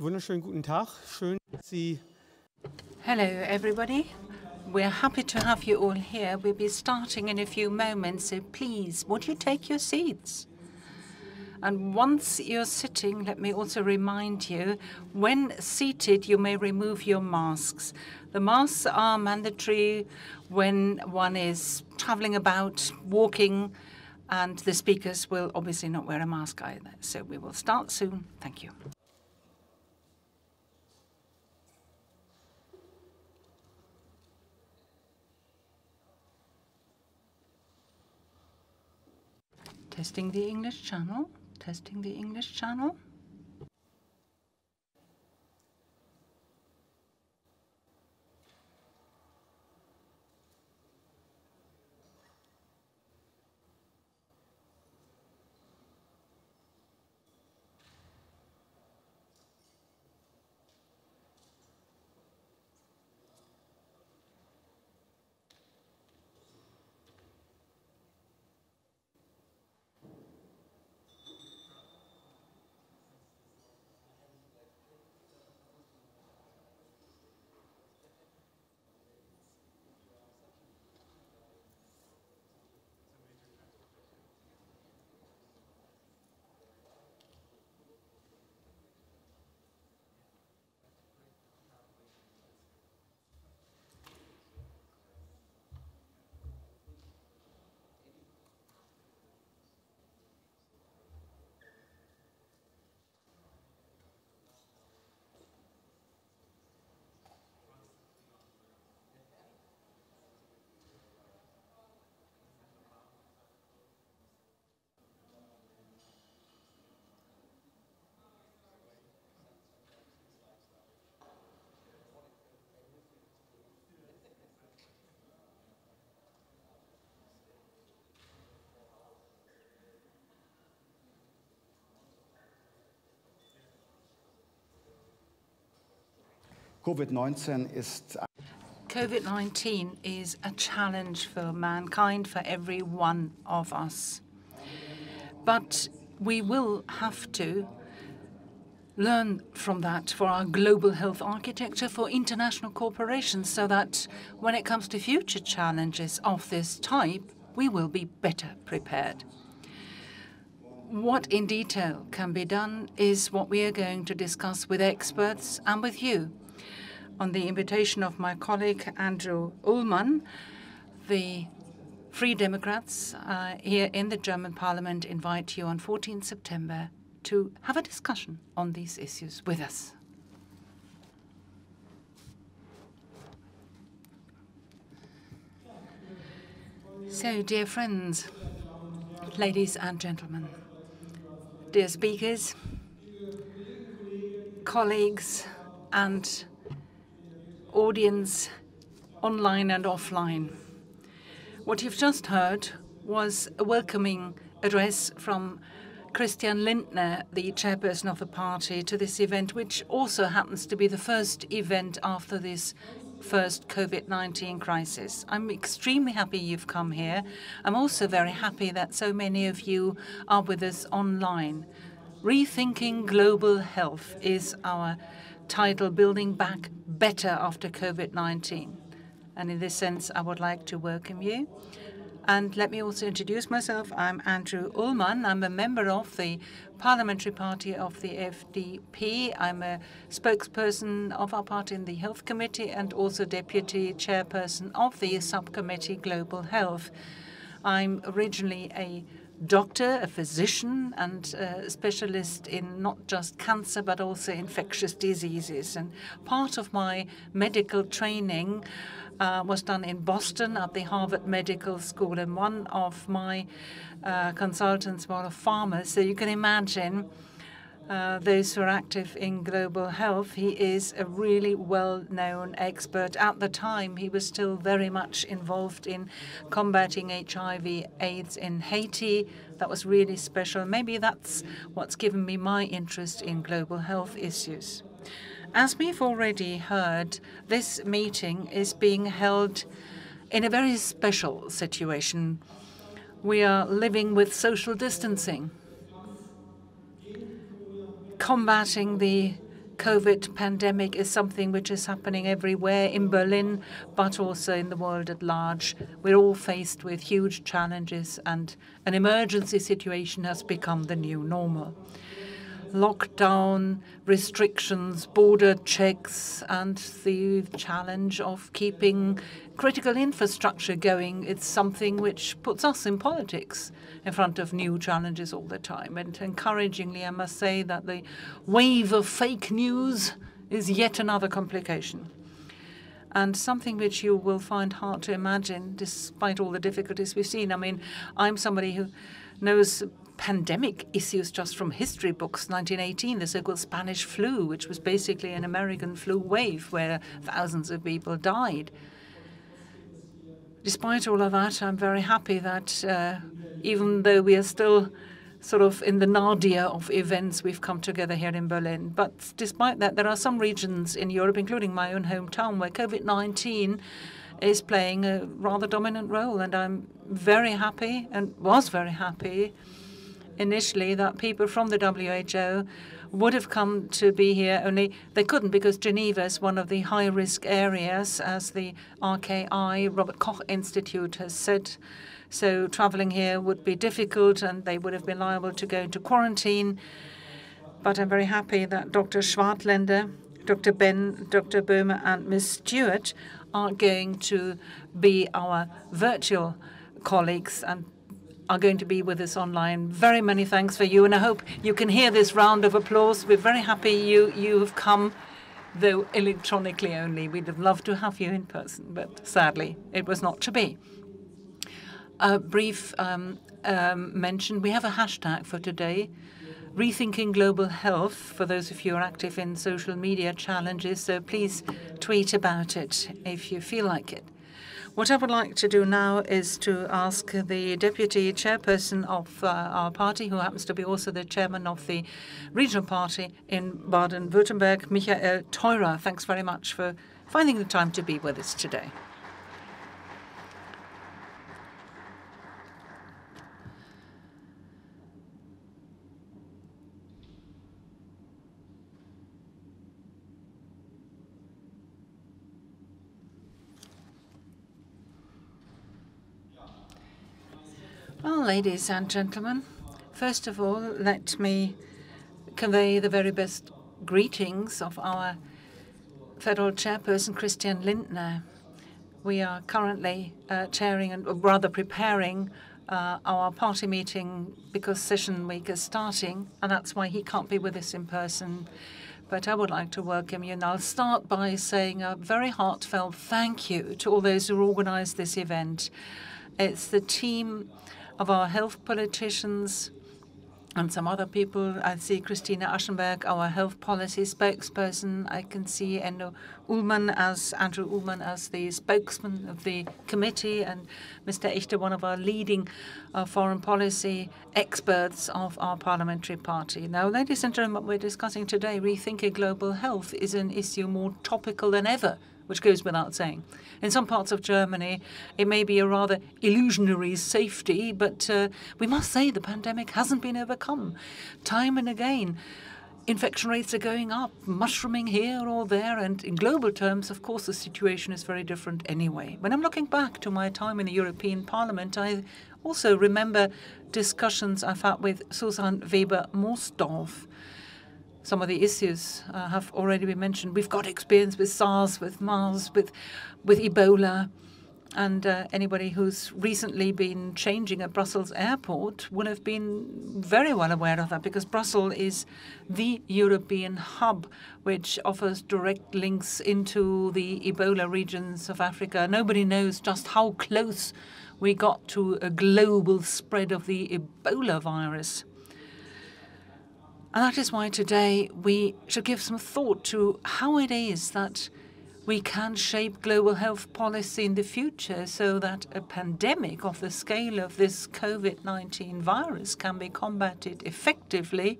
Wunderschönen guten Tag. Schön, dass Sie. Hello, everybody. We're happy to have you all here. We'll be starting in a few moments, so please, would you take your seats? And once you're sitting, let me also remind you, when seated, you may remove your masks. The masks are mandatory when one is traveling about, walking, and the speakers will obviously not wear a mask either. So we will start soon. Thank you. Testing the English channel. Testing the English channel. COVID-19 ist COVID-19 is a challenge for mankind, for every one of us. But we will have to learn from that for our global health architecture, for international cooperation, so that when it comes to future challenges of this type, we will be better prepared. What in detail can be done is what we are going to discuss with experts and with you. On the invitation of my colleague Andrew Ullmann, the Free Democrats here in the German Parliament invite you on 14 September to have a discussion on these issues with us. So, dear friends, ladies and gentlemen, dear speakers, colleagues, and audience online and offline. What you've just heard was a welcoming address from Christian Lindner, the chairperson of the party, to this event, which also happens to be the first event after this first COVID-19 crisis. I'm extremely happy you've come here. I'm also very happy that so many of you are with us online. Rethinking Global Health is our title, Building Back Better After COVID-19. And in this sense, I would like to welcome you. And let me also introduce myself. I'm Andrew Ullmann. I'm a member of the Parliamentary Party of the FDP. I'm a spokesperson of our party in the Health Committee and also Deputy Chairperson of the Subcommittee Global Health. I'm originally a doctor, a physician, and a specialist in not just cancer, but also infectious diseases. And part of my medical training was done in Boston at the Harvard Medical School. And one of my consultants was a farmer. So you can imagine those who are active in global health. He is a really well-known expert. At the time, he was still very much involved in combating HIV/AIDS in Haiti. That was really special. Maybe that's what's given me my interest in global health issues. As we've already heard, this meeting is being held in a very special situation. We are living with social distancing, combating the COVID pandemic is something which is happening everywhere in Berlin, but also in the world at large. We're all faced with huge challenges, and an emergency situation has become the new normal. Lockdown, restrictions, border checks, and the challenge of keeping critical infrastructure going. It's something which puts us in politics in front of new challenges all the time. And encouragingly, I must say that the wave of fake news is yet another complication. And something which you will find hard to imagine, despite all the difficulties we've seen. I mean, I'm somebody who knows pandemic issues just from history books. 1918, the so-called Spanish flu, which was basically an American flu wave where thousands of people died. Despite all of that, I'm very happy that even though we are still sort of in the nadir of events, we've come together here in Berlin. But despite that, there are some regions in Europe, including my own hometown, where COVID-19 is playing a rather dominant role. And I'm very happy, and was very happy initially, that people from the WHO would have come to be here, only they couldn't because Geneva is one of the high-risk areas, as the RKI, Robert Koch Institute, has said. So traveling here would be difficult, and they would have been liable to go into quarantine. But I'm very happy that Dr. Schwartländer, Dr. Ben, Dr. Böhmer, and Ms. Stewart are going to be our virtual colleagues and are going to be with us online. Very many thanks for you, and I hope you can hear this round of applause. We're very happy you have come, though electronically only. We'd have loved to have you in person, but sadly it was not to be. A brief mention, we have a hashtag for today, Rethinking Global Health, for those of you who are active in social media challenges, so please tweet about it if you feel like it. What I would like to do now is to ask the deputy chairperson of our party, who happens to be also the chairman of the regional party in Baden-Württemberg, Michael Theurer. Thanks very much for finding the time to be with us today. Well, ladies and gentlemen, first of all, let me convey the very best greetings of our federal chairperson, Christian Lindner. We are currently chairing, and rather preparing, our party meeting because session week is starting, and that's why he can't be with us in person. But I would like to welcome you, and I'll start by saying a very heartfelt thank you to all those who organized this event. It's the team of our health politicians and some other people. I see Christina Aschenberg, our health policy spokesperson. I can see Andrew Ullmann as the spokesman of the committee, and Mr. Echter, one of our leading foreign policy experts of our parliamentary party. Now, ladies and gentlemen, what we're discussing today, Rethinking Global Health, is an issue more topical than ever, which goes without saying. In some parts of Germany, it may be a rather illusionary safety, but we must say the pandemic hasn't been overcome. Time and again, infection rates are going up, mushrooming here or there, and in global terms, of course, the situation is very different anyway. When I'm looking back to my time in the European Parliament, I also remember discussions I've had with Susan Weber-Moosdorf. Some of the issues have already been mentioned. We've got experience with SARS, with MERS, with Ebola. And anybody who's recently been changing at Brussels airport will have been very well aware of that, because Brussels is the European hub which offers direct links into the Ebola regions of Africa. Nobody knows just how close we got to a global spread of the Ebola virus. And that is why today we should give some thought to how it is that we can shape global health policy in the future so that a pandemic of the scale of this COVID-19 virus can be combated effectively,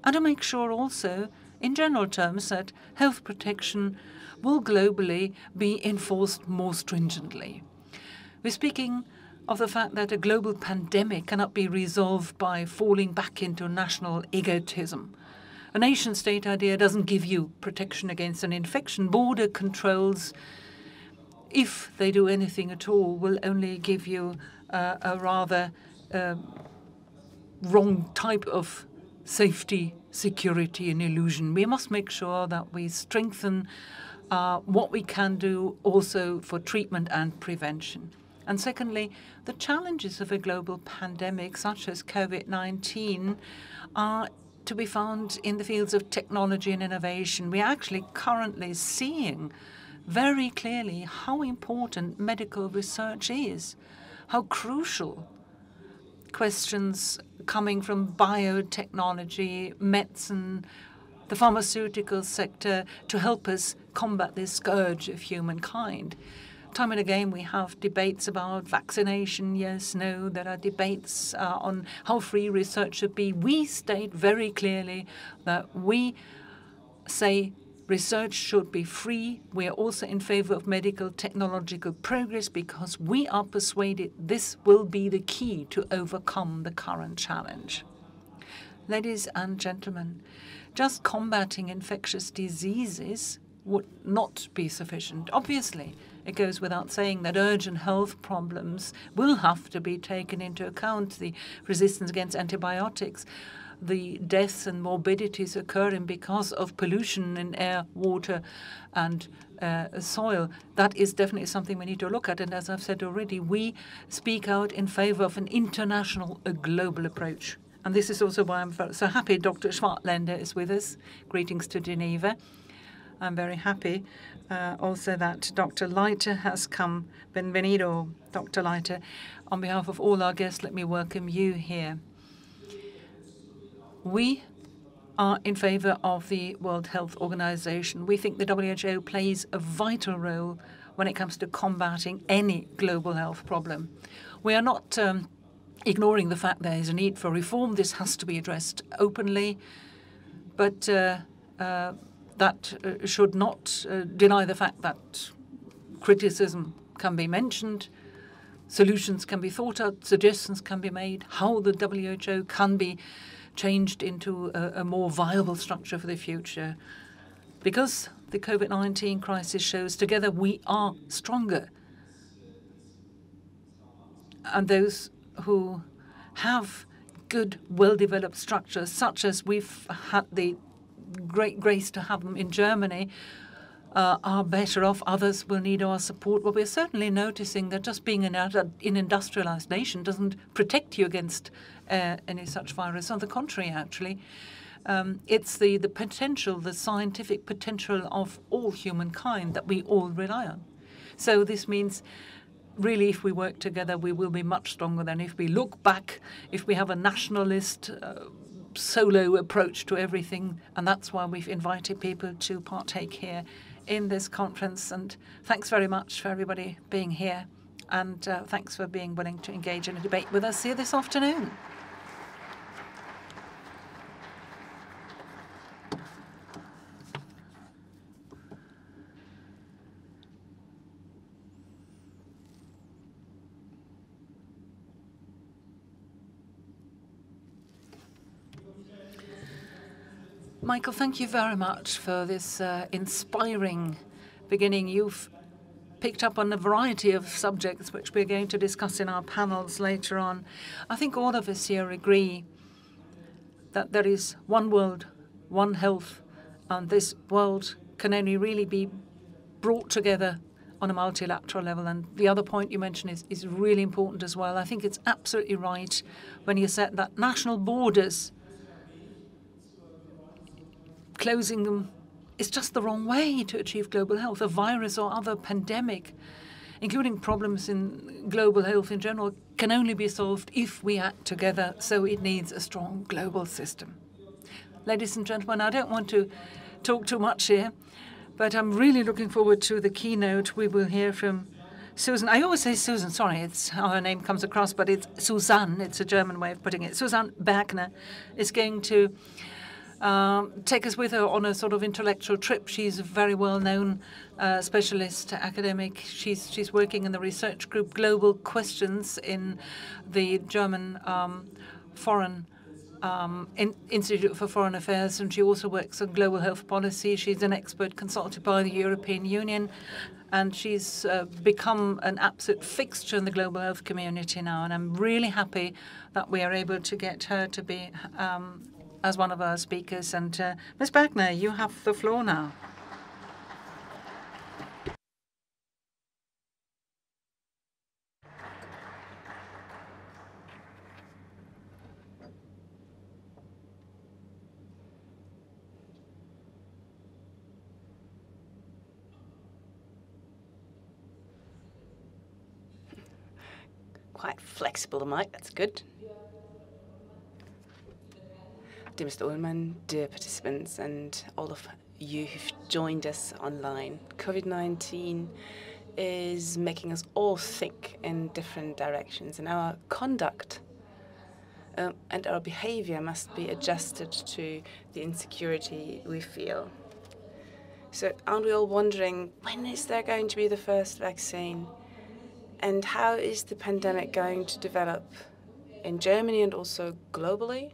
and to make sure also, in general terms, that health protection will globally be enforced more stringently. We're speaking of the fact that a global pandemic cannot be resolved by falling back into national egotism. A nation-state idea doesn't give you protection against an infection. Border controls, if they do anything at all, will only give you a rather wrong type of safety, security, and illusion. We must make sure that we strengthen what we can do also for treatment and prevention. And secondly, the challenges of a global pandemic such as COVID-19 are to be found in the fields of technology and innovation. We are actually currently seeing very clearly how important medical research is, how crucial questions coming from biotechnology, medicine, the pharmaceutical sector to help us combat this scourge of humankind. Time and again, we have debates about vaccination, yes, no. There are debates on how free research should be. We state very clearly that we say research should be free. We are also in favor of medical technological progress because we are persuaded this will be the key to overcome the current challenge. Ladies and gentlemen, just combating infectious diseases would not be sufficient. Obviously, it goes without saying that urgent health problems will have to be taken into account. The resistance against antibiotics, the deaths and morbidities occurring because of pollution in air, water, and soil. That is definitely something we need to look at. And as I've said already, we speak out in favor of an international, a global approach. And this is also why I'm so happy Dr. Schwartländer is with us. Greetings to Geneva. I'm very happy also that Dr. Leiter has come. Benvenido, Dr. Leiter. On behalf of all our guests, let me welcome you here. We are in favor of the World Health Organization. We think the WHO plays a vital role when it comes to combating any global health problem. We are not ignoring the fact there is a need for reform. This has to be addressed openly, but that should not deny the fact that criticism can be mentioned, solutions can be thought out, suggestions can be made, how the WHO can be changed into a more viable structure for the future. Because the COVID-19 crisis shows together we are stronger. And those who have good, well-developed structures, such as we've had the great grace to have them in Germany, are better off. Others will need our support. But we're certainly noticing that just being an industrialized nation doesn't protect you against any such virus. On the contrary, actually, it's the potential, the scientific potential of all humankind that we all rely on. So this means really, if we work together, we will be much stronger than if we look back, if we have a nationalist solo approach to everything. And that's why we've invited people to partake here in this conference. And thanks very much for everybody being here. And thanks for being willing to engage in a debate with us here this afternoon. Michael, thank you very much for this inspiring beginning. You've picked up on a variety of subjects which we're going to discuss in our panels later on. I think all of us here agree that there is one world, one health, and this world can only really be brought together on a multilateral level. And the other point you mentioned is really important as well. I think it's absolutely right when you said that national borders, closing them is just the wrong way to achieve global health. A virus or other pandemic, including problems in global health in general, can only be solved if we act together, so it needs a strong global system. Ladies and gentlemen, I don't want to talk too much here, but I'm really looking forward to the keynote. We will hear from Susan. I always say Susan, sorry, it's how her name comes across, but it's Susanne. It's a German way of putting it. Susanne Bergner is going to take us with her on a sort of intellectual trip. She's a very well-known specialist academic. She's working in the research group Global Questions in the German Foreign Institute for Foreign Affairs, and she also works on global health policy. She's an expert consulted by the European Union, and she's become an absolute fixture in the global health community now. And I'm really happy that we are able to get her to be as one of our speakers. And Ms. Bergner, you have the floor now. Quite flexible, the mic, that's good. Dear Mr. Ullmann, dear participants, and all of you who've joined us online, COVID-19 is making us all think in different directions, and our conduct and our behavior must be adjusted to the insecurity we feel. So aren't we all wondering, when is there going to be the first vaccine? And how is the pandemic going to develop in Germany and also globally?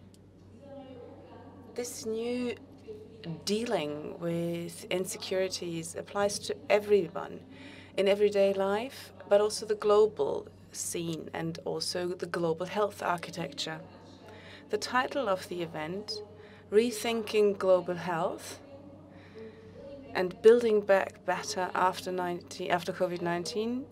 This new dealing with insecurities applies to everyone in everyday life, but also the global scene and also the global health architecture. The title of the event, Rethinking Global Health and Building Back Better after COVID-19,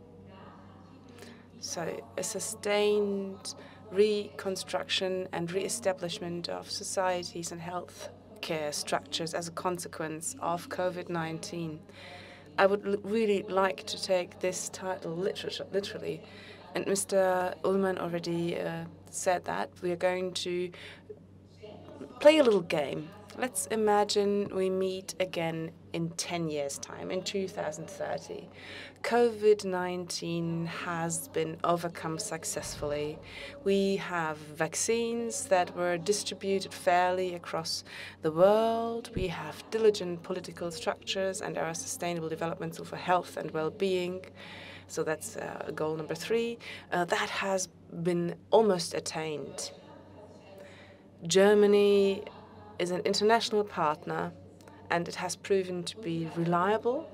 so a sustained reconstruction and re-establishment of societies and healthcare structures as a consequence of COVID-19. I would really like to take this title literally, and Mr. Ullmann already said that. We are going to play a little game. Let's imagine we meet again in 10 years' time, in 2030. COVID-19 has been overcome successfully. We have vaccines that were distributed fairly across the world. We have diligent political structures and our sustainable developments for health and well-being. So that's goal number 3. That has been almost attained. Germany is an international partner, and it has proven to be reliable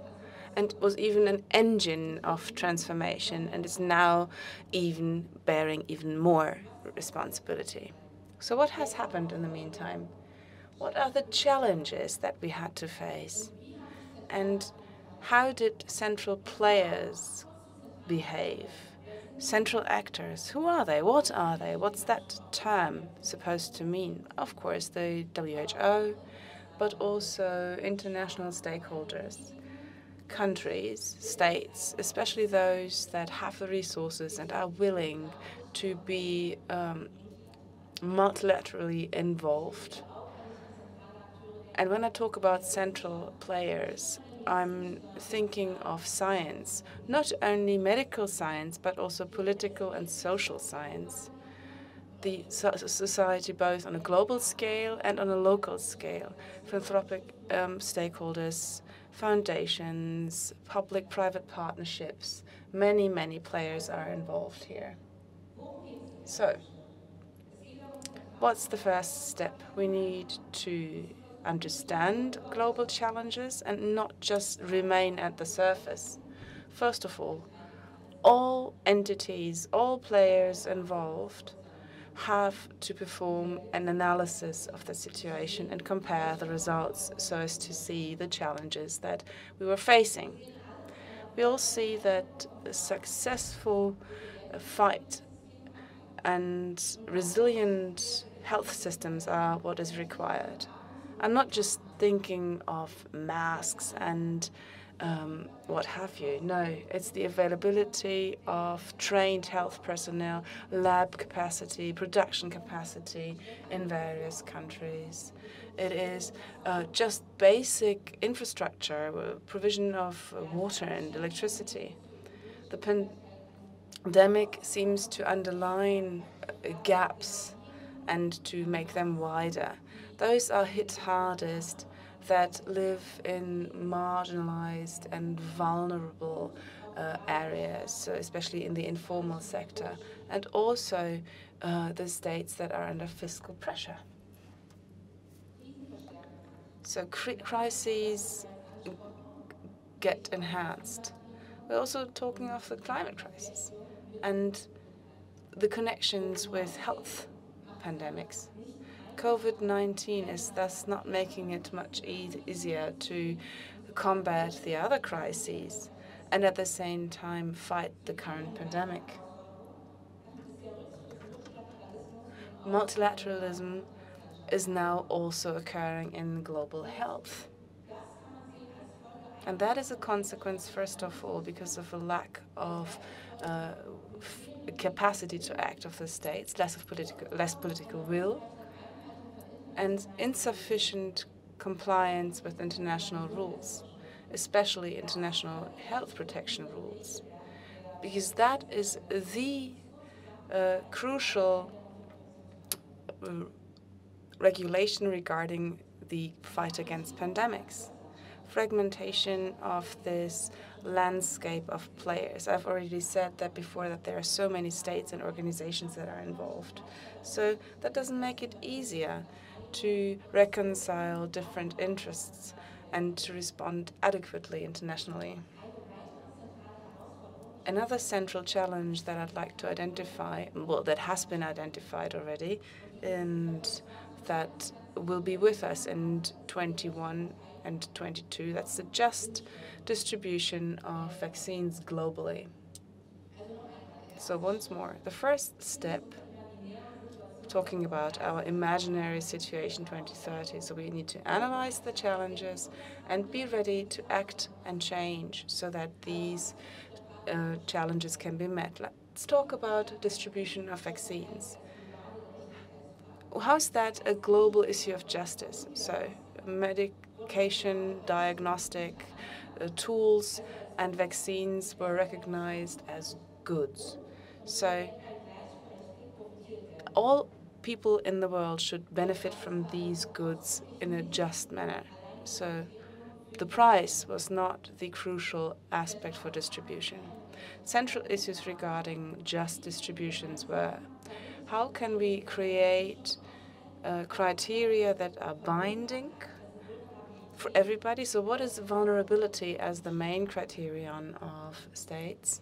and was even an engine of transformation, and is now even bearing even more responsibility. So what has happened in the meantime? What are the challenges that we had to face? And how did central players behave? Central actors, who are they? What are they? What's that term supposed to mean? Of course, the WHO, but also international stakeholders, countries, states, especially those that have the resources and are willing to be multilaterally involved. And when I talk about central players, I'm thinking of science, not only medical science, but also political and social science. The society both on a global scale and on a local scale, philanthropic stakeholders, foundations, public-private partnerships, many players are involved here. So, what's the first step? We need to understand global challenges and not just remain at the surface. First of all entities, all players involved have to perform an analysis of the situation and compare the results so as to see the challenges that we were facing. We all see that a successful fight and resilient health systems are what is required. I'm not just thinking of masks and what have you. No, it's the availability of trained health personnel, lab capacity, production capacity in various countries. It is just basic infrastructure, provision of water and electricity. The pandemic seems to underline gaps and to make them wider. Those are hit hardest that live in marginalized and vulnerable areas, so especially in the informal sector, and also the states that are under fiscal pressure. So crises get enhanced. We're also talking of the climate crisis and the connections with health pandemics. COVID-19 is thus not making it much easier to combat the other crises and at the same time fight the current pandemic. Multilateralism is now also occurring in global health. And that is a consequence, first of all, because of a lack of capacity to act of the states, less political will, and insufficient compliance with international rules, especially international health protection rules, because that is the crucial regulation regarding the fight against pandemics. Fragmentation of this landscape of players. I've already said that before, that there are so many states and organizations that are involved. So that doesn't make it easier to reconcile different interests and to respond adequately internationally. Another central challenge that I'd like to identify, well, that has been identified already, and that will be with us in 21 and 22, that's the just distribution of vaccines globally. So once more, the first step, talking about our imaginary situation 2030. So we need to analyze the challenges and be ready to act and change so that these challenges can be met. Let's talk about distribution of vaccines. How is that a global issue of justice? So medication, diagnostic tools, and vaccines were recognized as goods. So all people in the world should benefit from these goods in a just manner. So the price was not the crucial aspect for distribution. Central issues regarding just distributions were: how can we create criteria that are binding for everybody? So what is vulnerability as the main criterion of states?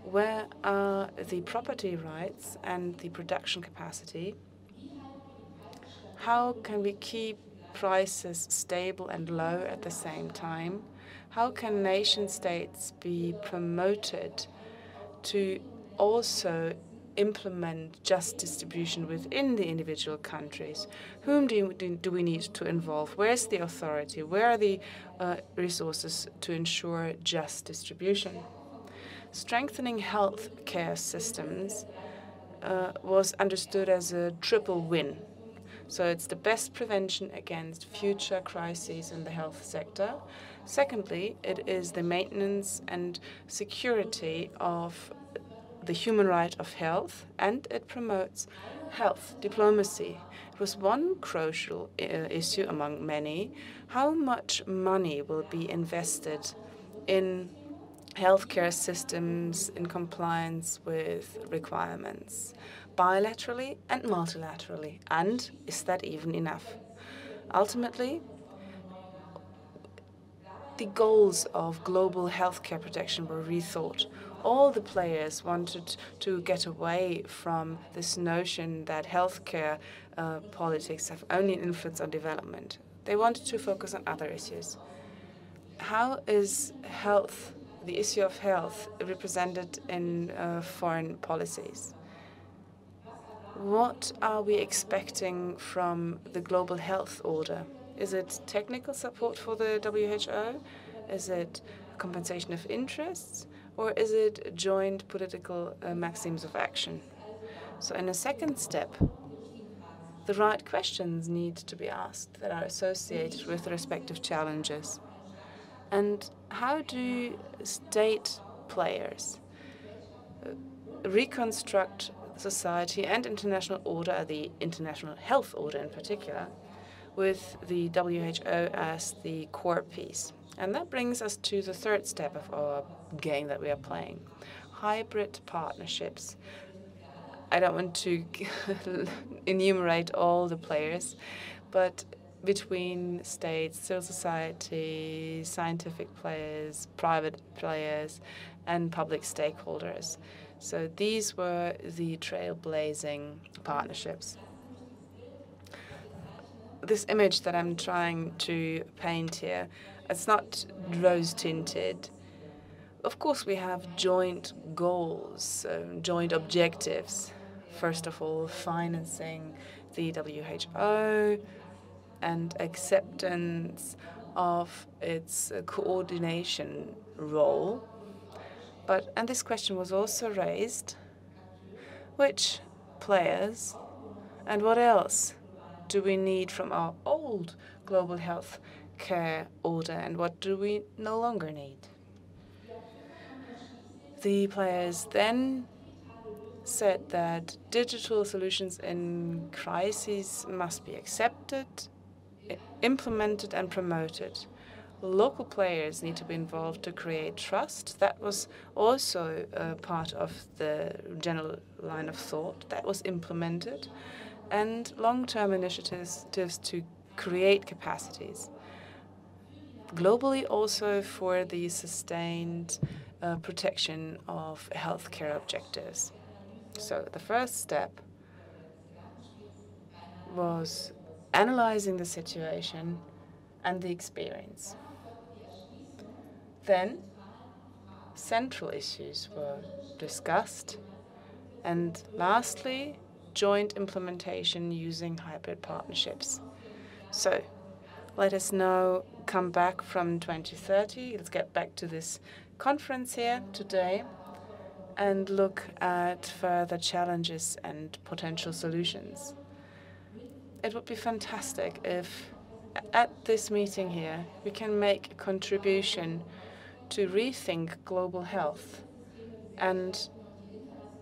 Where are the property rights and the production capacity? How can we keep prices stable and low at the same time? How can nation states be promoted to also implement just distribution within the individual countries? Whom do we need to involve? Where's the authority? Where are the resources to ensure just distribution? Strengthening healthcare systems was understood as a triple win. So it's the best prevention against future crises in the health sector. Secondly, it is the maintenance and security of the human right of health, and it promotes health diplomacy. It was one crucial issue among many: how much money will be invested in healthcare systems in compliance with requirements, bilaterally and multilaterally, and is that even enough? Ultimately, the goals of global healthcare protection were rethought. All the players wanted to get away from this notion that healthcare politics have only an influence on development. They wanted to focus on other issues. How is health, the issue of health, represented in foreign policies? What are we expecting from the global health order? Is it technical support for the WHO? Is it compensation of interests? Or is it joint political maxims of action? So in a second step, the right questions need to be asked that are associated with the respective challenges. And how do state players reconstruct society and international order, the international health order in particular, with the WHO as the core piece? And that brings us to the third step of our game that we are playing: hybrid partnerships. I don't want to enumerate all the players, but between states, civil society, scientific players, private players, and public stakeholders. So these were the trailblazing partnerships. This image that I'm trying to paint here, it's not rose-tinted. Of course, we have joint goals, joint objectives. First of all, financing the WHO and acceptance of its coordination role. And this question was also raised, which players and what else do we need from our old global health care order, and what do we no longer need? The players then said that digital solutions in crises must be accepted, implemented, and promoted. Local players need to be involved to create trust. That was also part of the general line of thought that was implemented. And long-term initiatives to create capacities. Globally, also for the sustained protection of healthcare objectives. So the first step was analyzing the situation and the experience. Then central issues were discussed. And lastly, joint implementation using hybrid partnerships. So let us now come back from 2030. Let's get back to this conference here today and look at further challenges and potential solutions. It would be fantastic if at this meeting here we can make a contribution to rethink global health and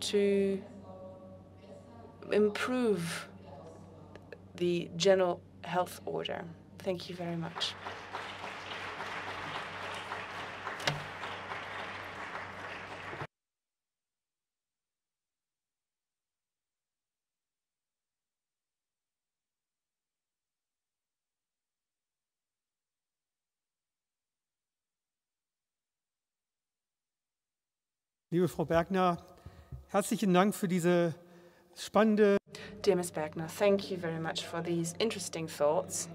to improve the general health order. Thank you very much. Liebe Frau Bergner, herzlichen Dank für diese spannende. Dear Ms. Bergner, thank you very much for these interesting thoughts.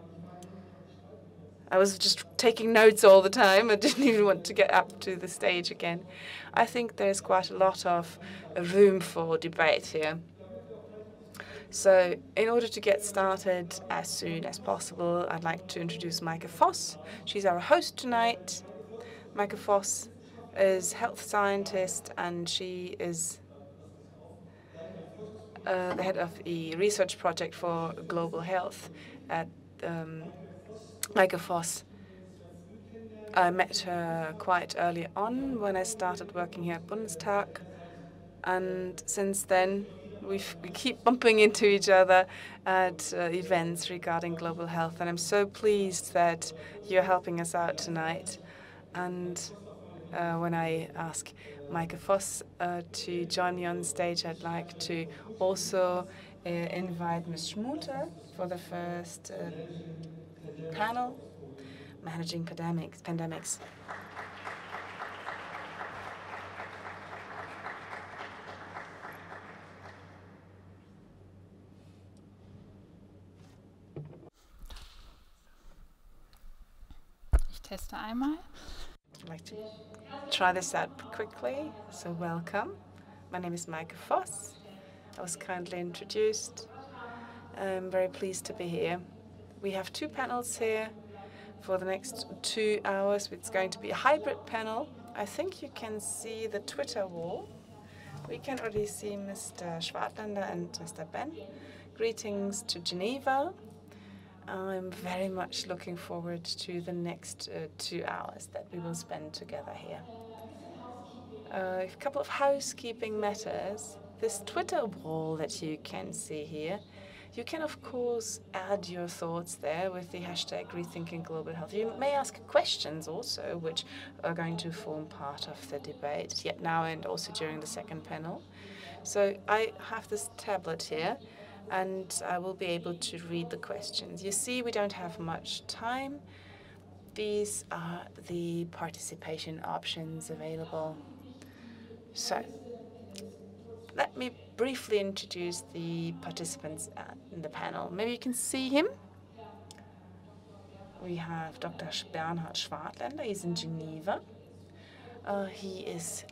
I was just taking notes all the time. I didn't even want to get up to the stage again. I think there's quite a lot of room for debate here. So in order to get started as soon as possible, I'd like to introduce Maike Voss. She's our host tonight. Maike Voss is health scientist, and she is the head of the research project for global health at Maike Voss. I met her quite early on when I started working here at Bundestag, and since then we keep bumping into each other at events regarding global health, and I'm so pleased that you're helping us out tonight. And when I ask Maike Voss to join me on stage, I'd like to also invite Ms. Schmuter for the first panel, Managing Pandemics. Ich teste einmal. I'd like to try this out quickly. So welcome. My name is Maike Voss. I was kindly introduced. I'm very pleased to be here. We have two panels here for the next 2 hours. It's going to be a hybrid panel. I think you can see the Twitter wall. We can already see Mr. Schwartlander and Mr. Ben. Greetings to Geneva. I'm very much looking forward to the next 2 hours that we will spend together here. A couple of housekeeping matters. This Twitter wall that you can see here, you can, of course, add your thoughts there with the hashtag Rethinking Global Health. You may ask questions also, which are going to form part of the debate, yet now and also during the second panel. So I have this tablet here, and I will be able to read the questions. You see, we don't have much time. These are the participation options available. So, let me briefly introduce the participants in the panel. Maybe you can see him. We have Dr. Bernhard Schwartländer. He's in Geneva. He has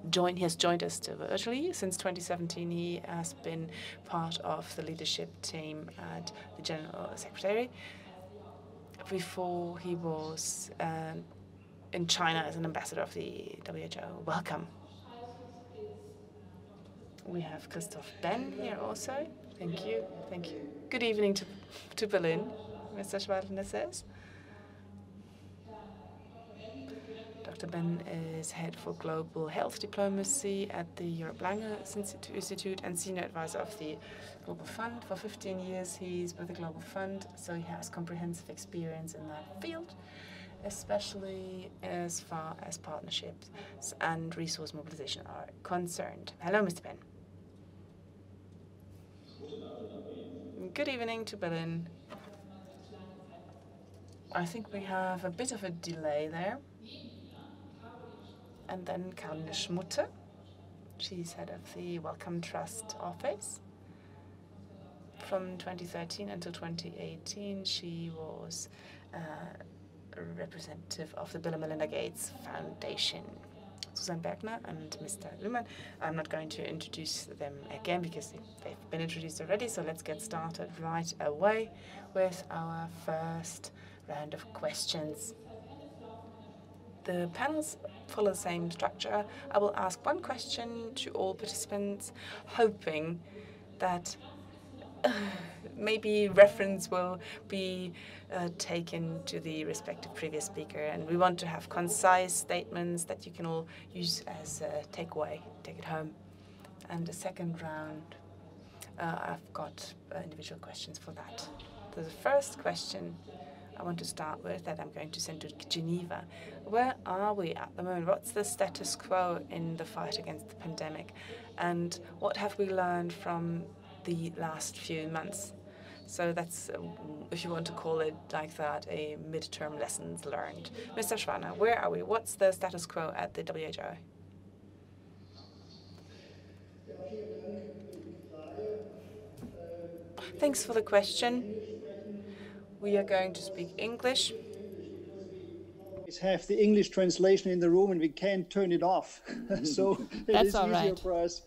joined us virtually. Since 2017, he has been part of the leadership team at the General Secretary. Before he was in China as an ambassador of the WHO. Welcome. We have Christoph Ben here also. Thank you. Thank you. Good evening to Berlin, Mr. Schwartländer says. Dr. Ben is head for global health diplomacy at the Europe Lange Institute and senior advisor of the Global Fund. For 15 years, he's with the Global Fund, so he has comprehensive experience in that field, especially as far as partnerships and resource mobilization are concerned. Hello, Mr. Ben. Good evening to Berlin. I think we have a bit of a delay there. And then Caroline Schmutte. She's head of the Wellcome Trust office. From 2013 until 2018, she was a representative of the Bill and Melinda Gates Foundation. Susanne Bergner and Mr. Luhmann. I'm not going to introduce them again because they've been introduced already, so let's get started right away with our first round of questions. The panels follow the same structure. I will ask one question to all participants, hoping that maybe reference will be taken to the respective previous speaker. And we want to have concise statements that you can all use as a takeaway, take it home. And the second round, I've got individual questions for that. So the first question I want to start with that I'm going to send to Geneva. Where are we at the moment? What's the status quo in the fight against the pandemic? And what have we learned from the last few months? So that's, if you want to call it like that, a midterm lessons learned. Mr. Schwartländer, where are we? What's the status quo at the WHO? Thanks for the question. We are going to speak English. We have the English translation in the room and we can't turn it off. So it is easier for us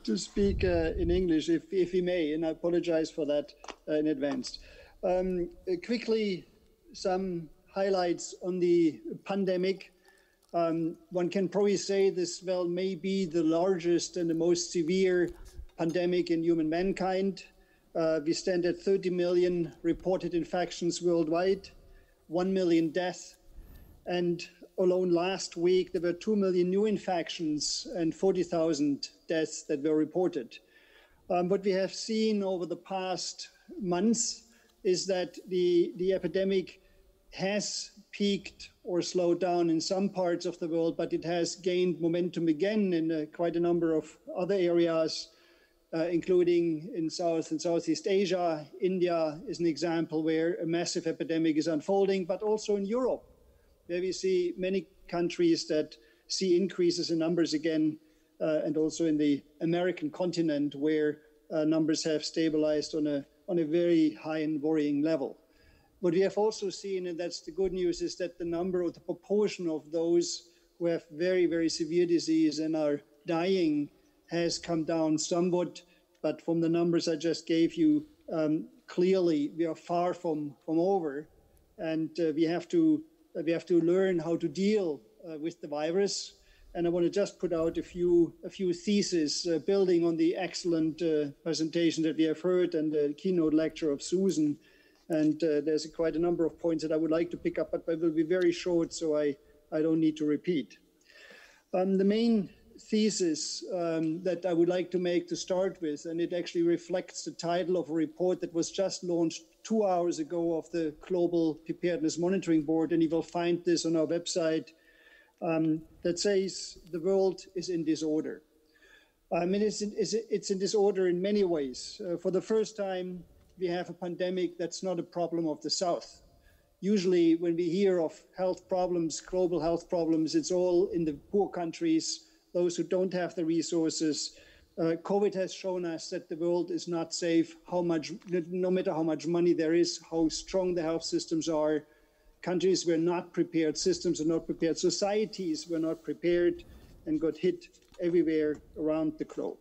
to speak in English if we may, and I apologize for that in advance. Quickly, some highlights on the pandemic. One can probably say this may be the largest and the most severe pandemic in human mankind. We stand at 30 million reported infections worldwide, 1 million deaths, and alone last week there were 2 million new infections and 40,000 deaths that were reported. What we have seen over the past months is that the epidemic has peaked or slowed down in some parts of the world, but it has gained momentum again in quite a number of other areas, including in South and Southeast Asia. India is an example where a massive epidemic is unfolding, but also in Europe, where we see many countries that see increases in numbers again, and also in the American continent, where numbers have stabilized on a very high and worrying level. What we have also seen, and that's the good news, is that the proportion of those who have very, very severe disease and are dying has come down somewhat, but from the numbers I just gave you, clearly we are far from over, and we have to learn how to deal with the virus. And I want to just put out a few theses building on the excellent presentation that we have heard and the keynote lecture of Susan. And there's quite a number of points that I would like to pick up, but they will be very short, so I don't need to repeat. The main thesis that I would like to make to start with, and it actually reflects the title of a report that was just launched 2 hours ago of the Global Preparedness Monitoring Board, and you will find this on our website, that says the world is in disorder. I mean, it's in disorder in many ways. For the first time, we have a pandemic that's not a problem of the South. Usually when we hear of health problems, global health problems, it's all in the poor countries, those who don't have the resources. COVID has shown us that the world is not safe, no matter how much money there is, how strong the health systems are. Countries were not prepared, systems are not prepared, societies were not prepared and got hit everywhere around the globe.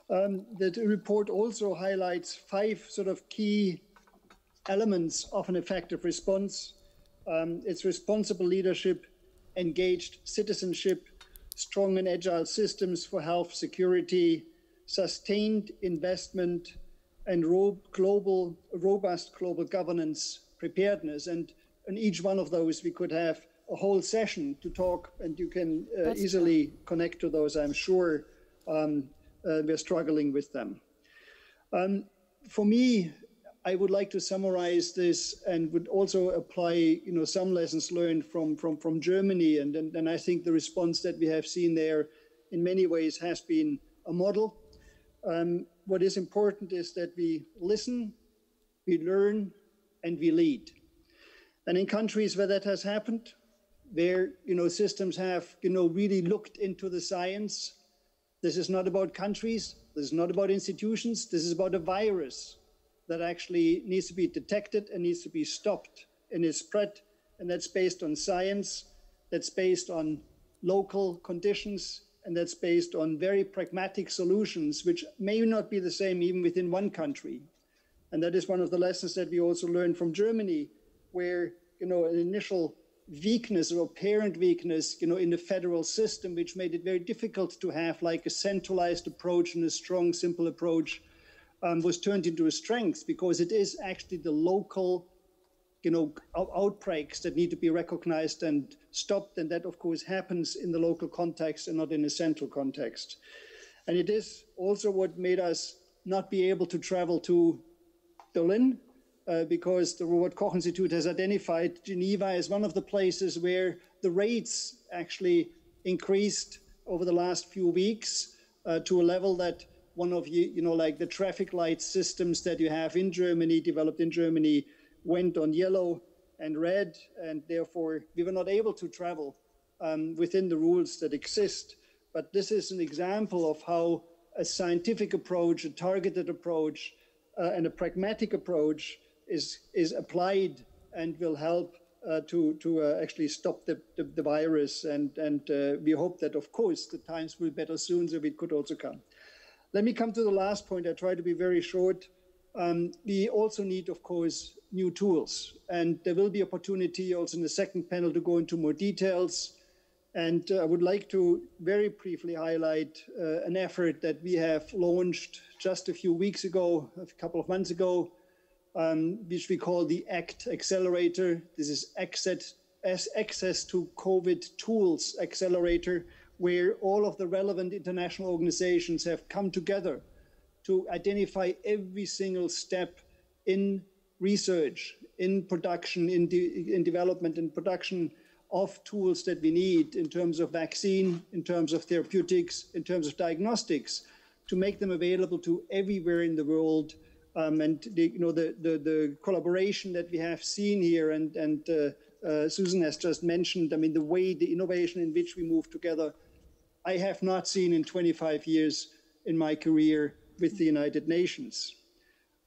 The report also highlights 5 sort of key elements of an effective response. It's responsible leadership, engaged citizenship, strong and agile systems for health security, sustained investment, and robust global governance preparedness. And on each one of those, we could have a whole session to talk, and you can easily connect to those, I'm sure. We're struggling with them. For me, I would like to summarize this and would also apply, some lessons learned from Germany. And I think the response that we have seen there in many ways has been a model. What is important is that we listen, we learn, and we lead. And in countries where that has happened, where systems have really looked into the science, this is not about countries, this is not about institutions, this is about a virus that actually needs to be detected and needs to be stopped in its spread. And that's based on science, that's based on local conditions, and that's based on very pragmatic solutions, which may not be the same even within one country. And that is one of the lessons that we also learned from Germany, where an initial weakness or apparent weakness in the federal system, which made it very difficult to have like a centralized approach and a strong, simple approach, was turned into a strength, because it is actually the local outbreaks that need to be recognized and stopped. And that, of course, happens in the local context and not in a central context. And it is also what made us not be able to travel to Berlin, because the Robert Koch Institute has identified Geneva as one of the places where the rates actually increased over the last few weeks to a level that one of like the traffic light systems that you have in Germany, developed in Germany, went on yellow and red, and therefore we were not able to travel within the rules that exist. But this is an example of how a scientific approach, a targeted approach, and a pragmatic approach is applied and will help to actually stop the virus. And we hope that, of course, the times will be better soon, so it could also come. Let me come to the last point. I try to be very short. We also need, of course, new tools. And there will be opportunity also in the second panel to go into more details. And I would like to very briefly highlight an effort that we have launched just a few weeks ago, a couple of months ago, which we call the ACT Accelerator. This is Access to COVID Tools Accelerator, where all of the relevant international organizations have come together to identify every single step in research, in production, in development and production of tools that we need in terms of vaccine, in terms of therapeutics, in terms of diagnostics, to make them available to everywhere in the world. And the collaboration that we have seen here, and Susan has just mentioned, I mean, the innovation in which we move together, I have not seen in 25 years in my career with the United Nations.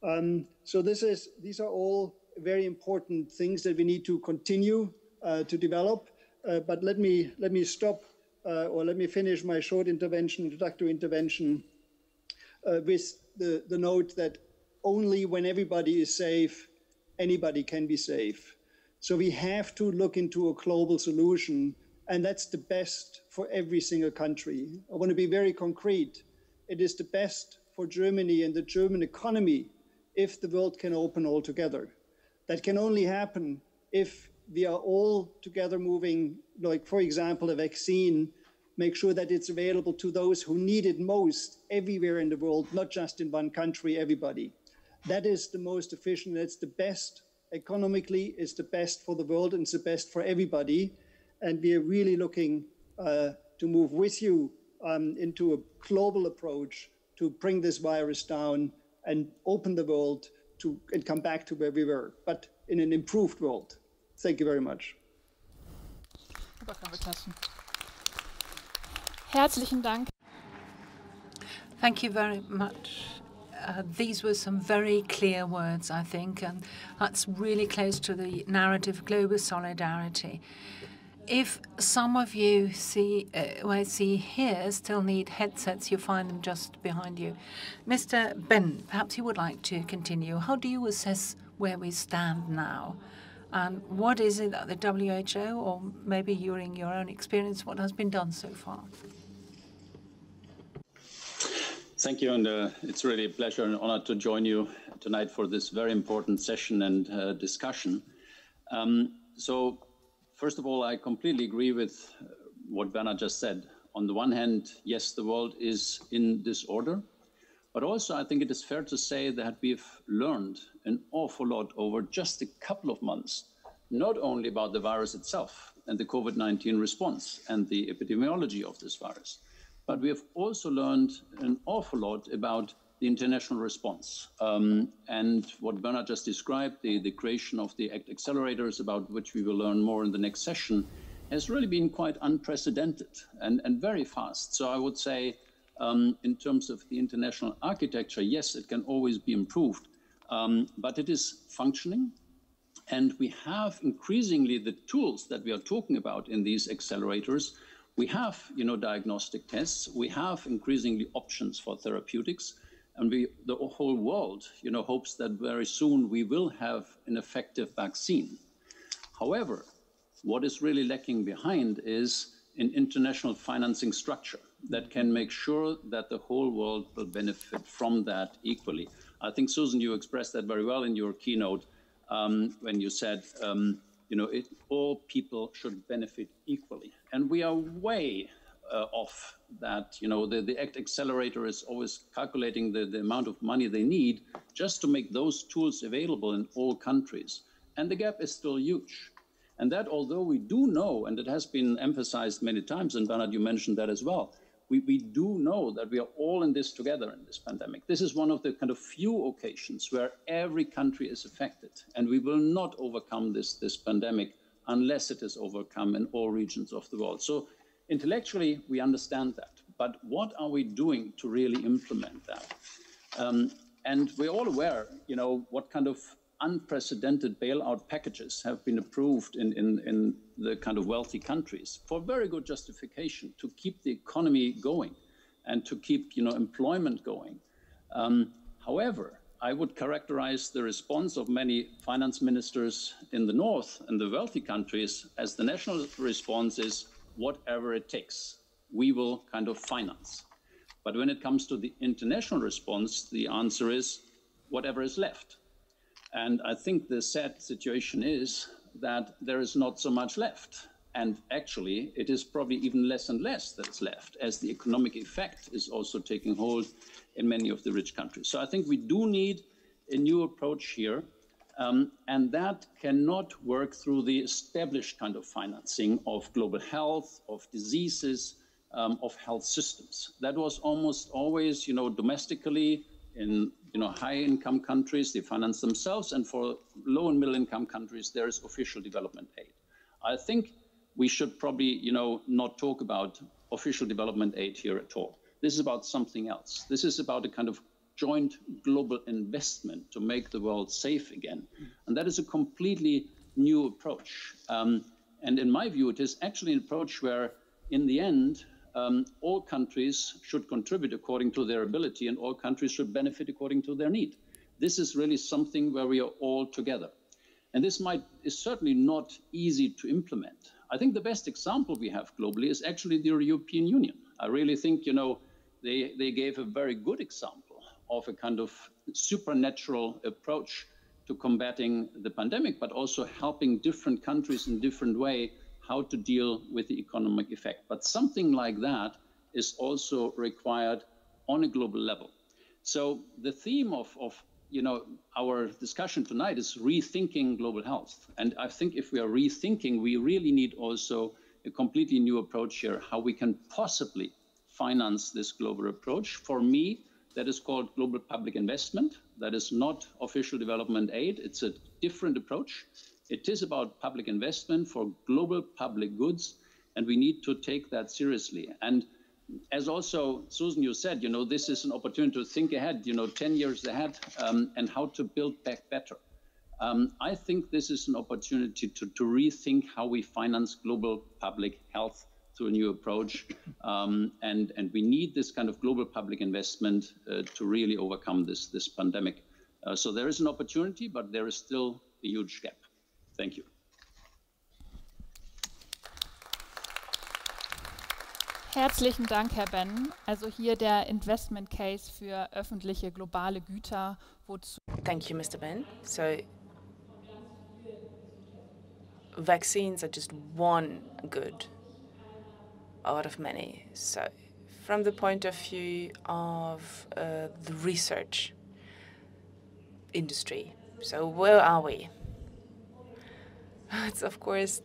So these are all very important things that we need to continue to develop. But let me stop, or let me finish my short introductory intervention with the note that only when everybody is safe, anybody can be safe. So we have to look into a global solution, and that's the best for every single country. I want to be very concrete. It is the best for Germany and the German economy if the world can open altogether. That can only happen if we are all together moving, like, for example, a vaccine, make sure that it's available to those who need it most everywhere in the world, not just in one country, everybody. That is the most efficient. That's the best economically, it's the best for the world, and it's the best for everybody. And we are really looking to move with you into a global approach to bring this virus down and open the world and come back to where we were, but in an improved world. Thank you very much. Herzlichen Dank. Thank you very much. These were some very clear words, I think, and that's really close to the narrative of global solidarity. If some of you who I see here still need headsets, you find them just behind you. Mr. Ben, perhaps you would like to continue. How do you assess where we stand now? And what is it that the WHO, or maybe during your own experience, what has been done so far? Thank you, and it's really a pleasure and honor to join you tonight for this very important session and discussion. So, first of all, I completely agree with what Werner just said. On the one hand, yes, the world is in disorder, but also I think it is fair to say that we've learned an awful lot over just a couple of months, not only about the virus itself and the COVID-19 response and the epidemiology of this virus, but we have also learned an awful lot about the international response. And what Werner just described, the creation of the ACT accelerators, about which we will learn more in the next session, has really been quite unprecedented and very fast. So I would say, in terms of the international architecture, yes, it can always be improved, but it is functioning. And we have increasingly the tools that we are talking about in these accelerators. We have, diagnostic tests. We have increasingly options for therapeutics, and the whole world, hopes that very soon we will have an effective vaccine. However, what is really lacking behind is an international financing structure that can make sure that the whole world will benefit from that equally. I think, Susan, you expressed that very well in your keynote when you said, all people should benefit equally. And we are way off that. The ACT accelerator is always calculating the amount of money they need just to make those tools available in all countries. And the gap is still huge. And that, although we do know, and it has been emphasized many times, and Bernard, you mentioned that as well, we do know that we are all in this together in this pandemic. This is one of the kind of few occasions where every country is affected, and we will not overcome this pandemic unless it is overcome in all regions of the world. So intellectually, we understand that, but what are we doing to really implement that? And we're all aware, what kind of unprecedented bailout packages have been approved in the kind of wealthy countries for very good justification to keep the economy going and to keep, employment going. However, I would characterize the response of many finance ministers in the north and the wealthy countries as the national response is whatever it takes, we will kind of finance. But when it comes to the international response, the answer is whatever is left. And I think the sad situation is that there is not so much left. And actually, it is probably even less and less that's left, as the economic effect is also taking hold in many of the rich countries. So I think we do need a new approach here, and that cannot work through the established kind of financing of global health, of diseases, of health systems. That was almost always, domestically in high-income countries, they finance themselves, and for low and middle-income countries, there is official development aid. I think we should probably, not talk about official development aid here at all. This is about something else. This is about a kind of joint global investment to make the world safe again. And that is a completely new approach. And in my view, it is actually an approach where, in the end, all countries should contribute according to their ability, and all countries should benefit according to their need. This is really something where we are all together. And this is certainly not easy to implement. I think the best example we have globally is actually the European Union. I really think, they gave a very good example of a kind of supernatural approach to combating the pandemic, but also helping different countries in different way how to deal with the economic effect. But something like that is also required on a global level. So the theme of our discussion tonight is rethinking global health. And I think if we are rethinking, we really need also a completely new approach here, how we can possibly finance this global approach. For me, that is called global public investment. That is not official development aid. It's a different approach. It is about public investment for global public goods, and we need to take that seriously. And as also, Susan, you said, this is an opportunity to think ahead, 10 years ahead, and how to build back better. I think this is an opportunity to rethink how we finance global public health through a new approach. And we need this kind of global public investment to really overcome this pandemic. So there is an opportunity, but there is still a huge gap. Thank you. Herzlichen Dank, Herr Ben. Also hier der Investment Case für öffentliche globale Güter, wozu. Thank you, Mr. Ben. So vaccines are just one good out of many. So from the point of view of the research industry, so where are we? It's of course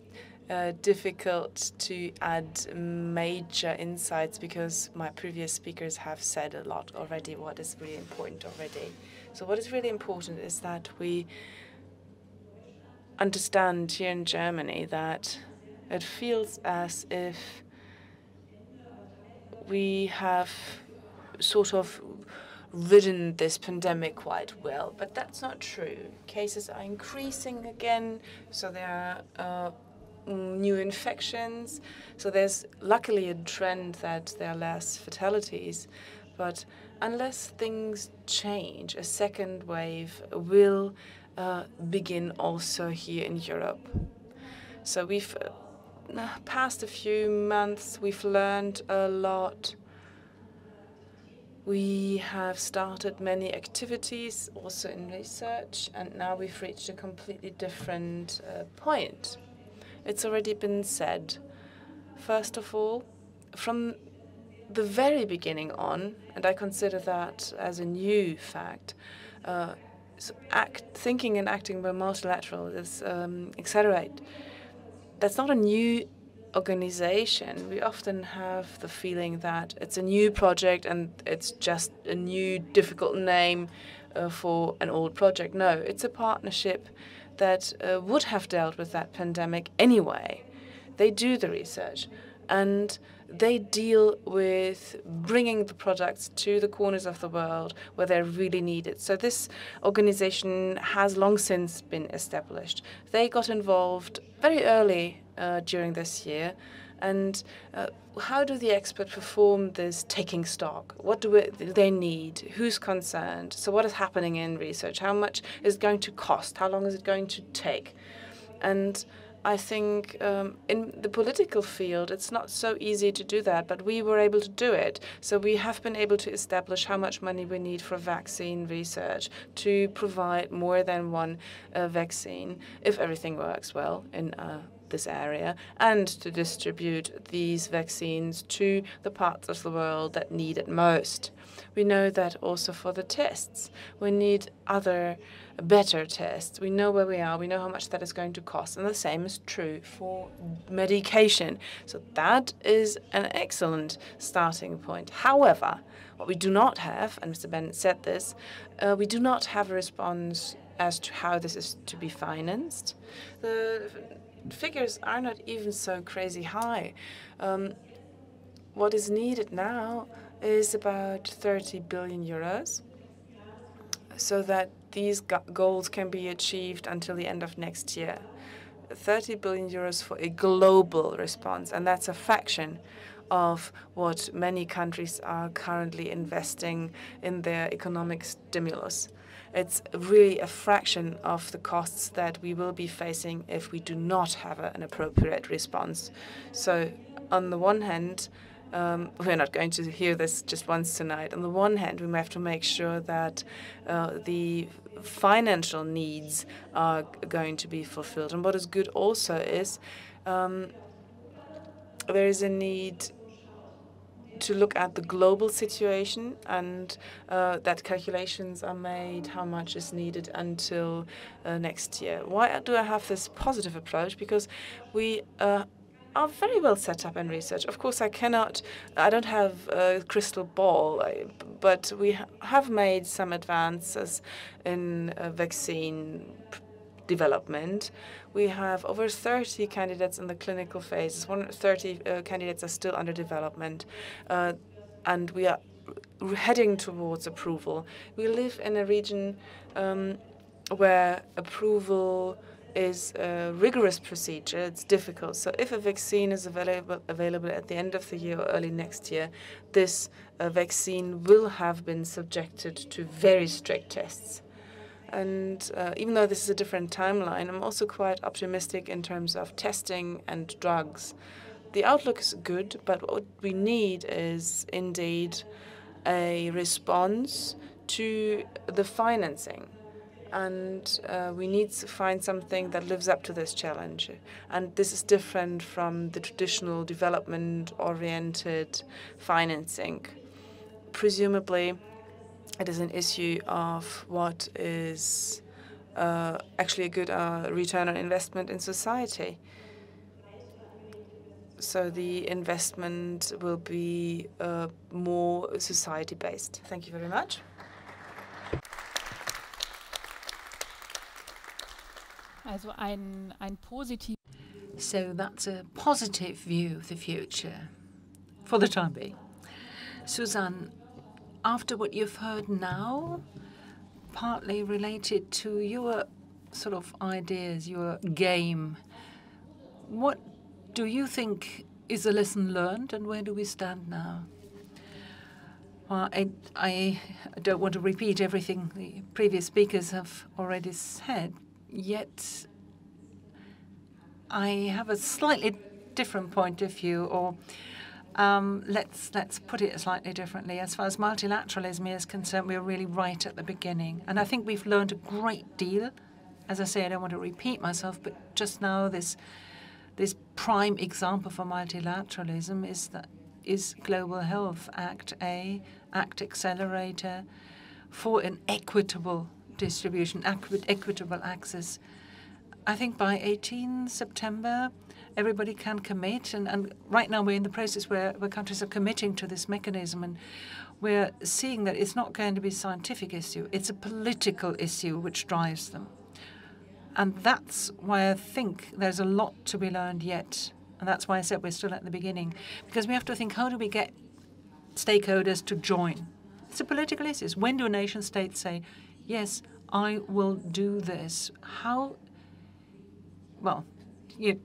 difficult to add major insights because my previous speakers have said a lot already what is really important already. So what is really important is that we understand here in Germany that it feels as if we have sort of ridden this pandemic quite well, but that's not true. Cases are increasing again, so there are new infections. So there's luckily a trend that there are less fatalities, but unless things change, a second wave will begin also here in Europe. So we've passed a few months, we've learned a lot. We have started many activities also in research, and now we've reached a completely different point. It's already been said. First of all, from the very beginning on, and I consider that as a new fact, thinking and acting by multilateral is accelerate. That's not a new organization. We often have the feeling that it's a new project and it's just a new difficult name for an old project. No, it's a partnership that would have dealt with that pandemic anyway. They do the research and they deal with bringing the products to the corners of the world where they're really needed. So this organization has long since been established. They got involved very early during this year. And how do the experts perform this taking stock? What do they need? Who's concerned? So what is happening in research? How much is it going to cost? How long is it going to take? And I think in the political field, it's not so easy to do that, but we were able to do it. So we have been able to establish how much money we need for vaccine research to provide more than one vaccine, if everything works well in this area, and to distribute these vaccines to the parts of the world that need it most. We know that also for the tests, we need other better tests. We know where we are. We know how much that is going to cost. And the same is true for medication. So that is an excellent starting point. However, what we do not have, and Mr. Bennett said this, we do not have a response as to how this is to be financed. The figures are not even so crazy high. What is needed now is about 30 billion euros so that these goals can be achieved until the end of next year. 30 billion euros for a global response, and that's a fraction of what many countries are currently investing in their economic stimulus. It's really a fraction of the costs that we will be facing if we do not have an appropriate response. So on the one hand, we're not going to hear this just once tonight. On the one hand, we have to make sure that the financial needs are going to be fulfilled. And what is good also is there is a need to look at the global situation, and that calculations are made how much is needed until next year. Why do I have this positive approach? Because we are very well set up in research. Of course, I don't have a crystal ball, but we have made some advances in vaccine development. We have over 30 candidates in the clinical phase. 130 candidates are still under development, and we are heading towards approval. We live in a region where approval is a rigorous procedure. It's difficult. So if a vaccine is available at the end of the year or early next year, this vaccine will have been subjected to very strict tests. And even though this is a different timeline, I'm also quite optimistic in terms of testing and drugs. The outlook is good, but what we need is indeed a response to the financing. And we need to find something that lives up to this challenge. And this is different from the traditional development-oriented financing. Presumably, it is an issue of what is actually a good return on investment in society. So the investment will be more society-based. Thank you very much. So that's a positive view of the future for the time being. Susan, after what you've heard now, partly related to your sort of ideas, your game, what do you think is a lesson learned and where do we stand now? Well, I don't want to repeat everything the previous speakers have already said, yet I have a slightly different point of view, or let's put it slightly differently. As far as multilateralism is concerned, we're really right at the beginning. And I think we've learned a great deal. As I say, I don't want to repeat myself, but just now this prime example for multilateralism is Global Health Act A, Act Accelerator for an equitable distribution, equitable access. I think by 18 September, everybody can commit. And right now we're in the process where countries are committing to this mechanism. And we're seeing that it's not going to be a scientific issue. It's a political issue which drives them. And that's why I think there's a lot to be learned yet. And that's why I said we're still at the beginning. Because we have to think, how do we get stakeholders to join? It's a political issue. When do nation states say, yes, I will do this? How? Well,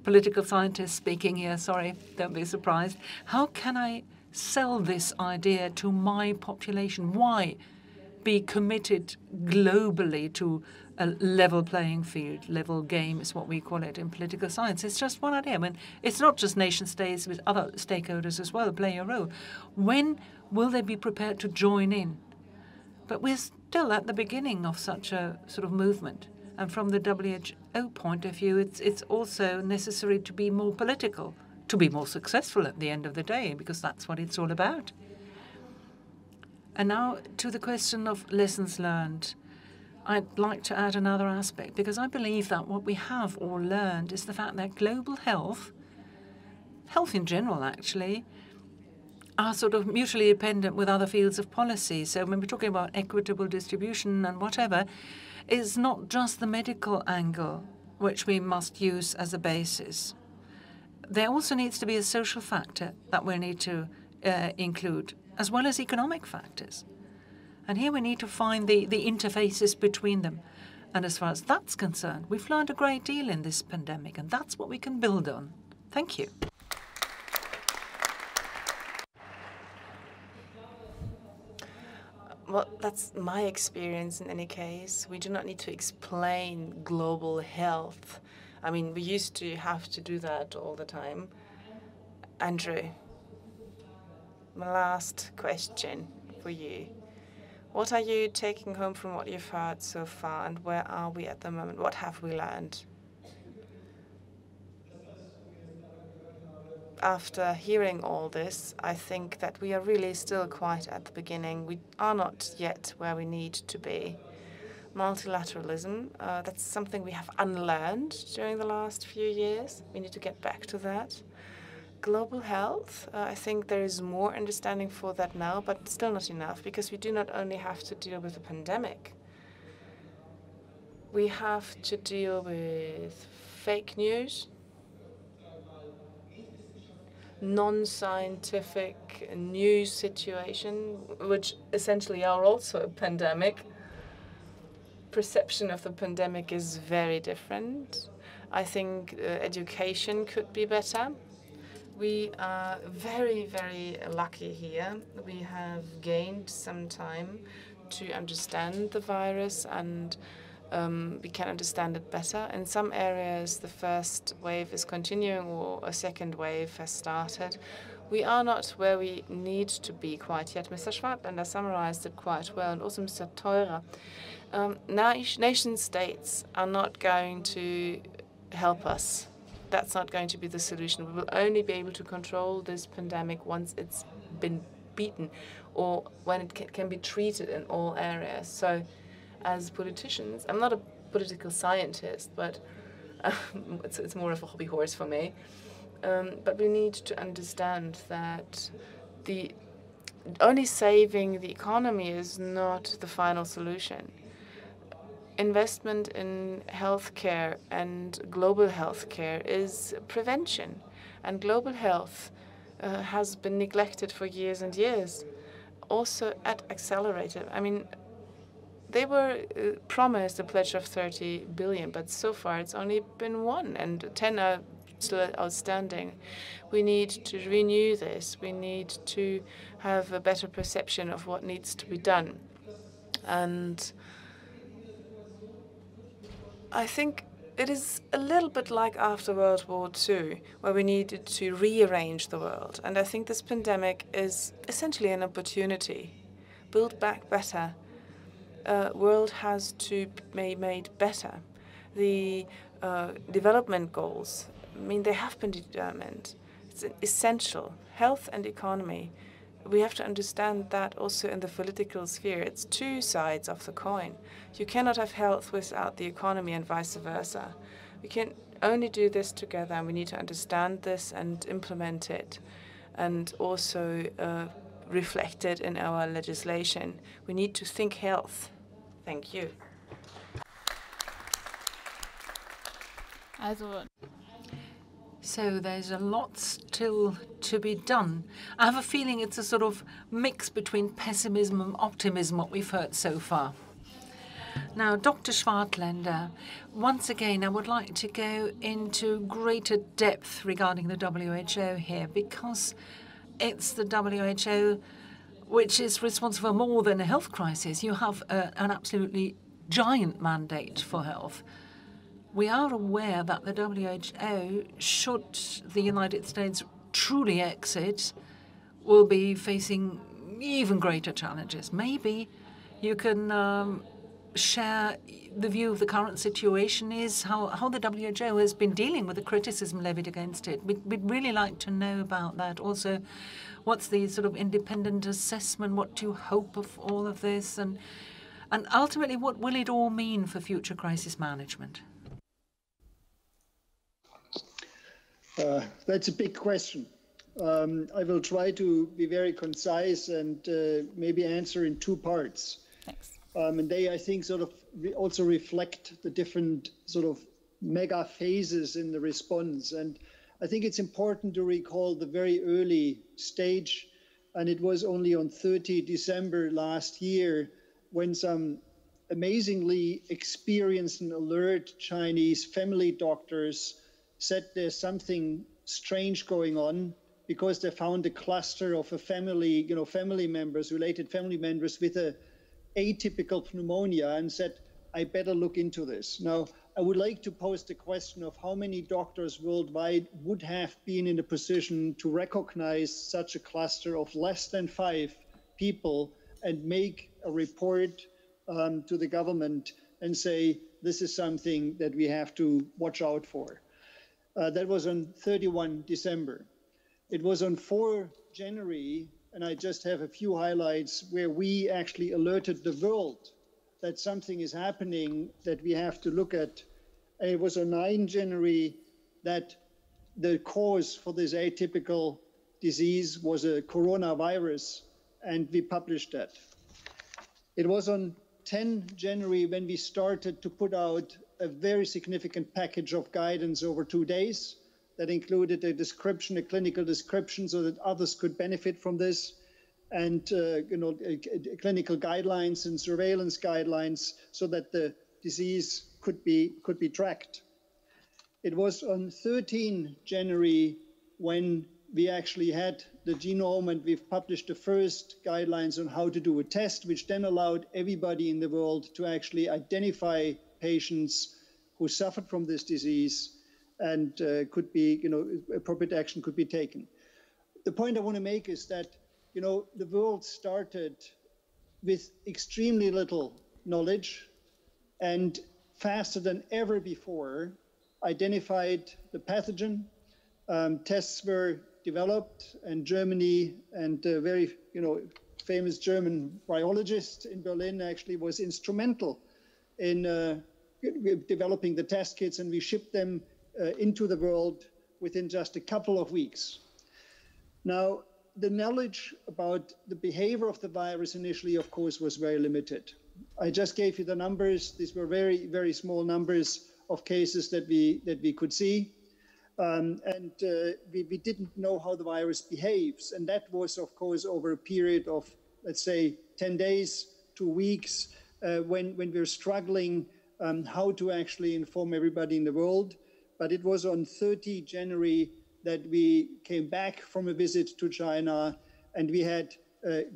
political scientists speaking here, sorry, don't be surprised. How can I sell this idea to my population? Why be committed globally to a level playing field? Level game is what we call it in political science. It's just one idea. I mean, it's not just nation states with other stakeholders as well playing a role. When will they be prepared to join in? But we're still at the beginning of such a sort of movement. And from the WHO point of view, it's also necessary to be more political, to be more successful at the end of the day, because that's what it's all about. And now to the question of lessons learned. I'd like to add another aspect, because I believe that what we have all learned is the fact that global health in general actually, are sort of mutually dependent with other fields of policy. So when we're talking about equitable distribution and whatever, it's not just the medical angle which we must use as a basis. There also needs to be a social factor that we need to include, as well as economic factors. And here we need to find the interfaces between them. And as far as that's concerned, we've learned a great deal in this pandemic, and that's what we can build on. Thank you. Well, that's my experience in any case. We do not need to explain global health. I mean, we used to have to do that all the time. Andrew, my last question for you. What are you taking home from what you've heard so far, and where are we at the moment? What have we learned? After hearing all this, I think that we are really still quite at the beginning. We are not yet where we need to be. multilateralism. That's something we have unlearned during the last few years. We need to get back to that. Global health, I think there is more understanding for that now, but still not enough, because we do not only have to deal with the pandemic. We have to deal with fake news, non-scientific news situation, which essentially are also a pandemic. Perception of the pandemic is very different. I think education could be better. We are very, very lucky here. We have gained some time to understand the virus, and we can understand it better. In some areas, the first wave is continuing, or a second wave has started. We are not where we need to be quite yet. Mr. Schwartlander summarized it quite well, and also Mr. Theurer. Nation states are not going to help us. That's not going to be the solution. We will only be able to control this pandemic once it's been beaten, or when it can be treated in all areas. So as politicians, I'm not a political scientist, but it's more of a hobby horse for me. But we need to understand that only saving the economy is not the final solution. Investment in healthcare and global healthcare is prevention, and global health has been neglected for years and years. Also at Accelerator, I mean, they were promised a pledge of 30 billion, but so far it's only been 1, and 10 are still outstanding. We need to renew this. We need to have a better perception of what needs to be done. And I think it is a little bit like after World War II, where we needed to rearrange the world. And I think this pandemic is essentially an opportunity. Build back better. World has to be made better. The development goals, I mean, they have been determined. It's essential. Health and economy. We have to understand that also in the political sphere. It's two sides of the coin. You cannot have health without the economy and vice versa. We can only do this together, and we need to understand this and implement it, and also reflect it in our legislation. We need to think health. Thank you. So there's a lot still to be done. I have a feeling it's a sort of mix between pessimism and optimism, what we've heard so far. Now, Dr. Schwartlander, once again, I would like to go into greater depth regarding the WHO here, because it's the WHO which is responsible for more than a health crisis. You have an absolutely giant mandate for health. We are aware that the WHO, should the United States truly exit, will be facing even greater challenges. Maybe you can share the view of the current situation is how the WHO has been dealing with the criticism levied against it. We'd really like to know about that. Also, what's the sort of independent assessment? What do you hope of all of this? And ultimately, what will it all mean for future crisis management? That's a big question. I will try to be very concise and maybe answer in 2 parts. Thanks. And they, I think, sort of also reflect the different sort of mega phases in the response. And I think it's important to recall the very early stage. And it was only on 30 December last year when some amazingly experienced and alert Chinese family doctors said there's something strange going on, because they found a cluster of a family, related family members with a atypical pneumonia, and said, I better look into this. Now, I would like to pose the question of how many doctors worldwide would have been in a position to recognize such a cluster of less than 5 people and make a report to the government and say, this is something that we have to watch out for. That was on 31 December. It was on 4 January, and I just have a few highlights, where we actually alerted the world that something is happening that we have to look at. And it was on 9 January that the cause for this atypical disease was a coronavirus, and we published that. It was on 10 January when we started to put out a very significant package of guidance over 2 days that included a description, a clinical description, so that others could benefit from this, and clinical guidelines and surveillance guidelines so that the disease could be tracked. It was on 13 January when we actually had the genome, and we've published the first guidelines on how to do a test, which then allowed everybody in the world to actually identify patients who suffered from this disease, and could be, appropriate action could be taken. The point I want to make is that, the world started with extremely little knowledge, and faster than ever before identified the pathogen. Tests were developed, and Germany and a very, famous German biologist in Berlin actually was instrumental in developing the test kits, and we shipped them into the world within just a couple of weeks. Now, the knowledge about the behavior of the virus initially, of course, was very limited. I just gave you the numbers. These were very, very small numbers of cases that we could see. We didn't know how the virus behaves. And that was, of course, over a period of, let's say, 10 days, 2 weeks, when we were struggling how to actually inform everybody in the world. But it was on 30 January that we came back from a visit to China, and we had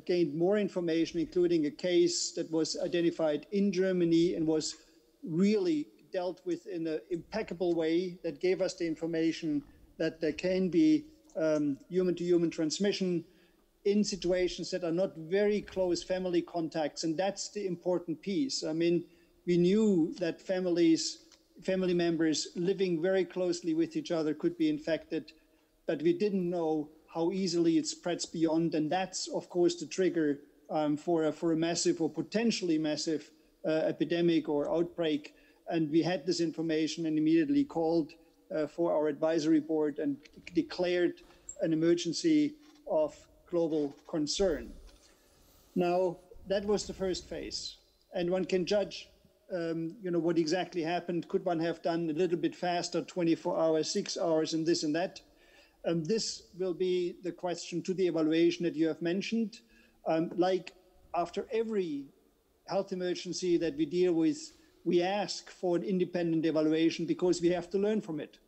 gained more information, including a case that was identified in Germany and was really dealt with in an impeccable way that gave us the information that there can be human-to-human transmission in situations that are not very close family contacts, and that's the important piece. I mean, we knew that family members living very closely with each other could be infected, but we didn't know how easily it spreads beyond, and that's, of course, the trigger for a massive or potentially massive epidemic or outbreak. And we had this information and immediately called for our advisory board and declared an emergency of global concern. Now, that was the first phase, and one can judge what exactly happened. Could one have done a little bit faster, 24 hours, 6 hours, and this and that? This will be the question to the evaluation that you have mentioned. Like after every health emergency that we deal with, we ask for an independent evaluation because we have to learn from it.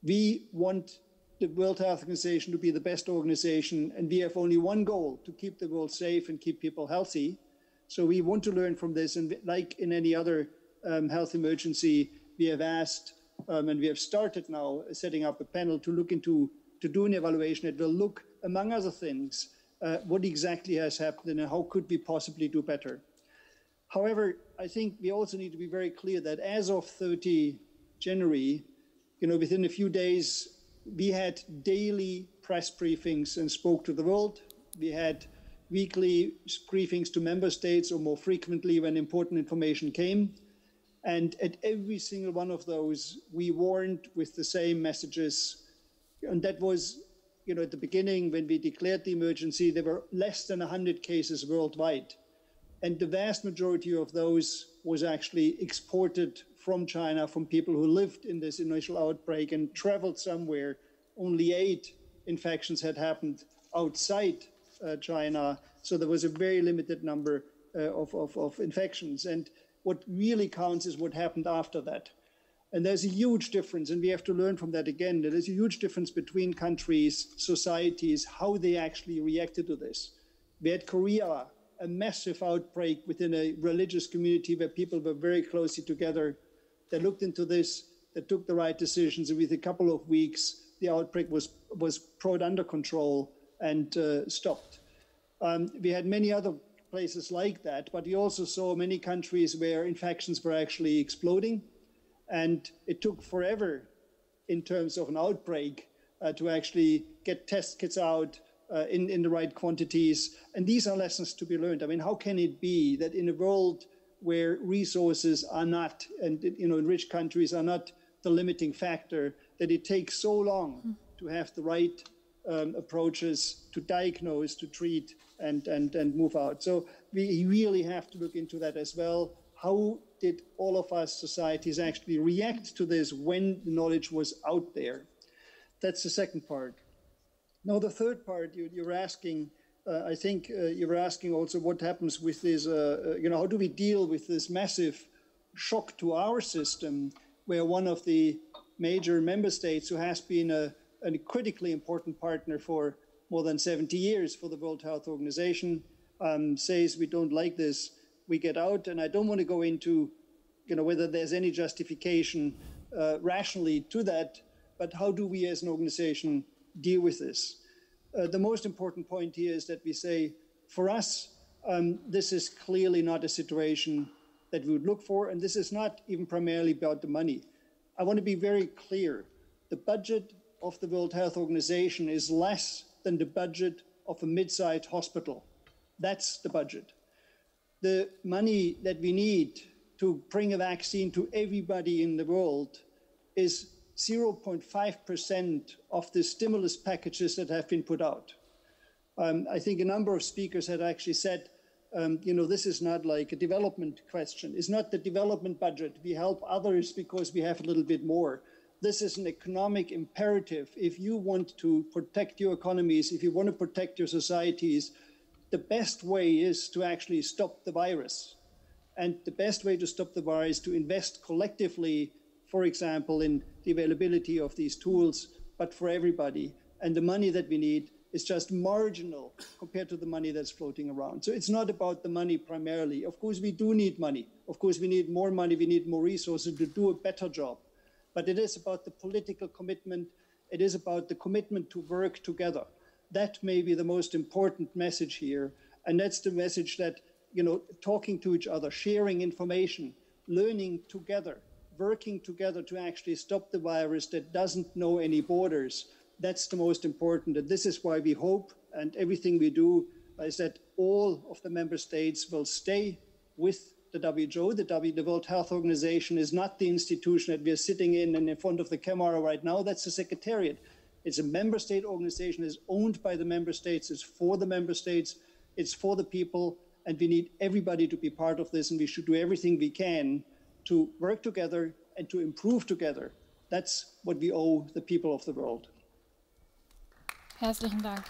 We want the World Health Organization to be the best organization, and we have only one goal: to keep the world safe and keep people healthy. So we want to learn from this, and like in any other health emergency, we have asked, and we have started now setting up a panel to look into, to do an evaluation that will look, among other things, what exactly has happened and how could we possibly do better. However, I think we also need to be very clear that as of 30 January, within a few days, we had daily press briefings and spoke to the world. We had weekly briefings to member states, or more frequently when important information came. And at every single one of those, we warned with the same messages. And that was, at the beginning, when we declared the emergency, there were less than 100 cases worldwide. And the vast majority of those was actually exported from China, from people who lived in this initial outbreak and traveled somewhere. Only 8 infections had happened outside China. So there was a very limited number of infections. And what really counts is what happened after that. And there's a huge difference, and we have to learn from that again. There's a huge difference between countries, societies, how they actually reacted to this. We had Korea, a massive outbreak within a religious community where people were very closely together. They looked into this, they took the right decisions, and within a couple of weeks, the outbreak was brought under control and stopped. We had many other places like that, but we also saw many countries where infections were actually exploding, and it took forever in terms of an outbreak to actually get test kits out in the right quantities. And these are lessons to be learned. I mean, how can it be that in a world where resources are not, and in rich countries are not the limiting factor, that it takes so long to have the right approaches to diagnose, to treat, and move out. So we really have to look into that as well. How did all of us societies actually react to this when the knowledge was out there? That's the second part. Now, the third part, you're asking, I think you were asking also what happens with this, how do we deal with this massive shock to our system, where one of the major member states who has been a critically important partner for more than 70 years for the World Health Organization says we don't like this, we get out. And I don't want to go into whether there's any justification rationally to that, but how do we as an organization deal with this? The most important point here is that we say, for us, this is clearly not a situation that we would look for, and this is not even primarily about the money. I want to be very clear. The budget of the World Health Organization is less than the budget of a mid-sized hospital. That's the budget. The money that we need to bring a vaccine to everybody in the world is 0.5% of the stimulus packages that have been put out. I think a number of speakers had actually said, this is not like a development question. It's not the development budget. We help others because we have a little bit more. This is an economic imperative. If you want to protect your economies, if you want to protect your societies, the best way is to actually stop the virus. And the best way to stop the virus is to invest collectively, for example, in the availability of these tools, but for everybody. And the money that we need is just marginal compared to the money that's floating around. So it's not about the money primarily. Of course, we do need money. Of course, we need more money. We need more resources to do a better job. But it is about the political commitment. It is about the commitment to work together. That may be the most important message here. And that's the message that, talking to each other, sharing information, learning together, working together to actually stop the virus that doesn't know any borders. That's the most important. And this is why we hope, and everything we do, is that all of the member states will stay with the WHO. The World Health Organization is not the institution that we are sitting in and in front of the camera right now. That's the Secretariat. It's a member state organization. It's owned by the member states. It's for the member states. It's for the people. And we need everybody to be part of this. And we should do everything we can to work together and to improve together. That's what we owe the people of the world. Herzlichen Dank.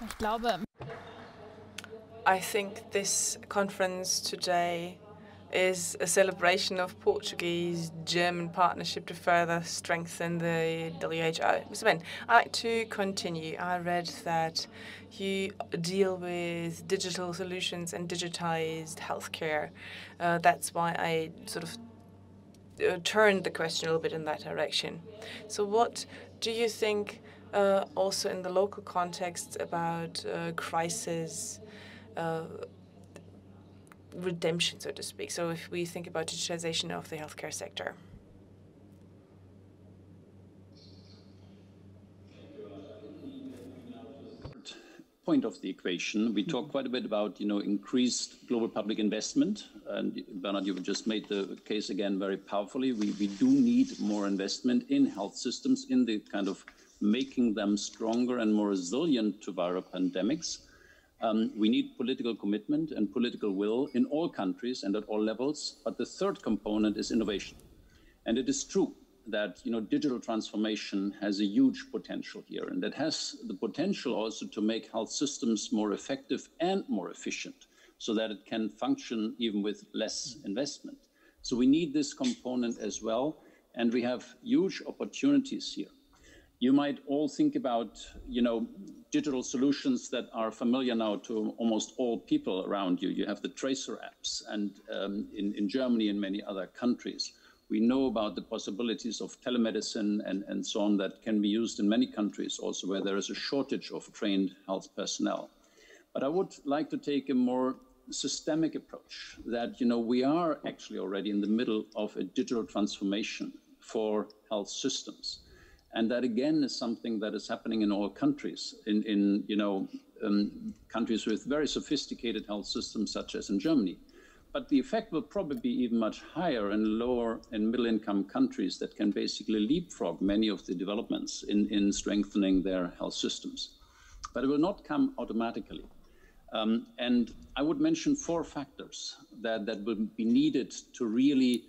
Ich glaube, I think this conference today is a celebration of Portuguese-German partnership to further strengthen the WHO. Mr. Ben, I'd like to continue. I read that you deal with digital solutions and digitized healthcare. That's why I sort of turned the question a little bit in that direction. So what do you think also in the local context about crisis redemption, so to speak? So if we think about digitization of the healthcare sector. Point of the equation, we talk quite a bit about, increased global public investment. And Bernard, you just made the case again very powerfully. We do need more investment in health systems, in the kind of making them stronger and more resilient to viral pandemics. We need political commitment and political will in all countries and at all levels. But the third component is innovation. And it is true that digital transformation has a huge potential here, and that has the potential also to make health systems more effective and more efficient, so that it can function even with less investment. So we need this component as well, and we have huge opportunities here. You might all think about digital solutions that are familiar now to almost all people around you. You have the tracer apps, and in Germany and many other countries. We know about the possibilities of telemedicine and so on that can be used in many countries also where there is a shortage of trained health personnel. But I would like to take a more systemic approach that, we are actually already in the middle of a digital transformation for health systems. And that again is something that is happening in all countries. In countries with very sophisticated health systems, such as in Germany. But the effect will probably be even much higher in lower and middle-income countries that can basically leapfrog many of the developments in strengthening their health systems. But it will not come automatically. And I would mention 4 factors that will be needed to really,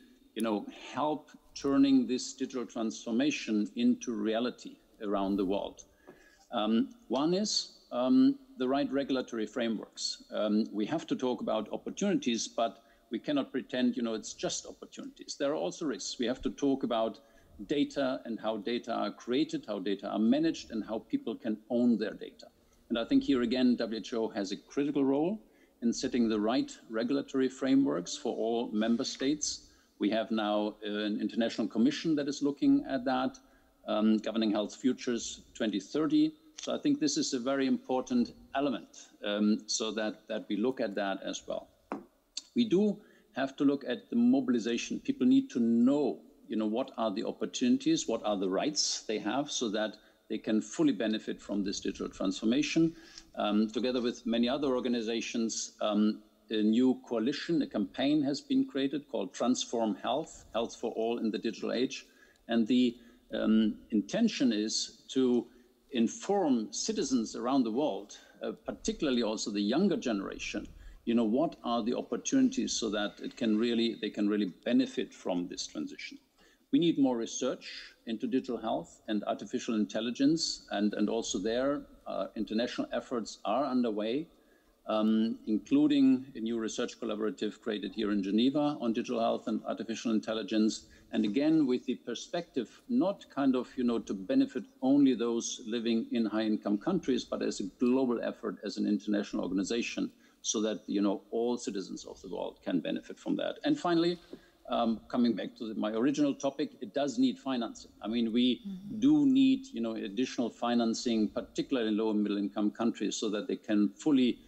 help turning this digital transformation into reality around the world. One is the right regulatory frameworks. We have to talk about opportunities, but we cannot pretend, it's just opportunities. There are also risks. We have to talk about data and how data are created, how data are managed, and how people can own their data. And I think here again, WHO has a critical role in setting the right regulatory frameworks for all member states. We have now an international commission that is looking at that, Governing Health Futures 2030. So I think this is a very important element, so that we look at that as well. We do have to look at the mobilization. People need to know, what are the opportunities, what are the rights they have, so that they can fully benefit from this digital transformation. Together with many other organizations, a new coalition, a campaign has been created called Transform Health, Health for All in the Digital Age. And the intention is to inform citizens around the world, particularly also the younger generation, what are the opportunities so that they can really benefit from this transition. We need more research into digital health and artificial intelligence, and also there, international efforts are underway, including a new research collaborative created here in Geneva on digital health and artificial intelligence. And again, with the perspective, not to benefit only those living in high-income countries, but as a global effort, as an international organization, so that, all citizens of the world can benefit from that. And finally, coming back to my original topic, it does need financing. I mean, we do need, additional financing, particularly in low and middle income countries, so that they can fully,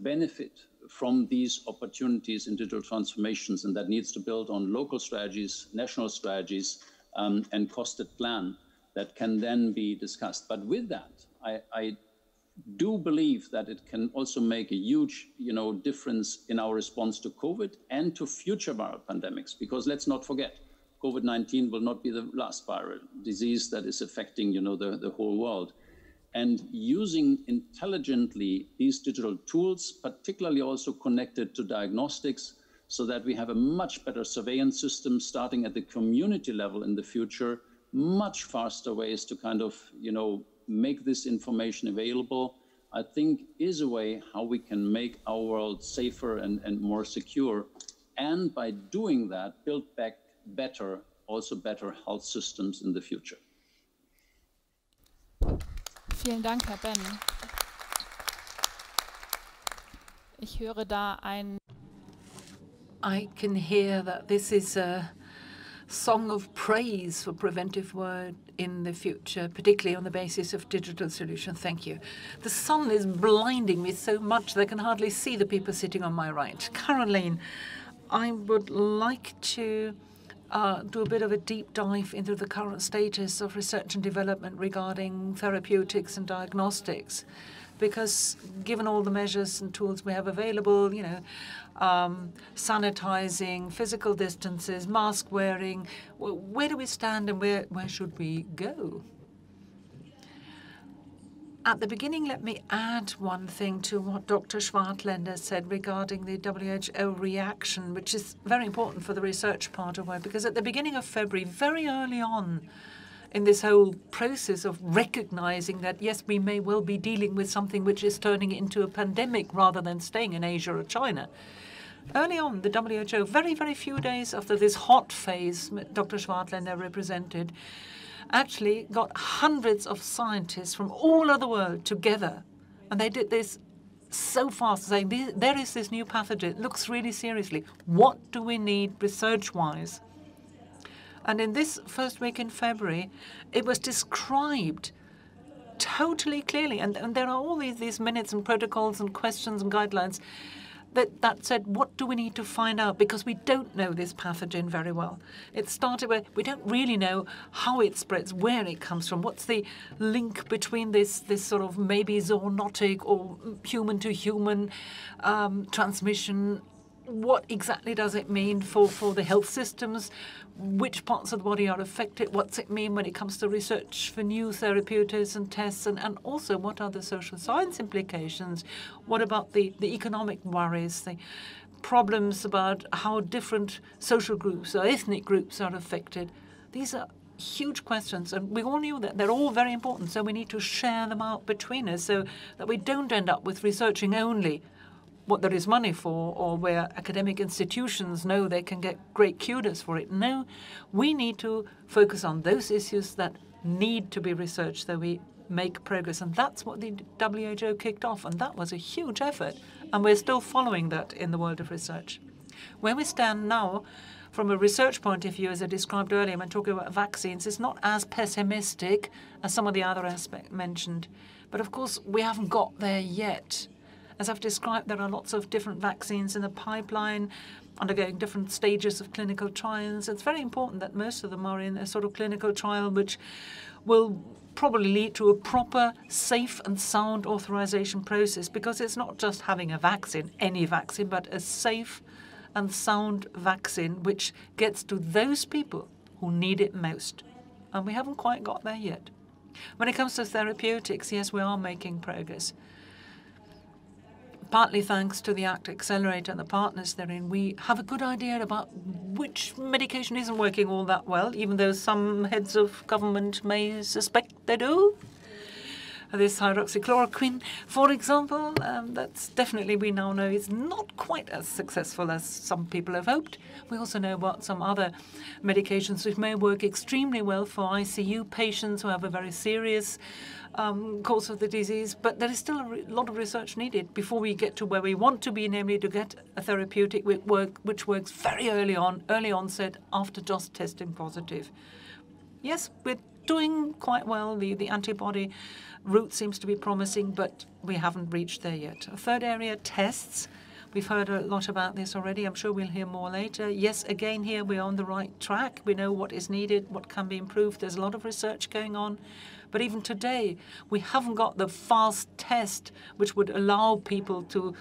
benefit from these opportunities in digital transformations. And that needs to build on local strategies, national strategies, and costed plan that can then be discussed. But with that, I do believe that it can also make a huge, difference in our response to COVID and to future viral pandemics, because let's not forget, COVID-19 will not be the last viral disease that is affecting, the whole world. And using intelligently these digital tools, particularly also connected to diagnostics, so that we have a much better surveillance system starting at the community level in the future, much faster ways to make this information available, I think is a way how we can make our world safer and more secure. And by doing that, build back better health systems in the future. Vielen Dank, Herr Ben. Ich höre da I can hear that this is a song of praise for preventive work in the future, particularly on the basis of digital solutions. Thank you. The sun is blinding me so much that I can hardly see the people sitting on my right. Caroline, I would like to do a bit of a deep dive into the current status of research and development regarding therapeutics and diagnostics. Because given all the measures and tools we have available, sanitizing, physical distances, mask wearing, where do we stand and where should we go? At the beginning, let me add one thing to what Dr. Schwartländer said regarding the WHO reaction, which is very important for the research part of it, because at the beginning of February, very early on in this whole process of recognizing that, yes, we may well be dealing with something which is turning into a pandemic rather than staying in Asia or China. Early on, the WHO, very, very few days after this hot phase Dr. Schwartländer represented, actually got hundreds of scientists from all over the world together. And they did this so fast, saying, there is this new pathogen, it looks really seriously. What do we need research-wise? And in this first week in February, it was described totally clearly. And there are all these minutes and protocols and questions and guidelines. that said, what do we need to find out? Because we don't know this pathogen very well. It started where we don't really know how it spreads, where it comes from, what's the link between this sort of maybe zoonotic or human-to-human transmission. What exactly does it mean for the health systems? Which parts of the body are affected? What's it mean when it comes to research for new therapeutics and tests? And also, what are the social science implications? What about the economic worries, the problems about how different social groups or ethnic groups are affected? These are huge questions, and we all knew that they're all very important, so we need to share them out between us so that we don't end up with researching only what there is money for, or where academic institutions know they can get great kudos for it. No, we need to focus on those issues that need to be researched so we make progress. And that's what the WHO kicked off, and that was a huge effort. And we're still following that in the world of research. Where we stand now, from a research point of view, as I described earlier when talking about vaccines, it's not as pessimistic as some of the other aspects mentioned. But of course, we haven't got there yet. As I've described, there are lots of different vaccines in the pipeline, undergoing different stages of clinical trials. It's very important that most of them are in a sort of clinical trial which will probably lead to a proper, safe and sound authorization process, because it's not just having a vaccine, any vaccine, but a safe and sound vaccine which gets to those people who need it most. And we haven't quite got there yet. When it comes to therapeutics, yes, we are making progress. Partly thanks to the ACT Accelerator and the partners therein, we have a good idea about which medication isn't working all that well, even though some heads of government may suspect they do. This hydroxychloroquine, for example, that's definitely, we now know, is not quite as successful as some people have hoped. We also know about some other medications which may work extremely well for ICU patients who have a very serious course of the disease, but there is still a lot of research needed before we get to where we want to be, namely to get a therapeutic which works very early onset after just testing positive. Yes, we're doing quite well. The antibody route seems to be promising, but we haven't reached there yet. A third area, tests. We've heard a lot about this already. I'm sure we'll hear more later. Yes, again, here we're on the right track. We know what is needed, what can be improved. There's a lot of research going on. But even today, we haven't got the fast test which would allow people to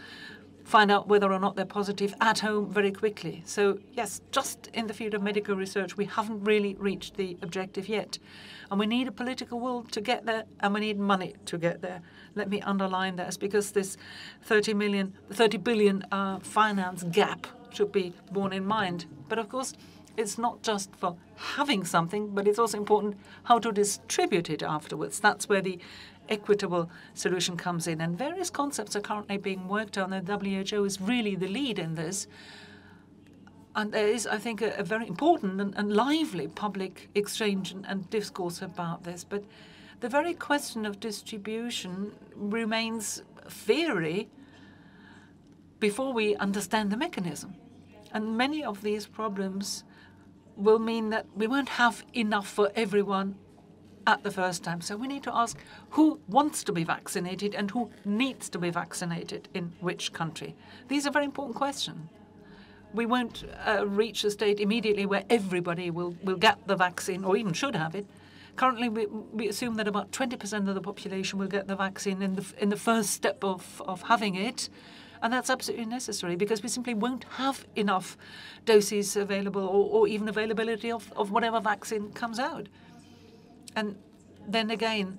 find out whether or not they're positive at home very quickly. So yes, just in the field of medical research, we haven't really reached the objective yet. And we need a political will to get there, and we need money to get there. Let me underline this, because this 30 billion finance gap should be borne in mind. But of course, it's not just for having something, but it's also important how to distribute it afterwards. That's where the equitable solution comes in. And various concepts are currently being worked on. The WHO is really the lead in this. And there is, I think, a very important and lively public exchange and discourse about this. But the very question of distribution remains theory before we understand the mechanism. And many of these problems will mean that we won't have enough for everyone at the first time. So we need to ask who wants to be vaccinated and who needs to be vaccinated in which country. These are very important questions. We won't reach a state immediately where everybody will get the vaccine, or even should have it. Currently, we assume that about 20% of the population will get the vaccine in the first step of having it. And that's absolutely necessary, because we simply won't have enough doses available, or even availability of whatever vaccine comes out. And then again,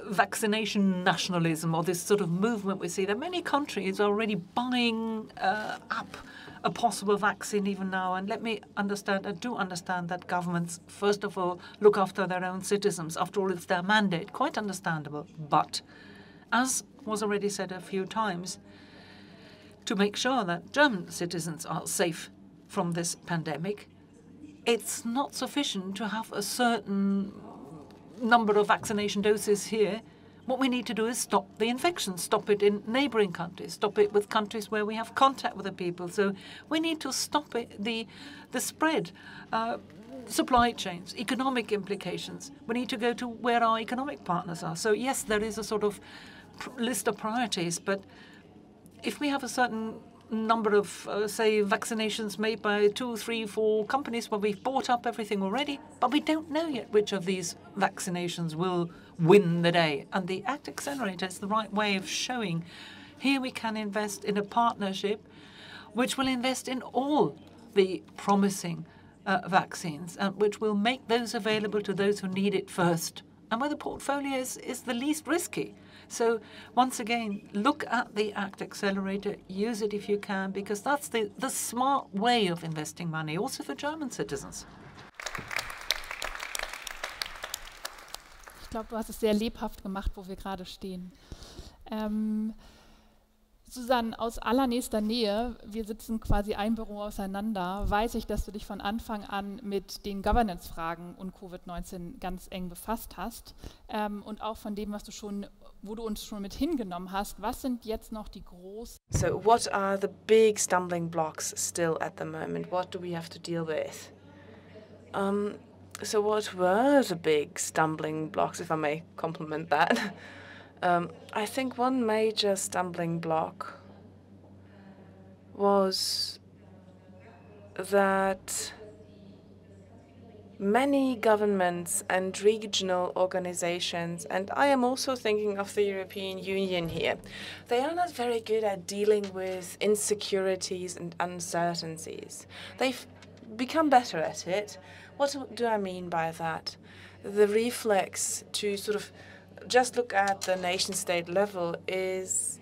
vaccination nationalism, or this sort of movement we see, that many countries are already buying up a possible vaccine even now. And let me understand, I do understand that governments, first of all, look after their own citizens. After all, it's their mandate. Quite understandable. But as was already said a few times, to make sure that German citizens are safe from this pandemic, it's not sufficient to have a certain number of vaccination doses here. What we need to do is stop the infection, stop it in neighboring countries, stop it with countries where we have contact with the people. So we need to stop it, the spread, supply chains, economic implications. We need to go to where our economic partners are. So yes, there is a sort of list of priorities, but if we have a certain number of, say, vaccinations made by 2, 3, 4 companies where we've bought up everything already, but we don't know yet which of these vaccinations will win the day. And the ACT Accelerator is the right way of showing here we can invest in a partnership which will invest in all the promising vaccines, which will make those available to those who need it first, and where the portfolio is the least risky. So once again, look at the ACT Accelerator, use it if you can, because that's the smart way of investing money, also for German citizens. Ich glaube, du hast es sehr lebhaft gemacht, wo wir gerade stehen. Susanne, aus allernächster Nähe, wir sitzen quasi ein Büro auseinander, weiß ich, dass du dich von Anfang an mit den Governance-Fragen und Covid-19 ganz eng befasst hast und auch von dem, wo du uns schon mit hingenommen hast. Was sind jetzt noch die großen? So what are the big stumbling blocks still at the moment? What do we have to deal with? So what were the big stumbling blocks, if I may compliment that? I think one major stumbling block was that many governments and regional organizations, and I am also thinking of the European Union here, they are not very good at dealing with insecurities and uncertainties. They've become better at it. What do I mean by that? The reflex to sort of just look at the nation-state level is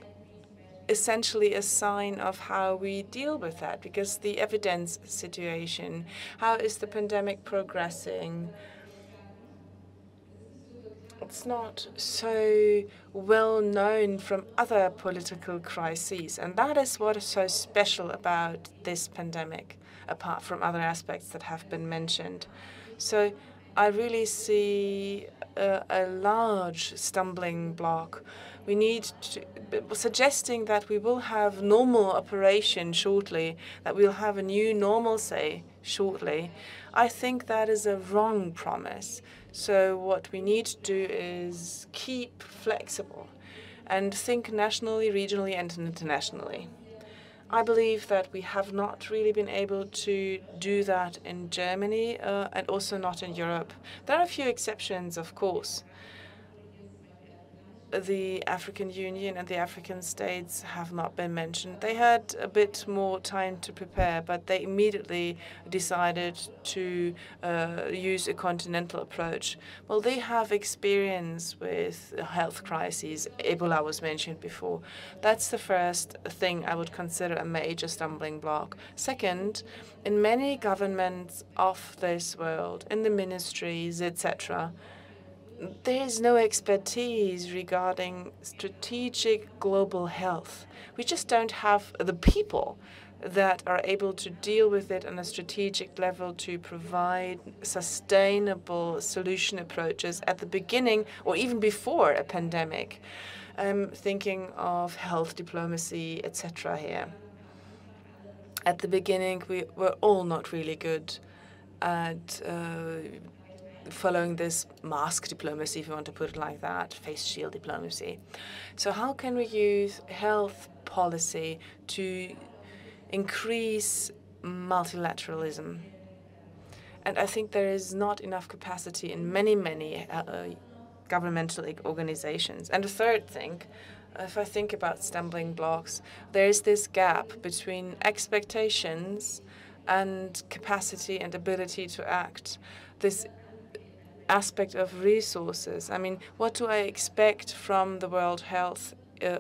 essentially a sign of how we deal with that, because the evidence situation, how is the pandemic progressing? It's not so well known from other political crises, and that is what is so special about this pandemic, apart from other aspects that have been mentioned. So I really see a large stumbling block. We need to, suggesting that we will have normal operation shortly, that we'll have a new normalcy shortly. I think that is a wrong promise. So what we need to do is keep flexible and think nationally, regionally, and internationally. I believe that we have not really been able to do that in Germany and also not in Europe. There are a few exceptions, of course. The African Union and the African states have not been mentioned. They had a bit more time to prepare, but they immediately decided to use a continental approach. Well, they have experience with health crises. Ebola was mentioned before. That's the first thing I would consider a major stumbling block. Second, in many governments of this world, in the ministries, etc., there is no expertise regarding strategic global health. We just don't have the people that are able to deal with it on a strategic level to provide sustainable solution approaches at the beginning or even before a pandemic. I'm thinking of health diplomacy, etc. here. At the beginning, we were all not really good at following this mask diplomacy, if you want to put it like that, face shield diplomacy. So how can we use health policy to increase multilateralism? And I think there is not enough capacity in many governmental organizations. And the third thing, if I think about stumbling blocks, there is this gap between expectations and capacity and ability to act. This aspect of resources. I mean, what do I expect from the World Health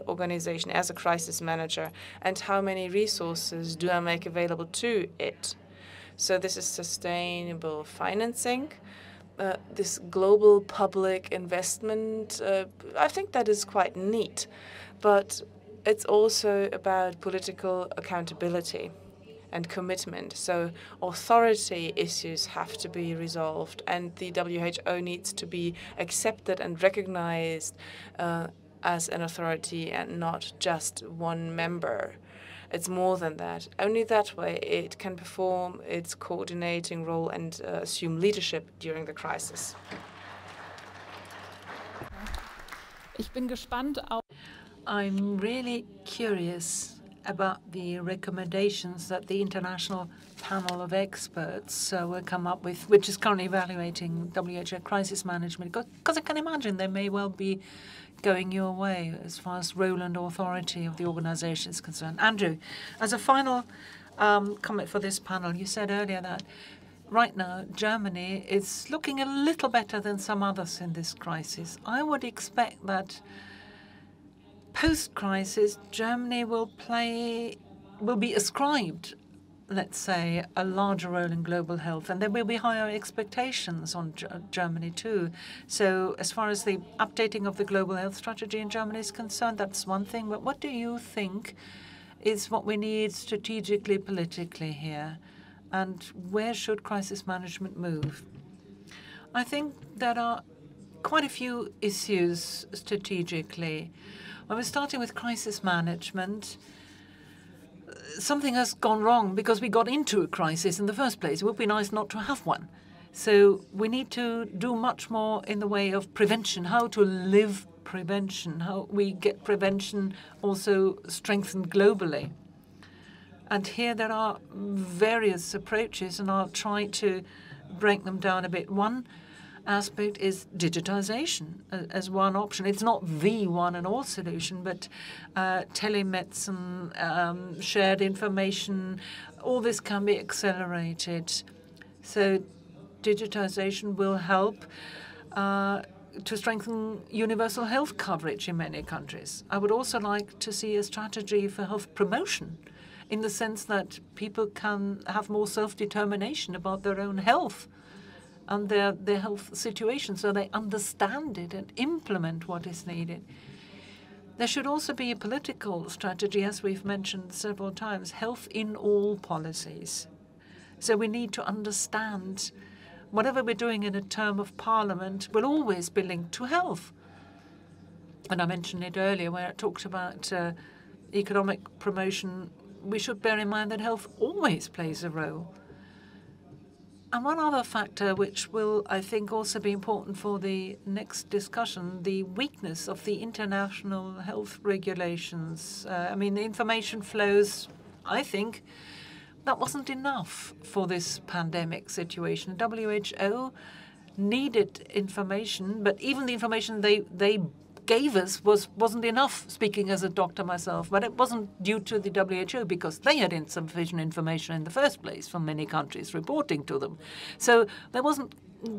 Organization as a crisis manager, and how many resources do I make available to it? So this is sustainable financing, this global public investment. I think that is quite neat, but it's also about political accountability and commitment. So authority issues have to be resolved, and the WHO needs to be accepted and recognized as an authority and not just one member. It's more than that. Only that way it can perform its coordinating role and assume leadership during the crisis. Ich bin gespannt auf. I'm really curious about the recommendations that the international panel of experts will come up with, which is currently evaluating WHO crisis management, because I can imagine they may well be going your way as far as role and authority of the organization is concerned. Andrew, as a final comment for this panel, you said earlier that right now Germany is looking a little better than some others in this crisis. I would expect that post-crisis, Germany will be ascribed, let's say, a larger role in global health, and there will be higher expectations on Germany too. So as far as the updating of the global health strategy in Germany is concerned, that's one thing. But what do you think is what we need strategically, politically here? And where should crisis management move? I think there are quite a few issues strategically. When we're starting with crisis management, something has gone wrong because we got into a crisis in the first place. It would be nice not to have one. So we need to do much more in the way of prevention, how to live prevention, how we get prevention also strengthened globally. And here there are various approaches, and I'll try to break them down a bit. One aspect is digitization as one option. It's not the one and all solution, but telemedicine, shared information, all this can be accelerated. So digitization will help to strengthen universal health coverage in many countries. I would also like to see a strategy for health promotion, in the sense that people can have more self-determination about their own health and their health situation, so they understand it and implement what is needed. There should also be a political strategy, as we've mentioned several times, health in all policies. So we need to understand whatever we're doing in a term of parliament will always be linked to health. And I mentioned it earlier where I talked about economic promotion. We should bear in mind that health always plays a role. And one other factor which will, I think, also be important for the next discussion, the weakness of the international health regulations. I mean, the information flows, I think, that wasn't enough for this pandemic situation. WHO needed information, but even the information they gave us wasn't enough, speaking as a doctor myself. But it wasn't due to the WHO, because they had insufficient information in the first place from many countries reporting to them. So there wasn't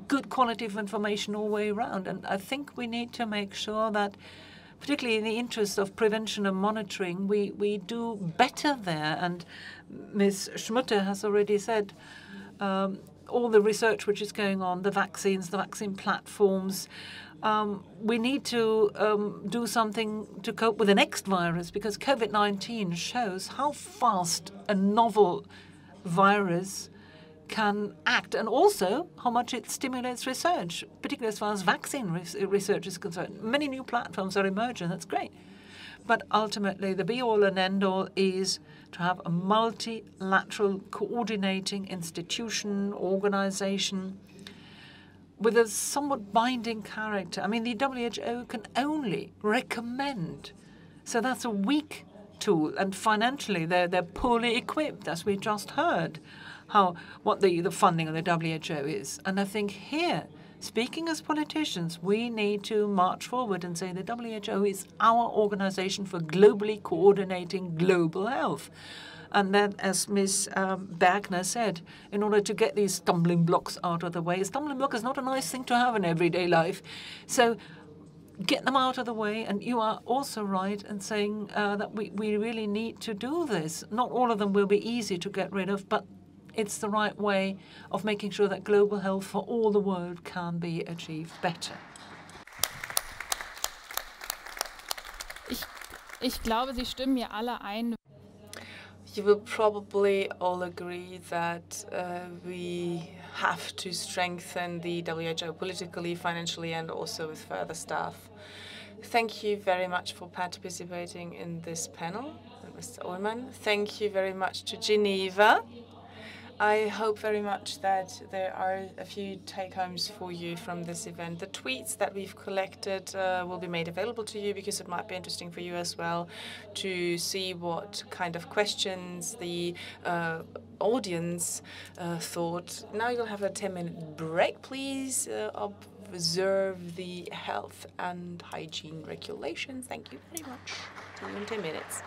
good quality of information all the way around. And I think we need to make sure that, particularly in the interest of prevention and monitoring, we do better there. And Ms. Schmutter has already said all the research which is going on, the vaccines, the vaccine platforms, we need to do something to cope with the next virus, because COVID-19 shows how fast a novel virus can act, and also how much it stimulates research, particularly as far as vaccine research is concerned. Many new platforms are emerging. That's great. But ultimately, the be-all and end-all is to have a multilateral coordinating institution, organization, with a somewhat binding character. I mean, the WHO can only recommend. So that's a weak tool. And financially, they're poorly equipped, as we just heard, what the funding of the WHO is. And I think here, speaking as politicians, we need to march forward and say the WHO is our organization for globally coordinating global health. And then, as Ms. Bergner said, in order to get these stumbling blocks out of the way, a stumbling block is not a nice thing to have in everyday life. So get them out of the way. And you are also right in saying that we really need to do this. Not all of them will be easy to get rid of, but it's the right way of making sure that global health for all the world can be achieved better. Ich glaube, Sie stimmen mir alle ein. You will probably all agree that we have to strengthen the WHO politically, financially, and also with further staff. Thank you very much for participating in this panel, Mr. Ullmann. Thank you very much to Geneva. I hope very much that there are a few take-homes for you from this event. The tweets that we've collected will be made available to you because it might be interesting for you as well to see what kind of questions the audience thought. Now you'll have a 10-minute break. Please observe the health and hygiene regulations. Thank you very much. See you in 10 minutes.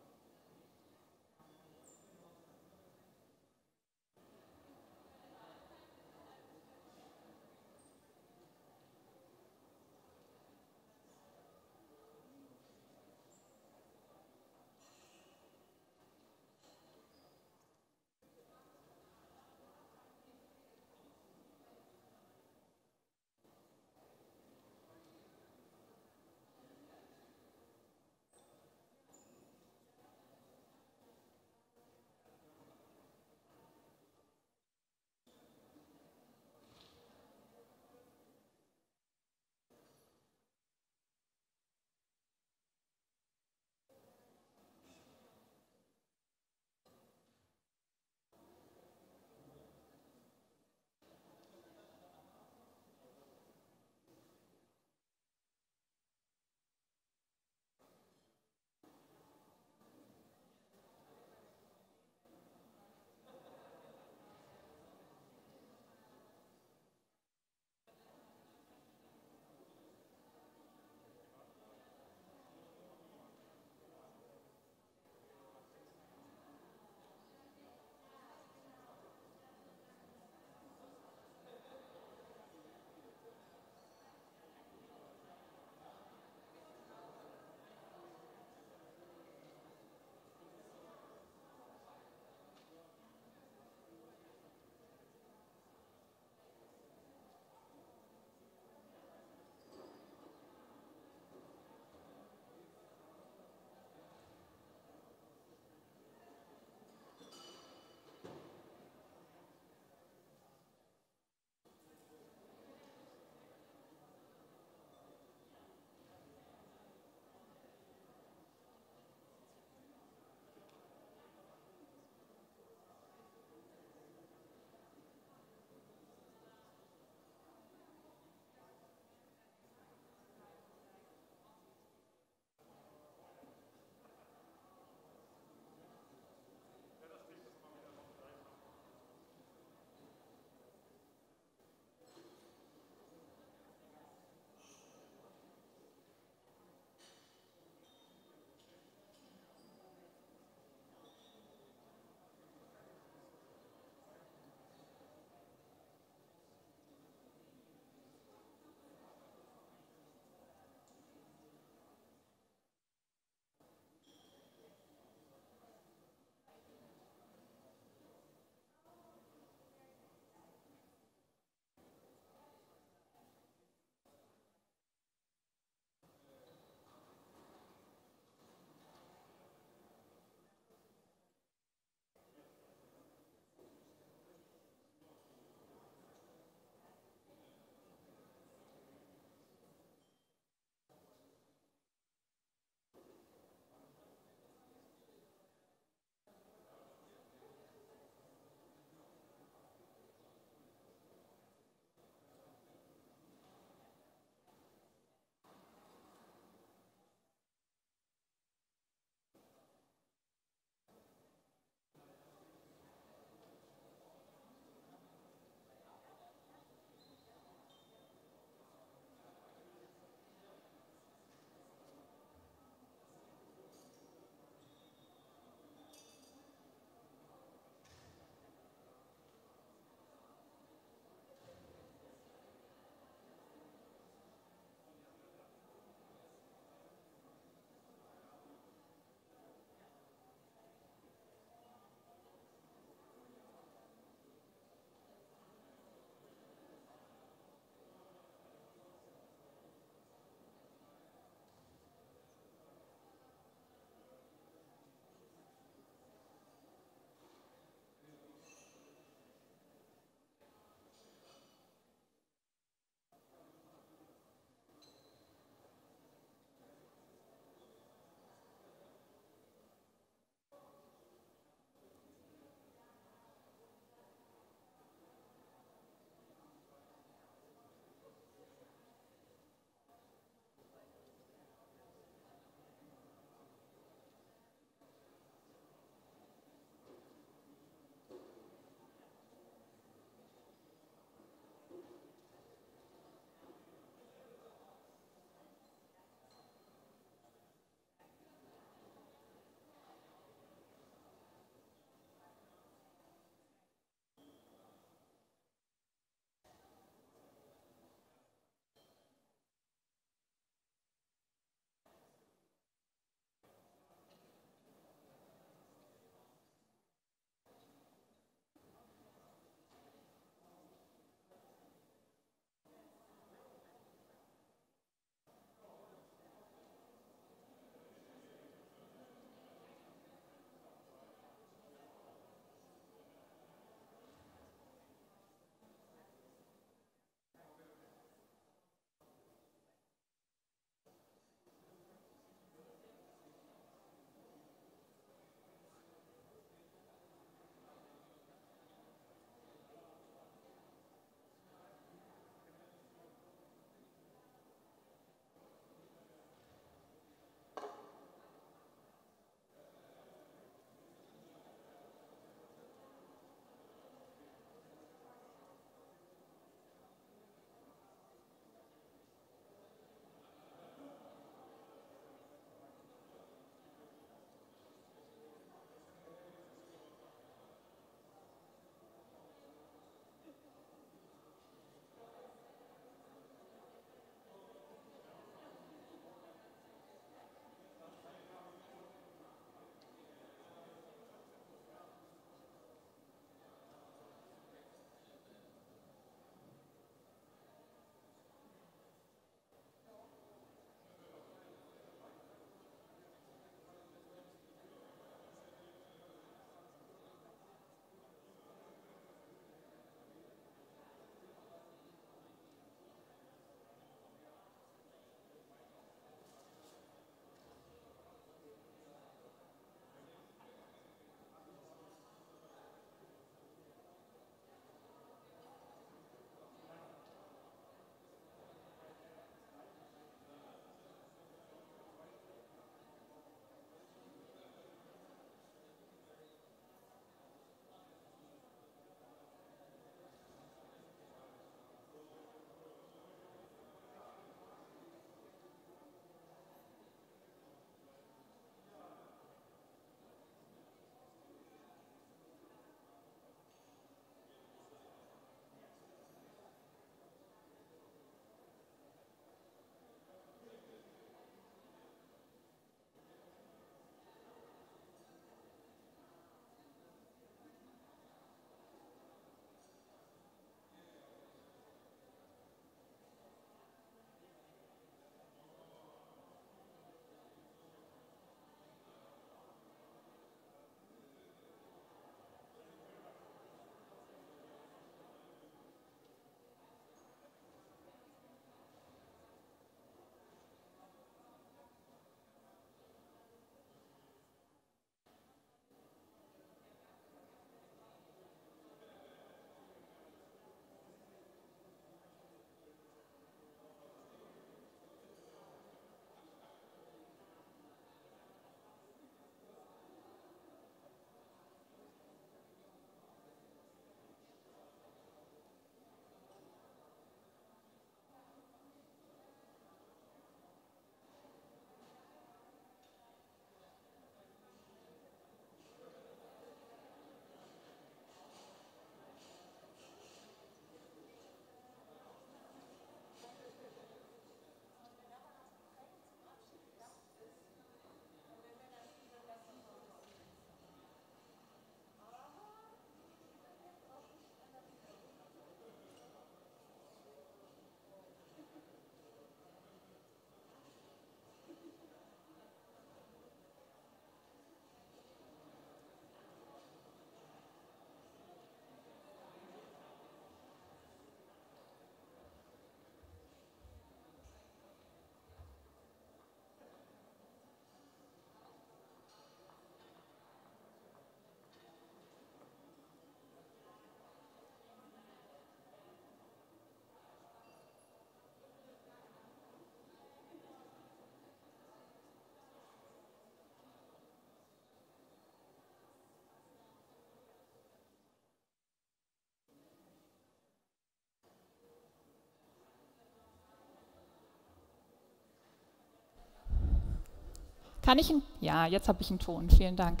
Kann ich ja, jetzt habe ich einen Ton. Vielen Dank.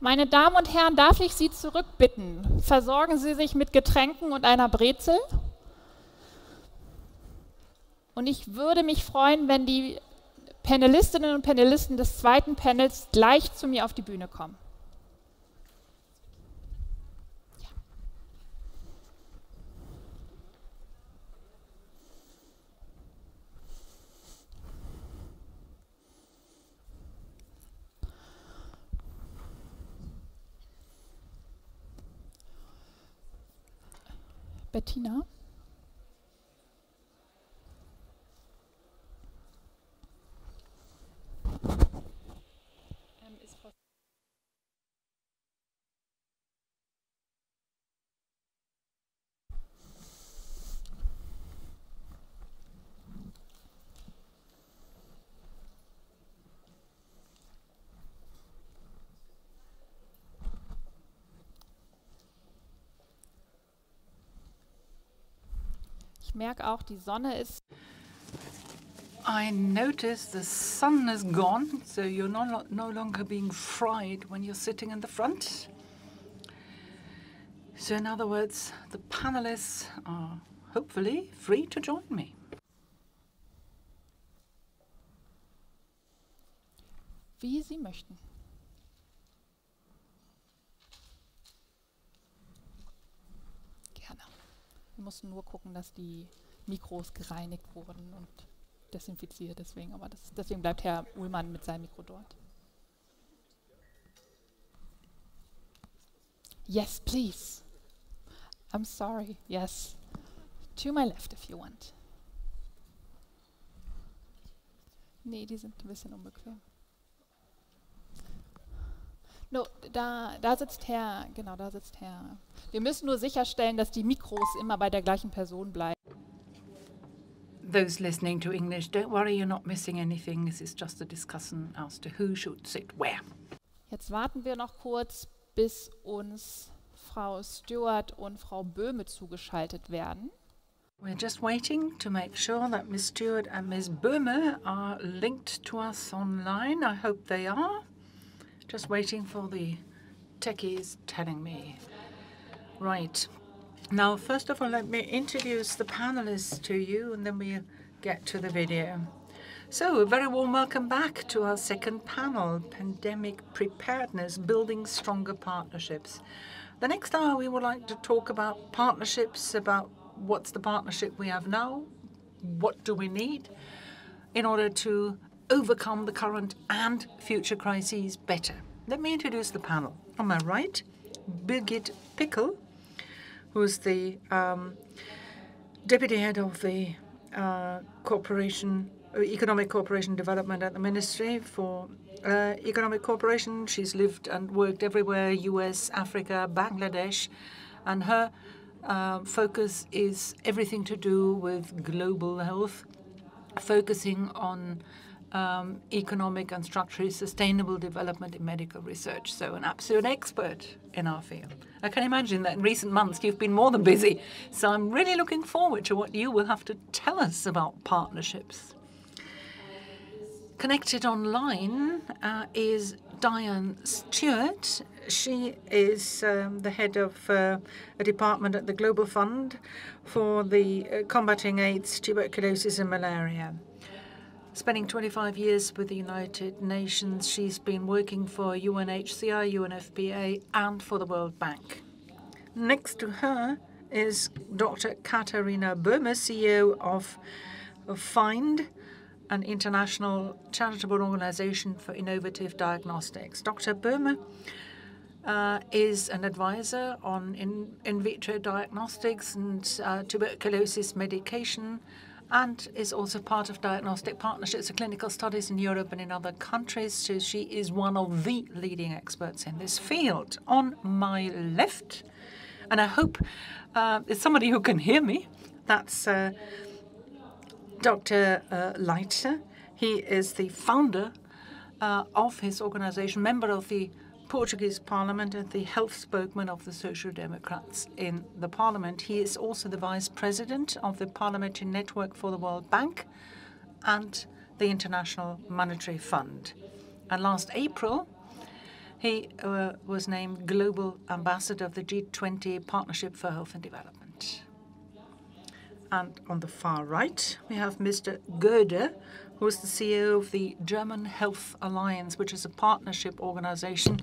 Meine Damen und Herren, darf ich Sie zurückbitten? Versorgen Sie sich mit Getränken und einer Brezel. Und ich würde mich freuen, wenn die Panelistinnen und Panelisten des zweiten Panels gleich zu mir auf die Bühne kommen. Ja. Bettina? Ich merke auch, die Sonne ist. I notice the sun is gone, so you're no longer being fried when you're sitting in the front. So in other words, the panelists are hopefully free to join me. Wie Sie möchten. Gerne. Wir mussten nur gucken, dass die Mikros gereinigt wurden und desinfiziert, deswegen bleibt Herr Uhlmann mit seinem Mikro dort. Yes, please. I'm sorry. Yes. To my left, if you want. Nee, die sind ein bisschen unbequem. No, da sitzt Herr, genau, da sitzt Herr. Wir müssen nur sicherstellen, dass die Mikros immer bei der gleichen Person bleiben. Those listening to English, don't worry, you're not missing anything. This is just a discussion as to who should sit where. Jetzt warten wir noch kurz, bis uns Frau Stewart und Frau Böhme zugeschaltet werden. We're just waiting to make sure that Ms. Stewart and Ms. Böhme are linked to us online. I hope they are. Just waiting for the techies telling me. Right. Now, first of all, let me introduce the panelists to you, and then we'll get to the video. So, a very warm welcome back to our second panel, Pandemic Preparedness, Building Stronger Partnerships. The next hour, we would like to talk about partnerships, about what's the partnership we have now, what do we need in order to overcome the current and future crises better. Let me introduce the panel. On my right, Birgit Pickel, who's the deputy head of the Economic Cooperation Development at the Ministry for Economic Cooperation. She's lived and worked everywhere, US, Africa, Bangladesh, and her focus is everything to do with global health, focusing on economic and structurally sustainable development in medical research. So an absolute expert in our field. I can imagine that in recent months you've been more than busy. So I'm really looking forward to what you will have to tell us about partnerships. Connected online is Diane Stewart. She is the head of a department at the Global Fund for the combating AIDS, tuberculosis and malaria. Spending 25 years with the United Nations, she's been working for UNHCR, UNFPA, and for the World Bank. Next to her is Dr. Katharina Böhme, CEO of FIND, an international charitable organization for innovative diagnostics. Dr. Böhme is an advisor on in vitro diagnostics and tuberculosis medication, and is also part of diagnostic partnerships for clinical studies in Europe and in other countries. So she is one of the leading experts in this field. On my left, and I hope it's somebody who can hear me, that's Dr. Leiter. He is the founder of his organization, member of the Portuguese Parliament and the health spokesman of the Social Democrats in the Parliament. He is also the vice president of the Parliamentary Network for the World Bank and the International Monetary Fund. And last April, he was named Global Ambassador of the G20 Partnership for Health and Development. And on the far right, we have Mr. Göde, who is the CEO of the German Health Alliance, which is a partnership organization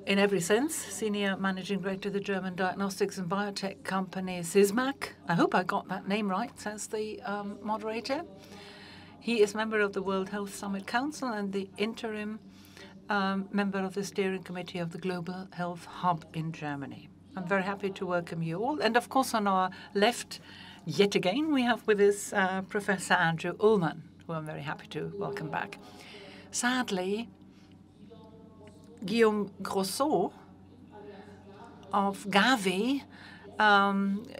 in every sense, Senior Managing Director of the German Diagnostics and Biotech company Sysmex. I hope I got that name right, says the moderator. He is member of the World Health Summit Council and the interim member of the steering committee of the Global Health Hub in Germany. I'm very happy to welcome you all. And of course, on our left, yet again, we have with us Professor Andrew Ullman, who I'm very happy to welcome back. Sadly, Guillaume Grosso of Gavi,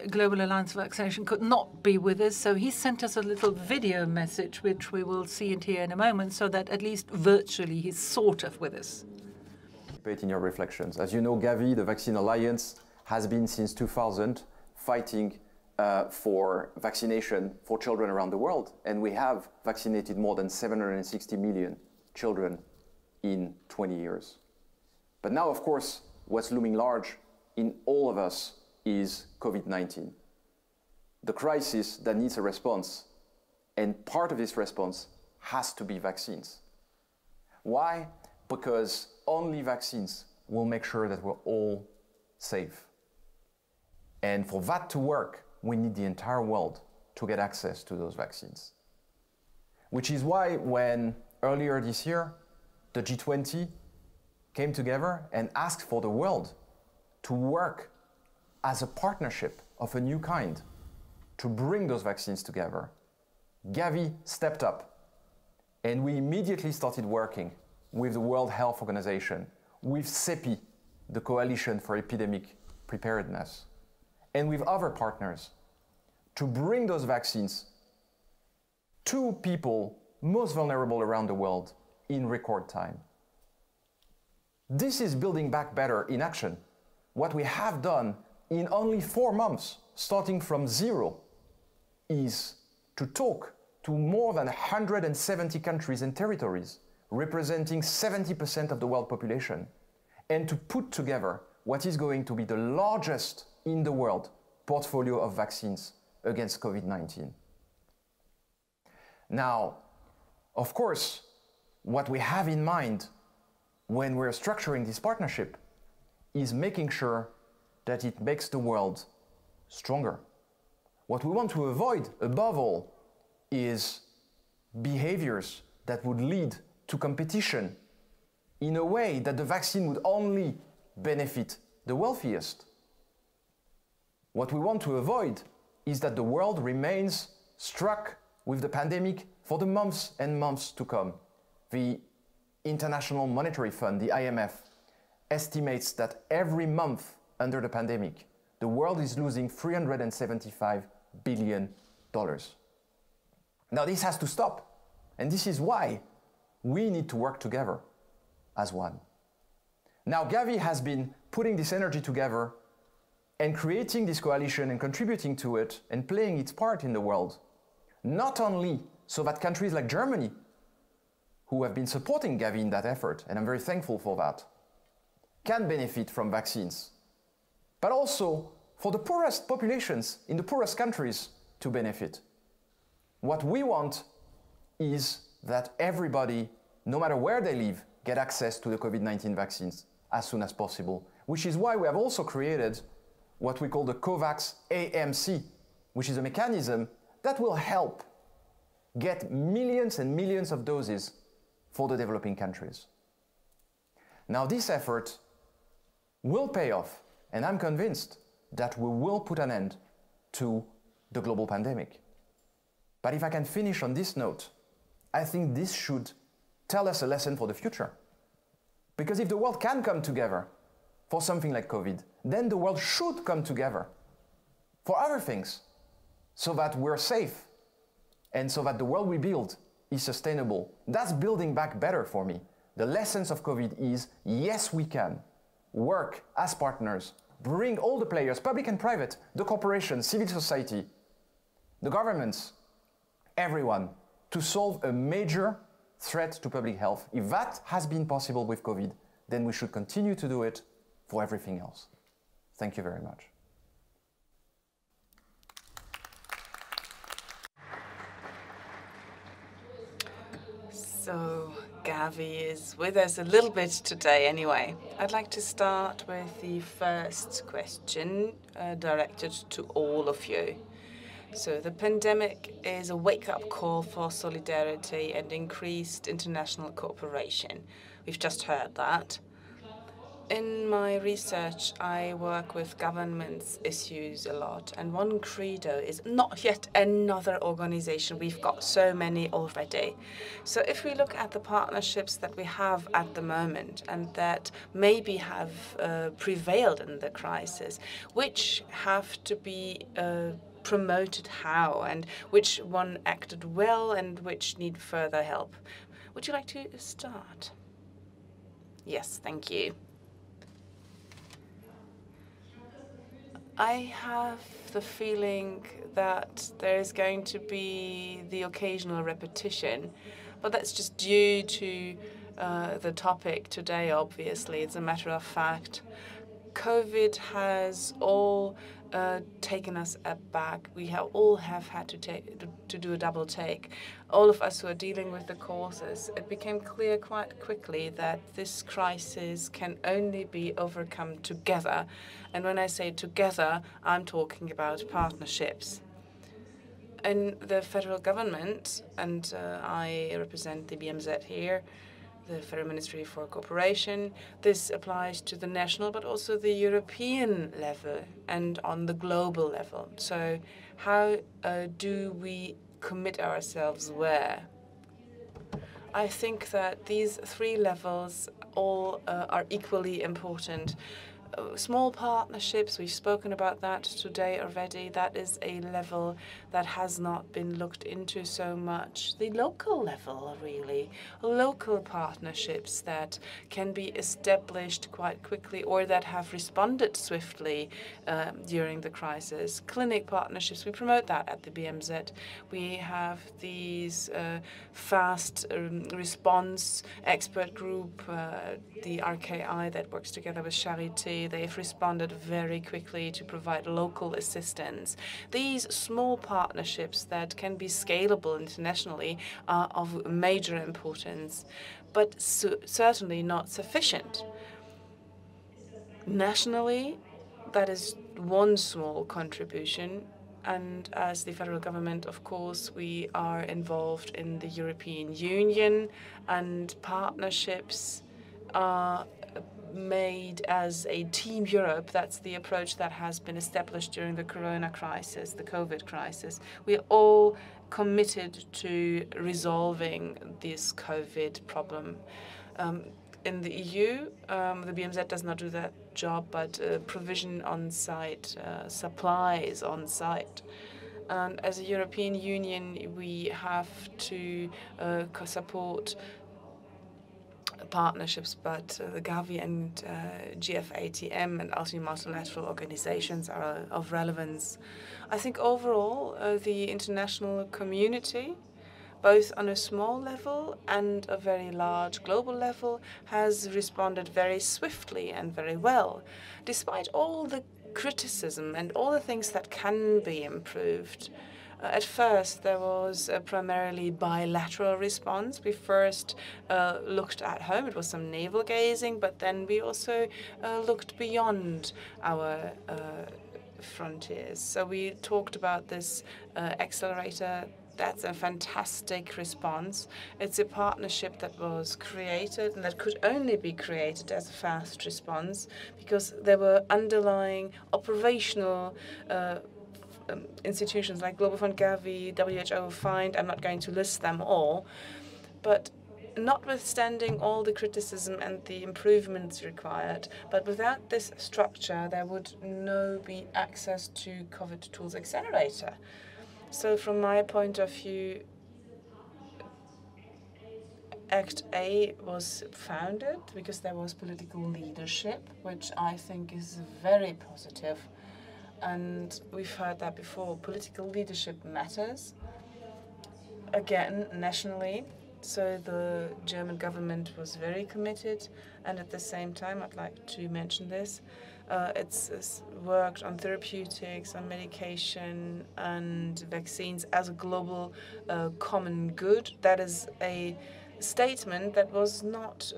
Global Alliance for Vaccination, could not be with us, so he sent us a little video message, which we will see and hear in a moment, so that at least virtually he's sort of with us. In your reflections. As you know, Gavi, the Vaccine Alliance, has been since 2000 fighting for vaccination for children around the world, and we have vaccinated more than 760 million children in 20 years. But now, of course, what's looming large in all of us is COVID-19, the crisis that needs a response, and part of this response has to be vaccines. Why? Because only vaccines will make sure that we're all safe. And for that to work, we need the entire world to get access to those vaccines. Which is why when earlier this year, the G20 came together and asked for the world to work as a partnership of a new kind to bring those vaccines together, Gavi stepped up and we immediately started working with the World Health Organization, with CEPI, the Coalition for Epidemic Preparedness, and with other partners to bring those vaccines to people most vulnerable around the world in record time. This is building back better in action. What we have done in only 4 months, starting from zero, is to talk to more than 170 countries and territories, representing 70% of the world population, and to put together what is going to be the largest in the world portfolio of vaccines against COVID-19. Now, of course, what we have in mind when we're structuring this partnership is making sure that it makes the world stronger. What we want to avoid, above all, is behaviors that would lead to competition in a way that the vaccine would only benefit the wealthiest. What we want to avoid is that the world remains struck with the pandemic for the months and months to come. The International Monetary Fund, the IMF, estimates that every month under the pandemic, the world is losing $375 billion. Now this has to stop, and this is why we need to work together as one. Now Gavi has been putting this energy together and creating this coalition and contributing to it and playing its part in the world, not only so that countries like Germany, who have been supporting Gavi in that effort, and I'm very thankful for that, can benefit from vaccines, but also for the poorest populations in the poorest countries to benefit. What we want is that everybody, no matter where they live, get access to the COVID-19 vaccines as soon as possible, which is why we have also created what we call the COVAX AMC, which is a mechanism that will help get millions and millions of doses for the developing countries. Now this effort will pay off, and I'm convinced that we will put an end to the global pandemic. But if I can finish on this note, I think this should tell us a lesson for the future. Because if the world can come together for something like COVID, then the world should come together for other things, so that we're safe and so that the world we build is sustainable. That's building back better for me. The lessons of COVID is, yes, we can work as partners, bring all the players, public and private, the corporations, civil society, the governments, everyone, to solve a major threat to public health, if that has been possible with COVID, then we should continue to do it for everything else. Thank you very much. So Gavi is with us a little bit today anyway. I'd like to start with the first question directed to all of you. So the pandemic is a wake-up call for solidarity and increased international cooperation. We've just heard that. In my research, I work with governments issues a lot, and one credo is not yet another organization. We've got so many already. So if we look at the partnerships that we have at the moment and that maybe have prevailed in the crisis, which have to be promoted how, and which one acted well and which need further help. Would you like to start? Yes, thank you. I have the feeling that there is going to be the occasional repetition, but that's just due to the topic today, obviously. It's a matter of fact. COVID has all taken us aback. We all have had to do a double take. All of us who are dealing with the causes, it became clear quite quickly that this crisis can only be overcome together. And when I say together, I'm talking about partnerships. In the federal government, and I represent the BMZ here, the Federal Ministry for Cooperation. This applies to the national, but also the European level and on the global level. So how do we commit ourselves where? I think that these three levels all are equally important. Small partnerships, we've spoken about that today already. That is a level that has not been looked into so much. The local level, really. Local partnerships that can be established quite quickly or that have responded swiftly during the crisis. Clinic partnerships, we promote that at the BMZ. We have these fast response expert group, the RKI, that works together with Charité. They've responded very quickly to provide local assistance. These small partnerships that can be scalable internationally are of major importance, but certainly not sufficient. Nationally, that is one small contribution. And as the federal government, of course, we are involved in the European Union, and partnerships are made as a Team Europe. That's the approach that has been established during the corona crisis, the COVID crisis. We are all committed to resolving this COVID problem. In the EU, the BMZ does not do that job, but provision on site, supplies on site. And as a European Union, we have to support partnerships, but the Gavi and GFATM and also multilateral organizations are of relevance. I think overall, the international community, both on a small level and a very large global level, has responded very swiftly and very well, despite all the criticism and all the things that can be improved. At first, there was a primarily bilateral response. We first looked at home. It was some navel gazing, but then we also looked beyond our frontiers. So we talked about this accelerator. That's a fantastic response. It's a partnership that was created and that could only be created as a fast response because there were underlying operational institutions like Global Fund, Gavi, WHO, FIND. I'm not going to list them all, but notwithstanding all the criticism and the improvements required, but without this structure, there would no be access to COVID Tools Accelerator. So from my point of view, Act A was founded because there was political leadership, which I think is very positive. And we've heard that before. Political leadership matters, again, nationally. So the German government was very committed, and at the same time, I'd like to mention this, it's worked on therapeutics, on medication and vaccines as a global common good. That is a statement that was not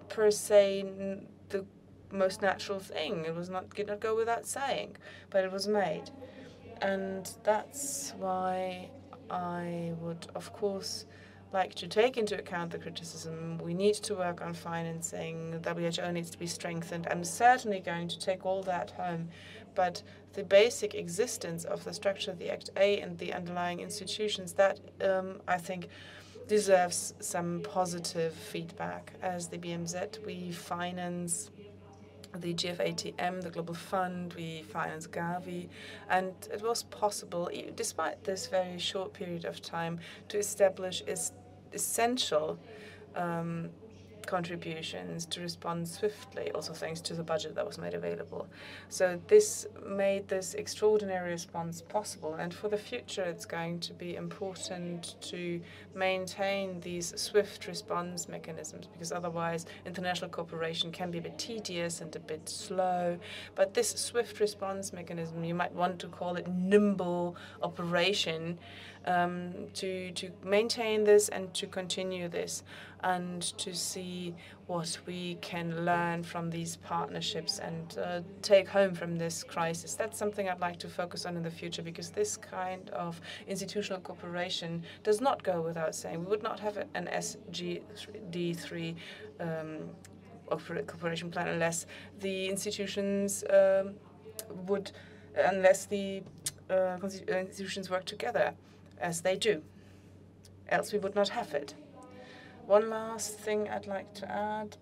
per se the most natural thing. It was not, did not go without saying, but it was made. And that's why I would, of course, like to take into account the criticism. We need to work on financing. WHO needs to be strengthened. I'm certainly going to take all that home. But the basic existence of the structure of the Act A and the underlying institutions, that I think deserves some positive feedback. As the BMZ, we finance the GFATM, the Global Fund, we finance Gavi, and it was possible, despite this very short period of time, to establish essential contributions to respond swiftly, also thanks to the budget that was made available. So this made this extraordinary response possible, and for the future it's going to be important to maintain these swift response mechanisms, because otherwise international cooperation can be a bit tedious and a bit slow. But this swift response mechanism, you might want to call it nimble operation, to maintain this and to continue this, and to see what we can learn from these partnerships and take home from this crisis. That's something I'd like to focus on in the future, because this kind of institutional cooperation does not go without saying. We would not have an SGD3 cooperation plan unless the institutions unless the institutions work together, as they do. Else we would not have it. One last thing I'd like to add.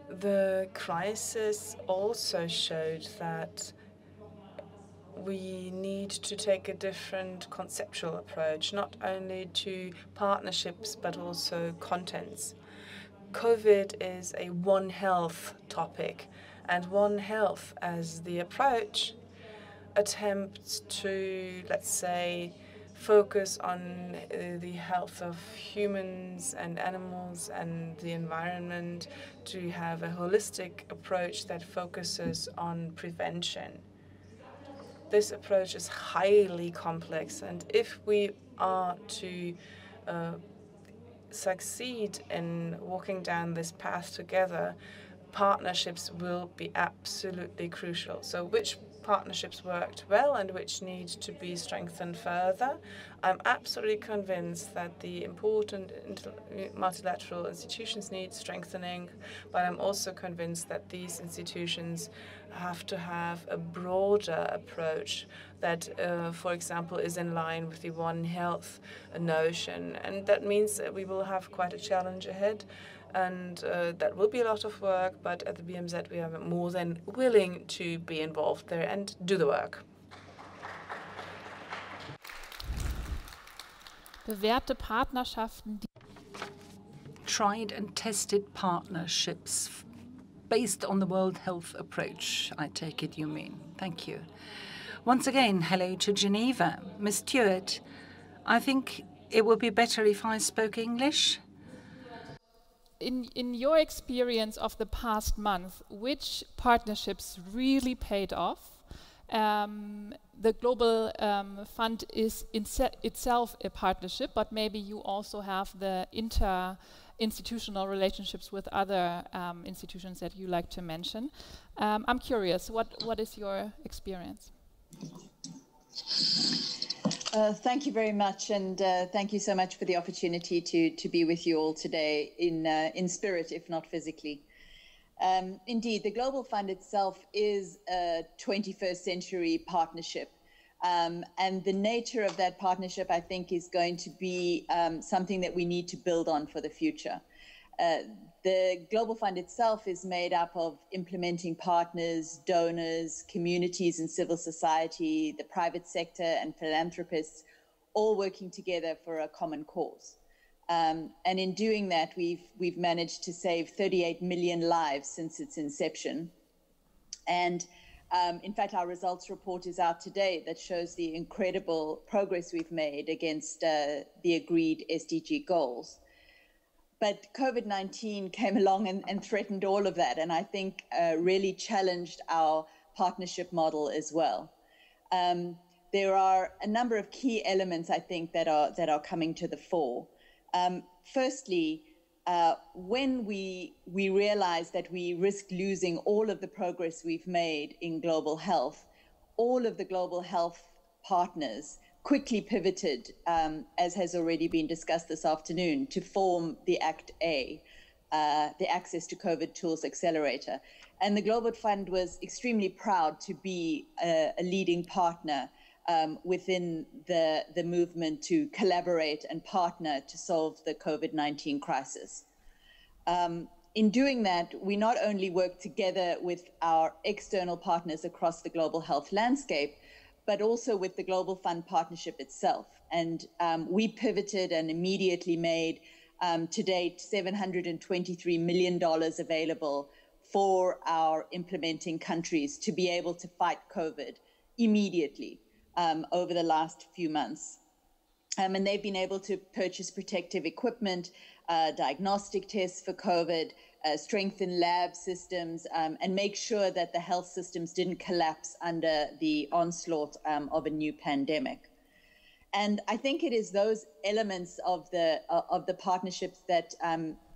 The crisis also showed that we need to take a different conceptual approach, not only to partnerships, but also contents. COVID is a One Health topic, and One Health as the approach attempts to, let's say, focus on the health of humans and animals and the environment, to have a holistic approach that focuses on prevention. This approach is highly complex, and if we are to succeed in walking down this path together, partnerships will be absolutely crucial. So which partnerships worked well and which need to be strengthened further? I'm absolutely convinced that the important multilateral institutions need strengthening, but I'm also convinced that these institutions have to have a broader approach that, for example, is in line with the One Health notion. And that means that we will have quite a challenge ahead. And that will be a lot of work, but at the BMZ we are more than willing to be involved there and do the work. Bewährte Partnerschaften. Tried and tested partnerships based on the World Health approach, I take it you mean. Thank you. Once again, hello to Geneva. Ms. Stewart, I think it would be better if I spoke English. In your experience of the past month, which partnerships really paid off? The Global Fund is itself a partnership, but maybe you also have the inter-institutional relationships with other institutions that you like to mention. I'm curious, what is your experience? Thank you very much, and thank you so much for the opportunity to be with you all today in spirit, if not physically. Indeed, the Global Fund itself is a 21st century partnership, and the nature of that partnership, I think, is going to be something that we need to build on for the future. The Global Fund itself is made up of implementing partners, donors, communities and civil society, the private sector and philanthropists, all working together for a common cause. And in doing that, we've managed to save 38 million lives since its inception. And In fact, our results report is out today that shows the incredible progress we've made against the agreed SDG goals. But COVID-19 came along and threatened all of that, and I think really challenged our partnership model as well. There are a number of key elements, I think, that are coming to the fore. Firstly, when we realized that we risked losing all of the progress we've made in global health, all of the global health partners quickly pivoted, as has already been discussed this afternoon, to form the ACT-A, the Access to COVID Tools Accelerator. And the Global Fund was extremely proud to be a leading partner within the movement to collaborate and partner to solve the COVID-19 crisis. In doing that, we not only work together with our external partners across the global health landscape, but also with the Global Fund partnership itself. And we pivoted and immediately made, to date, $723 million available for our implementing countries to be able to fight COVID immediately over the last few months. And they've been able to purchase protective equipment, diagnostic tests for COVID, strengthen lab systems, and make sure that the health systems didn't collapse under the onslaught of a new pandemic. And I think it is those elements of the partnerships that,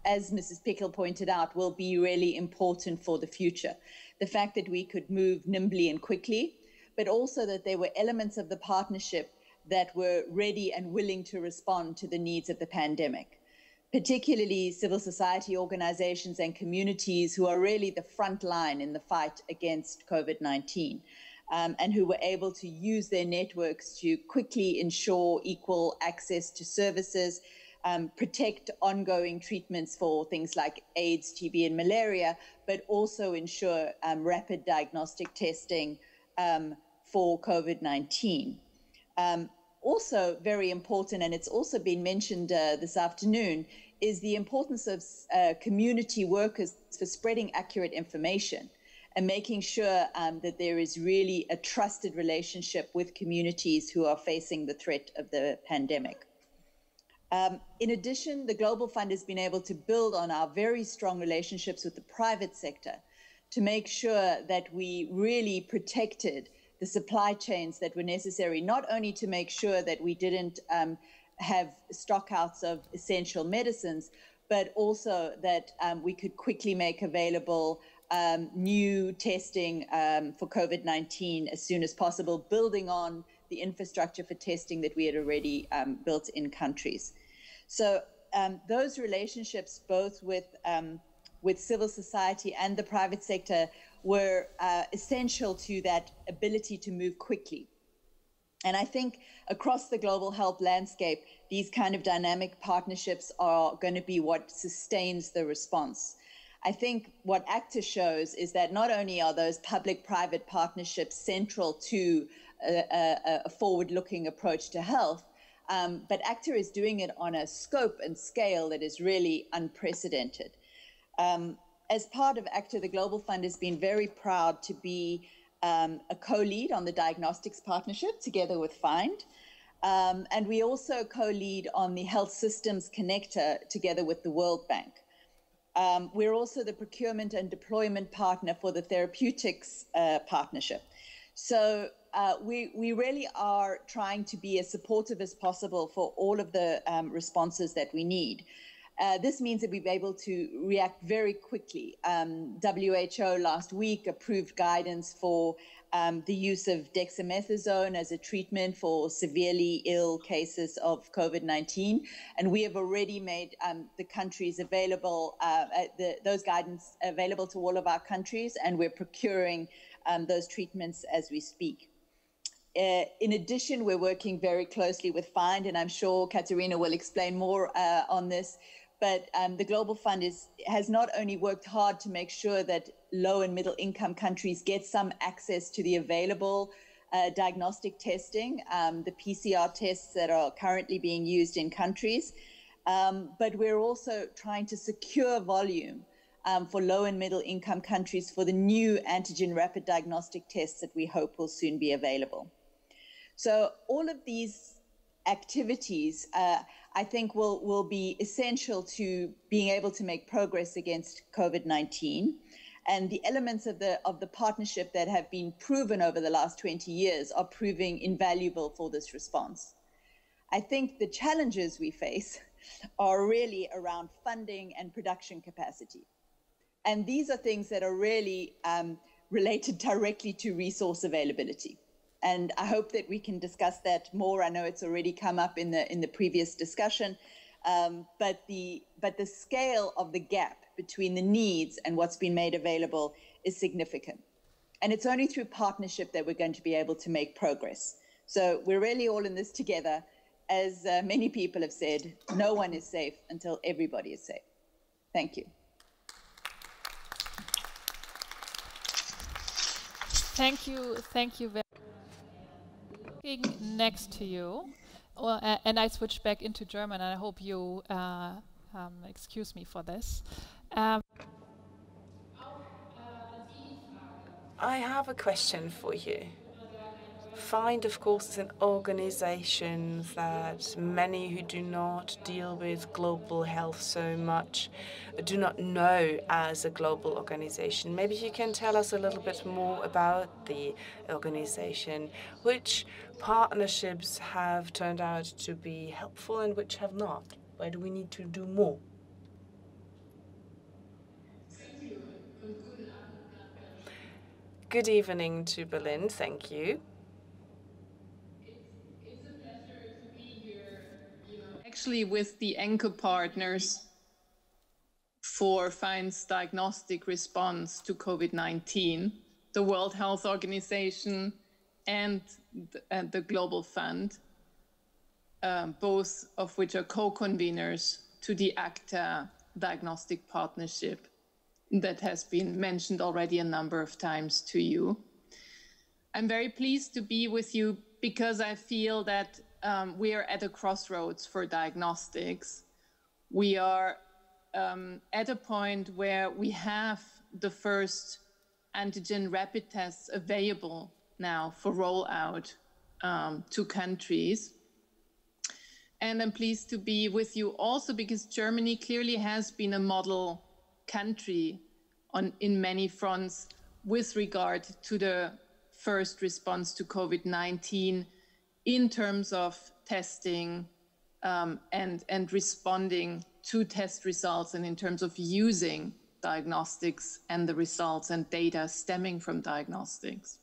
as Mrs. Pickle pointed out, will be really important for the future. The fact that we could move nimbly and quickly, but also that there were elements of the partnership that were ready and willing to respond to the needs of the pandemic, particularly civil society organizations and communities who are really the front line in the fight against COVID-19, and who were able to use their networks to quickly ensure equal access to services, protect ongoing treatments for things like AIDS, TB, and malaria, but also ensure rapid diagnostic testing for COVID-19. Also very important, and it's also been mentioned this afternoon, is the importance of community workers for spreading accurate information and making sure that there is really a trusted relationship with communities who are facing the threat of the pandemic. In addition, the Global Fund has been able to build on our very strong relationships with the private sector to make sure that we really protected the supply chains that were necessary, not only to make sure that we didn't have stockouts of essential medicines, but also that we could quickly make available new testing for COVID-19 as soon as possible, building on the infrastructure for testing that we had already built in countries. So those relationships, both with civil society and the private sector, were essential to that ability to move quickly. And I think across the global health landscape, these kind of dynamic partnerships are going to be what sustains the response. I think what ACTA shows is that not only are those public-private partnerships central to a forward-looking approach to health, but ACTA is doing it on a scope and scale that is really unprecedented. As part of ACTA, the Global Fund has been very proud to be a co-lead on the diagnostics partnership together with FIND. And we also co-lead on the health systems connector together with the World Bank. We're also the procurement and deployment partner for the therapeutics partnership. So we really are trying to be as supportive as possible for all of the responses that we need. This means that we'll be able to react very quickly. WHO last week approved guidance for the use of dexamethasone as a treatment for severely ill cases of COVID-19. And we have already made the countries available, those guidance available to all of our countries, and we're procuring those treatments as we speak. In addition, we're working very closely with FIND, and I'm sure Katerina will explain more on this. But the Global Fund has not only worked hard to make sure that low and middle income countries get some access to the available diagnostic testing, the PCR tests that are currently being used in countries, but we're also trying to secure volume for low and middle income countries for the new antigen rapid diagnostic tests that we hope will soon be available. So all of these activities, I think will be essential to being able to make progress against COVID-19. And the elements of the partnership that have been proven over the last 20 years are proving invaluable for this response. I think the challenges we face are really around funding and production capacity. And these are things that are really related directly to resource availability. And I hope that we can discuss that more. I know it's already come up in the previous discussion, but the scale of the gap between the needs and what's been made available is significant. And it's only through partnership that we're going to be able to make progress. So we're really all in this together. As many people have said, no one is safe until everybody is safe. Thank you. Thank you very much. Next to you, and I switch back into German, and I hope you excuse me for this. I have a question for you. FIND, of course, is an organization that many who do not deal with global health so much do not know as a global organization. Maybe you can tell us a little bit more about the organization. Which partnerships have turned out to be helpful and which have not? Where do we need to do more? Good evening to Berlin. Thank you. Actually with the anchor partners for FIND's diagnostic response to COVID-19, the World Health Organization and the Global Fund, both of which are co-conveners to the ACTA diagnostic partnership that has been mentioned already a number of times to you. I'm very pleased to be with you because I feel that we are at a crossroads for diagnostics. We are at a point where we have the first antigen rapid tests available now for rollout to countries. And I'm pleased to be with you also because Germany clearly has been a model country in many fronts with regard to the first response to COVID-19 in terms of testing and responding to test results, and in terms of using diagnostics and the results and data stemming from diagnostics.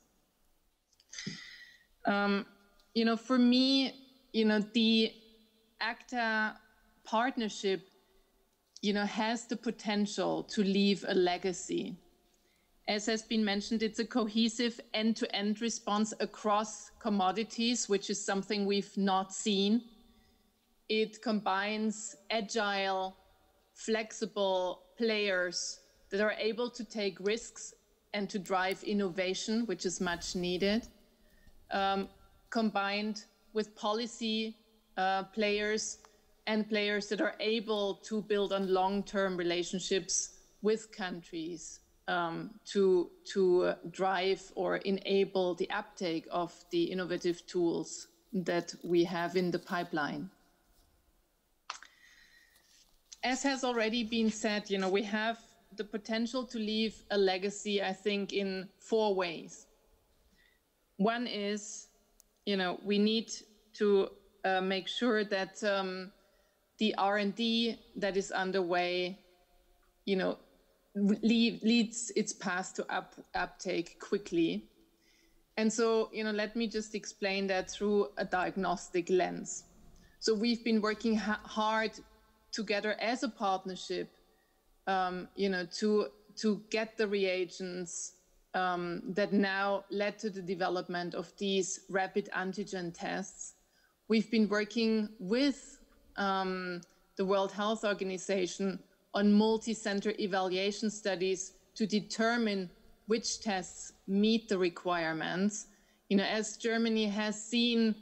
For me, the ACTA partnership, has the potential to leave a legacy. As has been mentioned, it's a cohesive end-to-end response across commodities, which is something we've not seen. It combines agile, flexible players that are able to take risks and to drive innovation, which is much needed, combined with policy players and players that are able to build on long-term relationships with countries to drive or enable the uptake of the innovative tools that we have in the pipeline. As has already been said, we have the potential to leave a legacy, I think, in 4 ways. One is, we need to make sure that the R&D that is underway, leads its path to uptake quickly. And so, let me just explain that through a diagnostic lens. So we've been working hard together as a partnership, to get the reagents that now led to the development of these rapid antigen tests. We've been working with the World Health Organization on multi-center evaluation studies to determine which tests meet the requirements. As Germany has seen,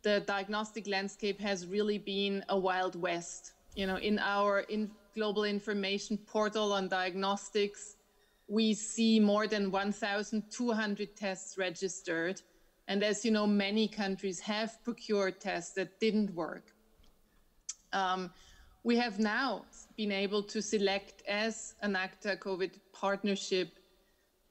the diagnostic landscape has really been a wild west. In global information portal on diagnostics, we see more than 1,200 tests registered. And as you know, many countries have procured tests that didn't work. We have now been able to select as an ACTA COVID partnership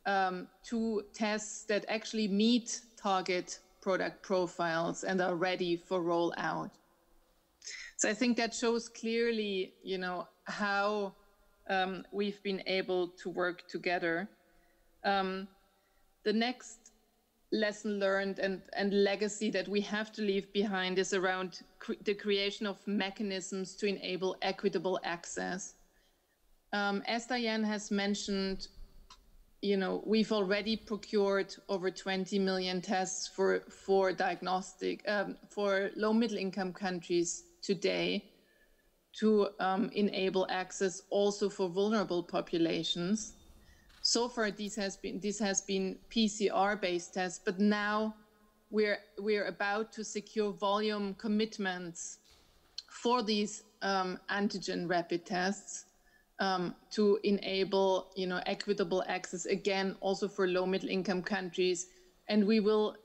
2 tests that actually meet target product profiles and are ready for rollout. So I think that shows clearly, you know, how we've been able to work together. The next lesson learned and legacy that we have to leave behind is around the creation of mechanisms to enable equitable access. As Diane has mentioned, you know, we've already procured over 20 million tests for diagnostic, for low middle income countries today to enable access also for vulnerable populations. So far, this has been PCR-based tests, but now we're about to secure volume commitments for these antigen rapid tests to enable, you know, equitable access again, also for low middle income countries. And we will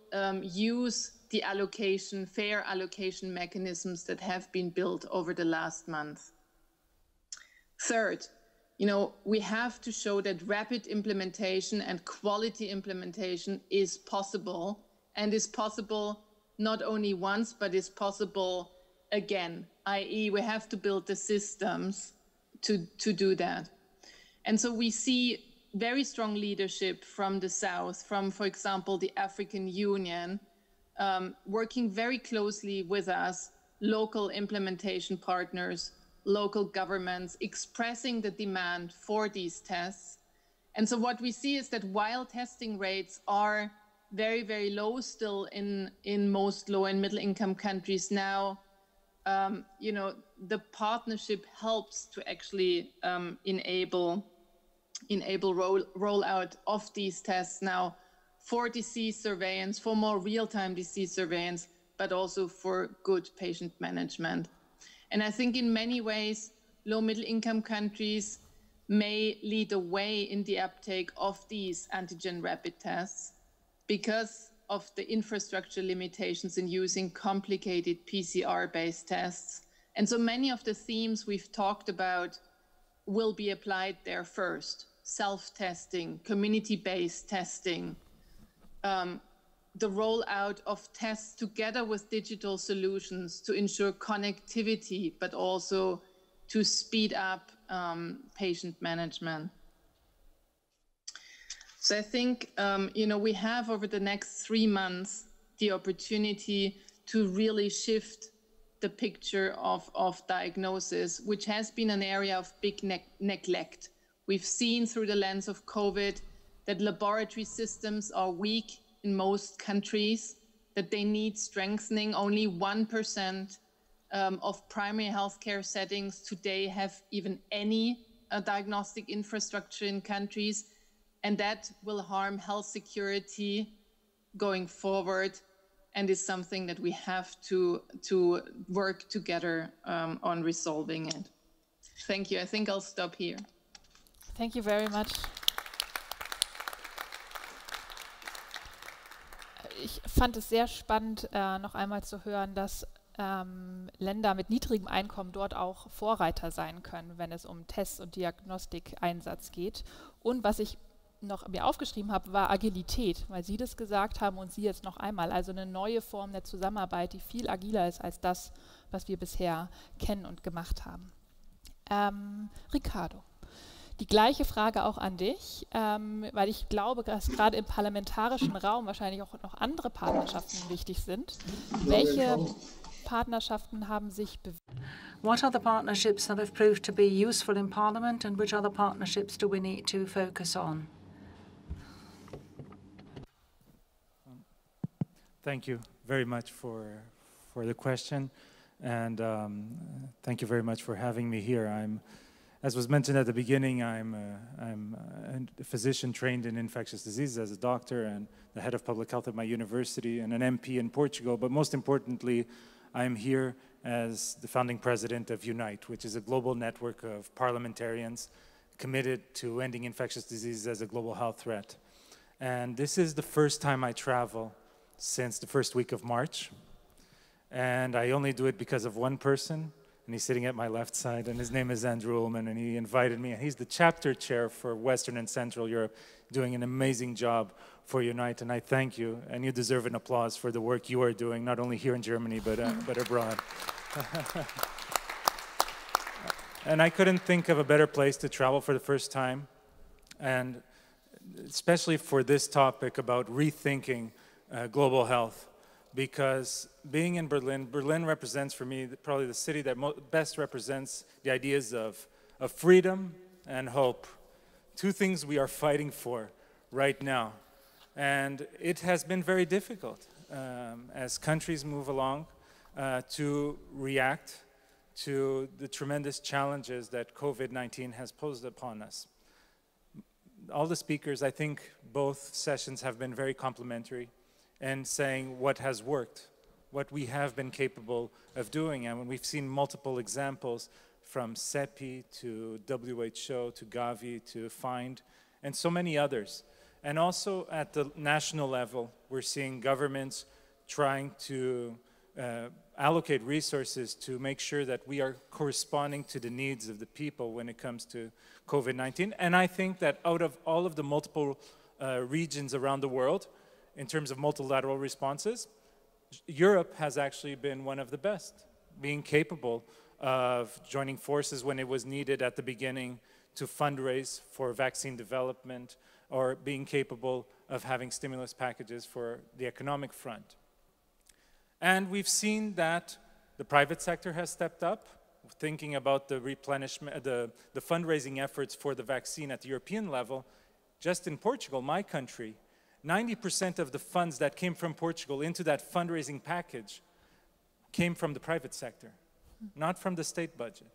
use the allocation, fair allocation mechanisms that have been built over the last month. Third, you know, we have to show that rapid implementation and quality implementation is possible, and is possible not only once, but is possible again, i.e. we have to build the systems to do that. And so we see very strong leadership from the South, from, for example, the African Union, working very closely with us, local implementation partners, local governments, expressing the demand for these tests. And so what we see is that while testing rates are very, very low still in most low and middle income countries now, you know, the partnership helps to actually enable rollout of these tests now for disease surveillance, for more real-time disease surveillance, but also for good patient management. And I think in many ways, low middle income countries may lead the way in the uptake of these antigen rapid tests because of the infrastructure limitations in using complicated PCR-based tests. And so many of the themes we've talked about will be applied there first: self-testing, community-based testing, the rollout of tests together with digital solutions to ensure connectivity, but also to speed up patient management. So I think, you know, we have over the next 3 months the opportunity to really shift the picture of diagnosis, which has been an area of big neglect. We've seen through the lens of COVID that laboratory systems are weak in most countries, that they need strengthening. Only 1% of primary healthcare settings today have even any diagnostic infrastructure in countries, and that will harm health security going forward, and is something that we have to work together on resolving it. Thank you. I think I'll stop here. Thank you very much. Ich fand es sehr spannend, noch einmal zu hören, dass Länder mit niedrigem Einkommen dort auch Vorreiter sein können, wenn es um Tests und Diagnostikeinsatz geht. Und was ich noch mir aufgeschrieben habe, war Agilität, weil Sie das gesagt haben und Sie jetzt noch einmal. Also eine neue Form der Zusammenarbeit, die viel agiler ist als das, was wir bisher kennen und gemacht haben. Ricardo. Die gleiche Frage auch an dich, weil ich glaube, dass gerade im parlamentarischen Raum wahrscheinlich auch noch andere Partnerschaften wichtig sind. Welche Partnerschaften haben sich bewährt? What are the partnerships that have proved to be useful in Parliament, and which other partnerships do we need to focus on? Thank you very much for the question, and thank you very much for having me here. As was mentioned at the beginning, I'm a physician trained in infectious diseases as a doctor and the head of public health at my university and an MP in Portugal. But most importantly, I'm here as the founding president of Unite, which is a global network of parliamentarians committed to ending infectious diseases as a global health threat. And this is the first time I travel since the first week of March. And I only do it because of one person, and he's sitting at my left side, and his name is Andrew Ullman, and he invited me, and he's the chapter chair for Western and Central Europe, doing an amazing job for Unite, and I thank you, and you deserve an applause for the work you are doing, not only here in Germany, but abroad. And I couldn't think of a better place to travel for the first time, and especially for this topic about rethinking global health, because being in Berlin, Berlin represents for me probably the city that best represents the ideas of freedom and hope. Two things we are fighting for right now. And it has been very difficult as countries move along to react to the tremendous challenges that COVID-19 has posed upon us. All the speakers, I think both sessions have been very complimentary and saying what has worked, what we have been capable of doing. And when we've seen multiple examples from CEPI to WHO to Gavi to FIND and so many others. And also at the national level, we're seeing governments trying to allocate resources to make sure that we are corresponding to the needs of the people when it comes to COVID-19. And I think that out of all of the multiple regions around the world, in terms of multilateral responses, Europe has actually been one of the best, being capable of joining forces when it was needed at the beginning to fundraise for vaccine development, or being capable of having stimulus packages for the economic front. And we've seen that the private sector has stepped up, thinking about the replenishment, the fundraising efforts for the vaccine at the European level. Just in Portugal, my country, 90% of the funds that came from Portugal into that fundraising package came from the private sector, not from the state budget.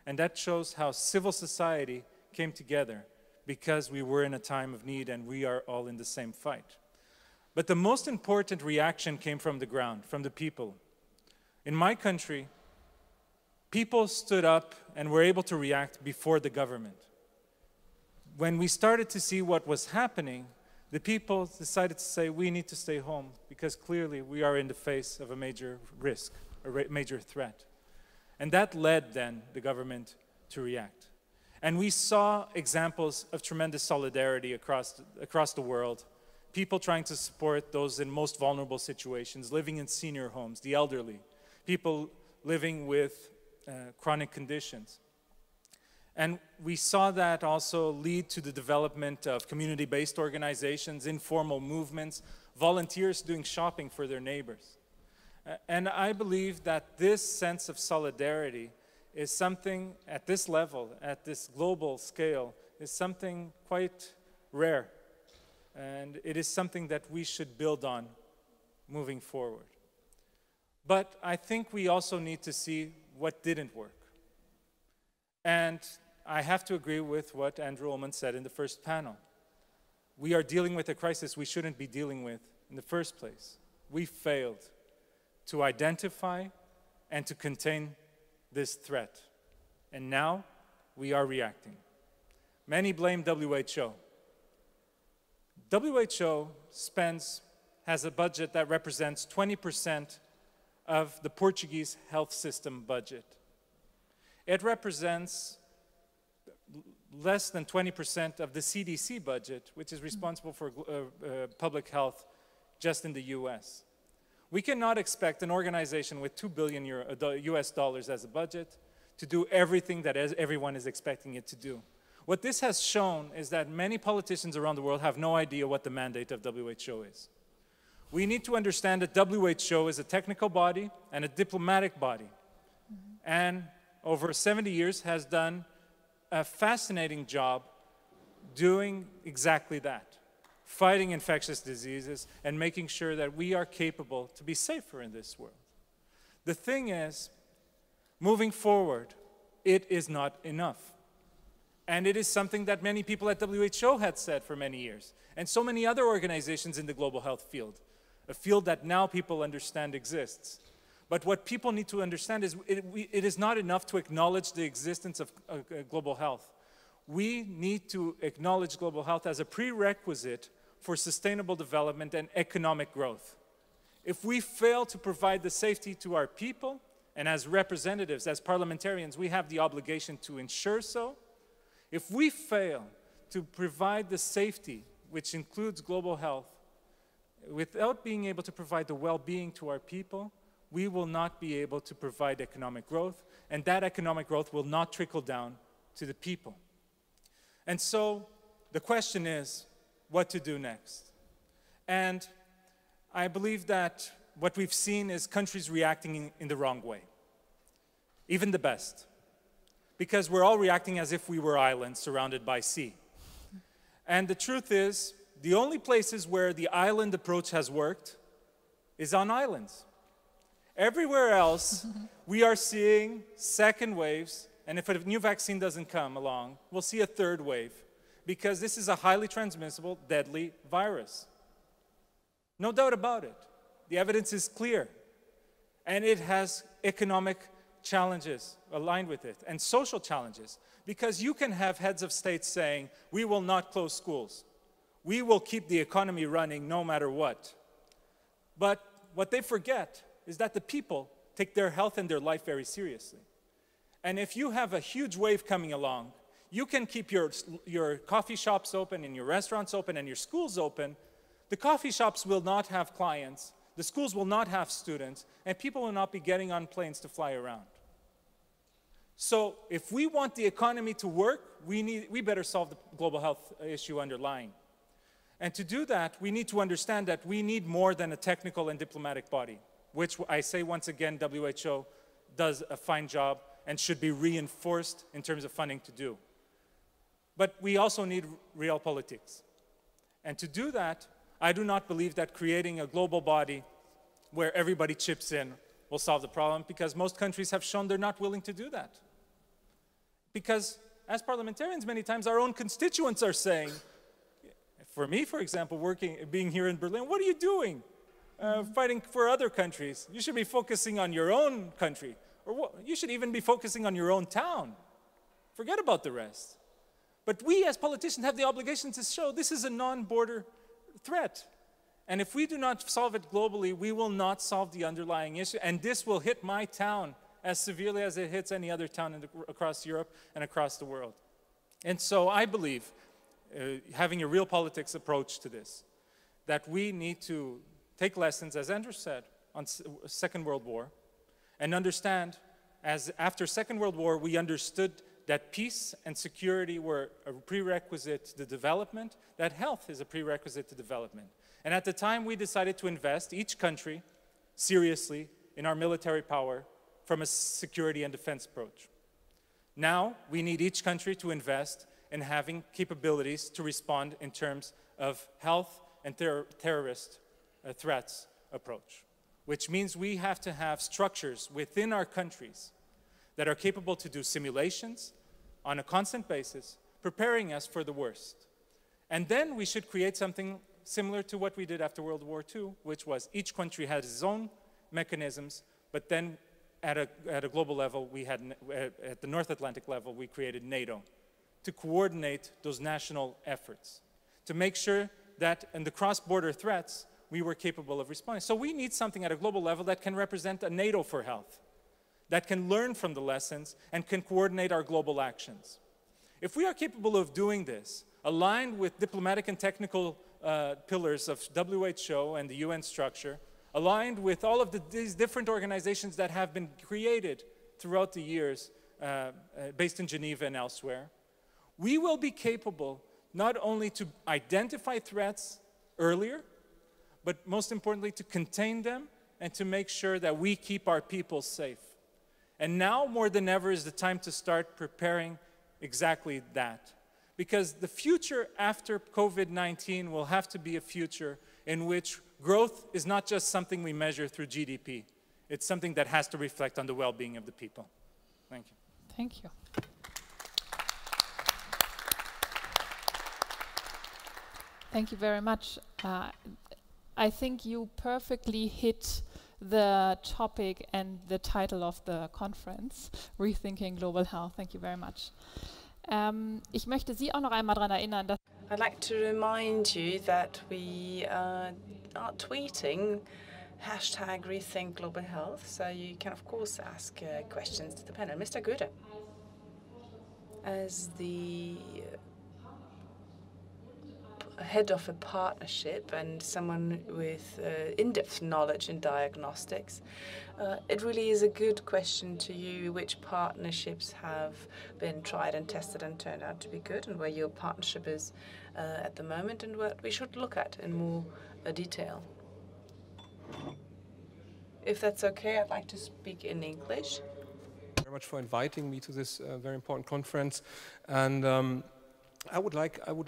And that shows how civil society came together because we were in a time of need and we are all in the same fight. But the most important reaction came from the ground, from the people. In my country, people stood up and were able to react before the government. When we started to see what was happening, the people decided to say, we need to stay home because clearly we are in the face of a major risk, a major threat. And that led then the government to react. And we saw examples of tremendous solidarity across the world, people trying to support those in most vulnerable situations, living in senior homes, the elderly, people living with chronic conditions. And we saw that also lead to the development of community-based organizations, informal movements, volunteers doing shopping for their neighbors. And I believe that this sense of solidarity is something at this level, at this global scale, is something quite rare. And it is something that we should build on moving forward. But I think we also need to see what didn't work. And I have to agree with what Andrew Ullman said in the first panel. We are dealing with a crisis we shouldn't be dealing with in the first place. We failed to identify and to contain this threat. And now we are reacting. Many blame WHO. WHO has a budget that represents 20% of the Portuguese health system budget. It represents less than 20% of the CDC budget, which is responsible for public health just in the US. We cannot expect an organization with $2 billion US dollars as a budget to do everything that everyone is expecting it to do. What this has shown is that many politicians around the world have no idea what the mandate of WHO is. We need to understand that WHO is a technical body and a diplomatic body, and over 70 years has done a fascinating job doing exactly that, fighting infectious diseases and making sure that we are capable to be safer in this world. The thing is, moving forward, it is not enough. And it is something that many people at WHO had said for many years, and so many other organizations in the global health field, a field that now people understand exists. But what people need to understand is it is not enough to acknowledge the existence of global health. We need to acknowledge global health as a prerequisite for sustainable development and economic growth. If we fail to provide the safety to our people, and as representatives, as parliamentarians, we have the obligation to ensure so. If we fail to provide the safety, which includes global health, without being able to provide the well-being to our people, we will not be able to provide economic growth, and that economic growth will not trickle down to the people. And so the question is, what to do next? And I believe that what we've seen is countries reacting in the wrong way, even the best, because we're all reacting as if we were islands surrounded by sea. And the truth is, the only places where the island approach has worked is on islands. Everywhere else, we are seeing second waves, and if a new vaccine doesn't come along, we'll see a third wave, because this is a highly transmissible, deadly virus. No doubt about it. The evidence is clear, and it has economic challenges aligned with it, and social challenges, because you can have heads of states saying, we will not close schools. We will keep the economy running no matter what. But what they forget is that the people take their health and their life very seriously. And if you have a huge wave coming along, you can keep your coffee shops open and your restaurants open and your schools open. The coffee shops will not have clients, the schools will not have students, and people will not be getting on planes to fly around. So if we want the economy to work, we better solve the global health issue underlying. And to do that, we need to understand that we need more than a technical and diplomatic body, which I say once again, WHO does a fine job and should be reinforced in terms of funding to do. But we also need real politics. And to do that, I do not believe that creating a global body where everybody chips in will solve the problem, because most countries have shown they're not willing to do that. Because as parliamentarians, many times our own constituents are saying, for me, for example, being here in Berlin, what are you doing? Fighting for other countries. You should be focusing on your own country. Or you should even be focusing on your own town. Forget about the rest. But we as politicians have the obligation to show this is a non-border threat. And if we do not solve it globally, we will not solve the underlying issue. And this will hit my town as severely as it hits any other town across Europe and across the world. And so I believe, having a real politics approach to this, that we need to take lessons, as Andrew said, on Second World War, and understand, as after Second World War, we understood that peace and security were a prerequisite to development, that health is a prerequisite to development. And at the time, we decided to invest, each country, seriously in our military power from a security and defense approach. Now, we need each country to invest in having capabilities to respond in terms of health and terrorist threats approach, which means we have to have structures within our countries that are capable to do simulations on a constant basis, preparing us for the worst. And then we should create something similar to what we did after World War II, which was each country has its own mechanisms, but then at a global level, we had, at the North Atlantic level, we created NATO to coordinate those national efforts, to make sure that in the cross-border threats, we were capable of responding. So we need something at a global level that can represent a NATO for health, that can learn from the lessons and can coordinate our global actions. If we are capable of doing this, aligned with diplomatic and technical pillars of WHO and the UN structure, aligned with all of these different organizations that have been created throughout the years, based in Geneva and elsewhere, we will be capable not only to identify threats earlier, but most importantly to contain them and to make sure that we keep our people safe. And now more than ever is the time to start preparing exactly that. Because the future after COVID-19 will have to be a future in which growth is not just something we measure through GDP. It's something that has to reflect on the well-being of the people. Thank you. Thank you. Thank you very much. I think you perfectly hit the topic and the title of the conference, Rethinking Global Health. Thank you very much. Ich möchte Sie auch noch einmal daran erinnern, dass I'd like to remind you that we are tweeting hashtag Rethink Global Health, so you can of course ask questions to the panel. Mr. Goede, as the head of a partnership and someone with in-depth knowledge in diagnostics, it really is a good question to you which partnerships have been tried and tested and turned out to be good, and where your partnership is at the moment, and what we should look at in more detail. If that's okay, I'd like to speak in English. Thank you very much for inviting me to this very important conference. And I would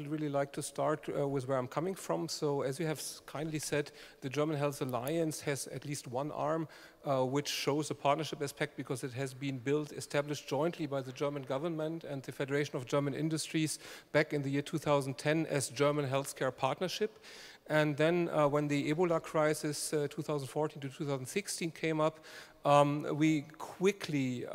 really like to start with where I'm coming from. So, as you have kindly said, the German Health Alliance has at least one arm which shows a partnership aspect, because it has been established jointly by the German government and the Federation of German Industries back in the year 2010 as German Healthcare Partnership. And then when the Ebola crisis 2014 to 2016 came up, we quickly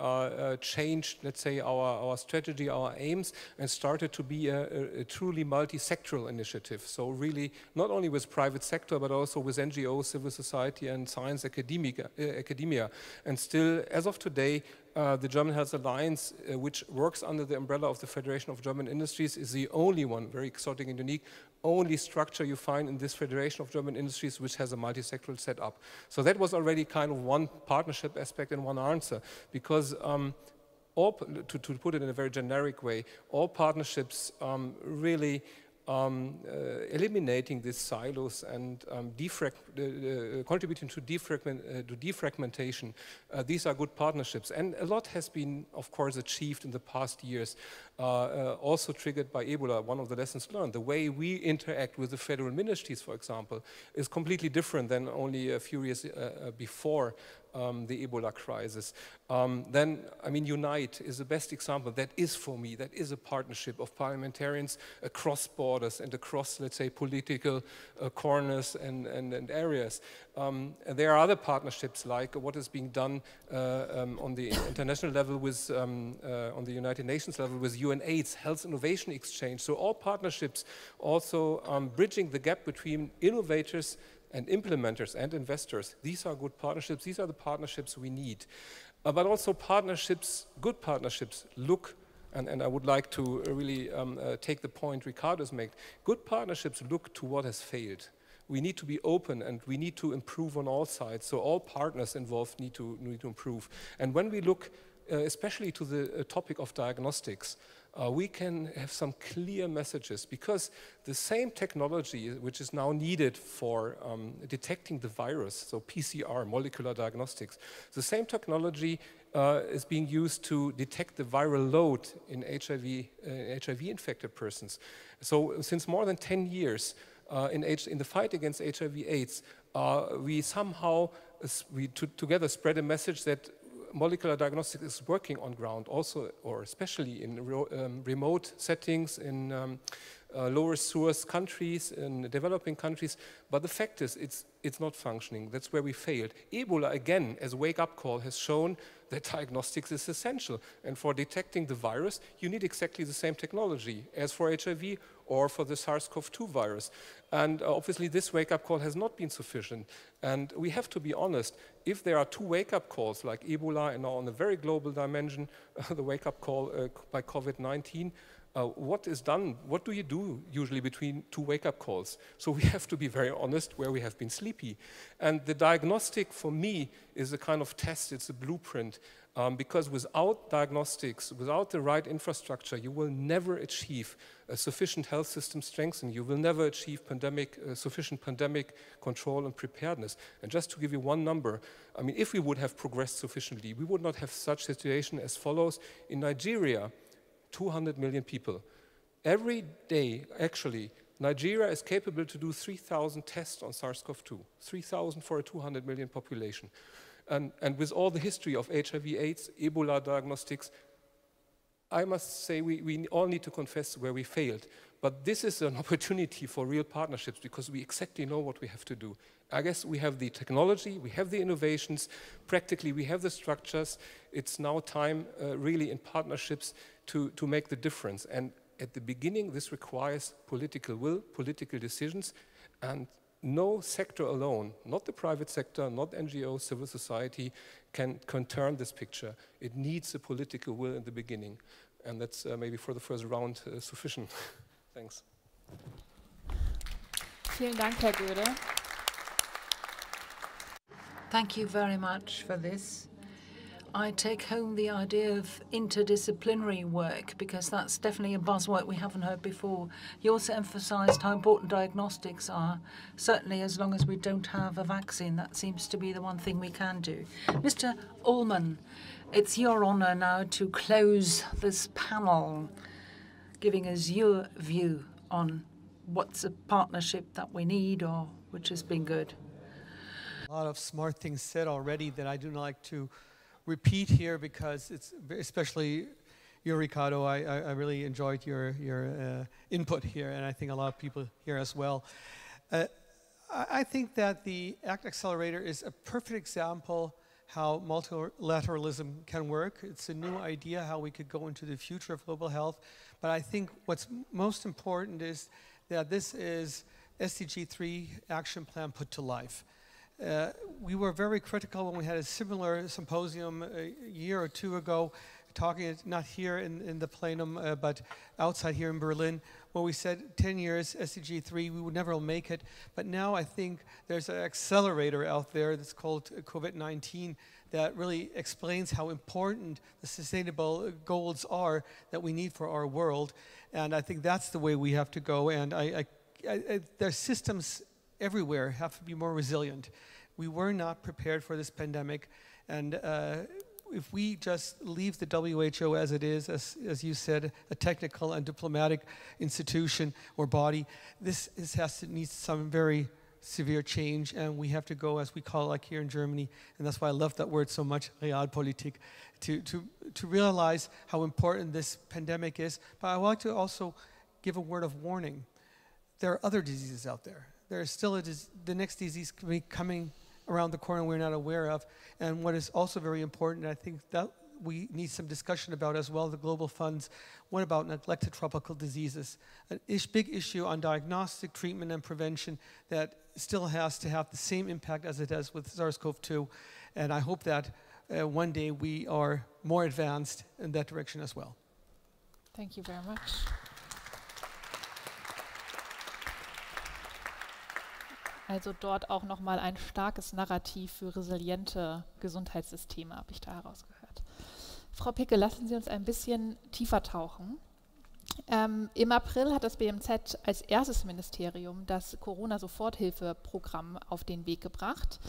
changed, let's say, our strategy, our aims, and started to be a truly multi-sectoral initiative. So really, not only with private sector, but also with NGOs, civil society, and science academia. And still, as of today, the German Health Alliance, which works under the umbrella of the Federation of German Industries, is the only one, very exotic and unique, only structure you find in this Federation of German Industries which has a multi-sectoral setup. So that was already kind of one partnership aspect and one answer, because to put it in a very generic way, all partnerships really eliminating these silos and contributing to defragmentation. These are good partnerships, and a lot has been, of course, achieved in the past years, also triggered by Ebola. One of the lessons learned, the way we interact with the federal ministries, for example, is completely different than only a few years before the Ebola crisis. Then, I mean, Unite is the best example. That is, for me, that is a partnership of parliamentarians across borders and across, let's say, political corners and areas. There are other partnerships, like what is being done on the international level with, on the United Nations level with UNAIDS, Health Innovation Exchange. So all partnerships also bridging the gap between innovators and implementers and investors. These are good partnerships. These are the partnerships we need. But also partnerships, good partnerships, look, and I would like to really take the point Ricardo's made, good partnerships look to what has failed. We need to be open, and we need to improve on all sides. So all partners involved need to improve. And when we look especially to the topic of diagnostics, we can have some clear messages, because the same technology which is now needed for detecting the virus, so PCR, molecular diagnostics, the same technology is being used to detect the viral load in HIV-infected persons. So since more than 10 years, in the fight against HIV/AIDS, we somehow together spread a message that molecular diagnostics is working on ground, also, or especially in remote settings, in lower source countries, in developing countries. But the fact is, it's not functioning. That's where we failed. Ebola, again, as a wake-up call, has shown that diagnostics is essential. And for detecting the virus, you need exactly the same technology as for HIV or for the SARS-CoV-2 virus. And obviously, this wake-up call has not been sufficient. And we have to be honest, if there are two wake-up calls, like Ebola and now on a very global dimension, the wake-up call by COVID-19, what is done? What do you do usually between two wake-up calls? So we have to be very honest where we have been sleepy. And the diagnostic, for me, is a kind of test, it's a blueprint. Because without diagnostics, without the right infrastructure, you will never achieve a sufficient health system strengthening. You will never achieve sufficient pandemic control and preparedness. And just to give you one number, I mean, if we would have progressed sufficiently, we would not have such a situation as follows. In Nigeria, 200 million people. Every day, actually, Nigeria is capable to do 3,000 tests on SARS-CoV-2, 3,000 for a 200 million population. And with all the history of HIV/AIDS, Ebola diagnostics, I must say we all need to confess where we failed. But this is an opportunity for real partnerships because we exactly know what we have to do. I guess we have the technology, we have the innovations, practically we have the structures. It's now time really in partnerships to make the difference. And at the beginning, this requires political will, political decisions, and no sector alone, not the private sector, not NGOs, civil society, can turn this picture. It needs a political will in the beginning. And that's maybe for the first round sufficient. Thanks. Vielen Dank, Herr Göde. Thank you very much for this. I take home the idea of interdisciplinary work because that's definitely a buzzword we haven't heard before. You also emphasized how important diagnostics are. Certainly, as long as we don't have a vaccine, that seems to be the one thing we can do. Mr. Ullmann, it's your honor now to close this panel, giving us your view on what's a partnership that we need or which has been good. A lot of smart things said already that I do not like to repeat here because it's especially you, Ricardo. I really enjoyed your input here, and I think a lot of people here as well. I think that the ACT Accelerator is a perfect example how multilateralism can work. It's a new idea how we could go into the future of global health. But I think what's most important is that this is SDG 3 action plan put to life. We were very critical when we had a similar symposium a year or two ago, talking not here in the plenum, but outside here in Berlin, where we said 10 years, SDG 3, we would never make it. But now I think there's an accelerator out there that's called COVID-19 that really explains how important the sustainable goals are that we need for our world. And I think that's the way we have to go. And there's systems everywhere have to be more resilient. We were not prepared for this pandemic, and if we just leave the WHO as it is, as you said, a technical and diplomatic institution or body, this needs some very severe change, and we have to go, as we call it, like here in Germany, and that's why I love that word so much, Realpolitik, to realize how important this pandemic is. But I would like to also give a word of warning. There are other diseases out there. There is still the next disease coming around the corner we're not aware of. And what is also very important, I think that we need some discussion about as well, the global funds. What about neglected tropical diseases? A big issue on diagnostic, treatment, and prevention that still has to have the same impact as it does with SARS-CoV-2. And I hope that one day we are more advanced in that direction as well. Thank you very much. Also dort auch nochmal ein starkes Narrativ für resiliente Gesundheitssysteme, habe ich da herausgehört. Frau Picke, lassen Sie uns ein bisschen tiefer tauchen. Im April hat das BMZ als erstes Ministerium das Corona-Soforthilfeprogramm auf den Weg gebracht.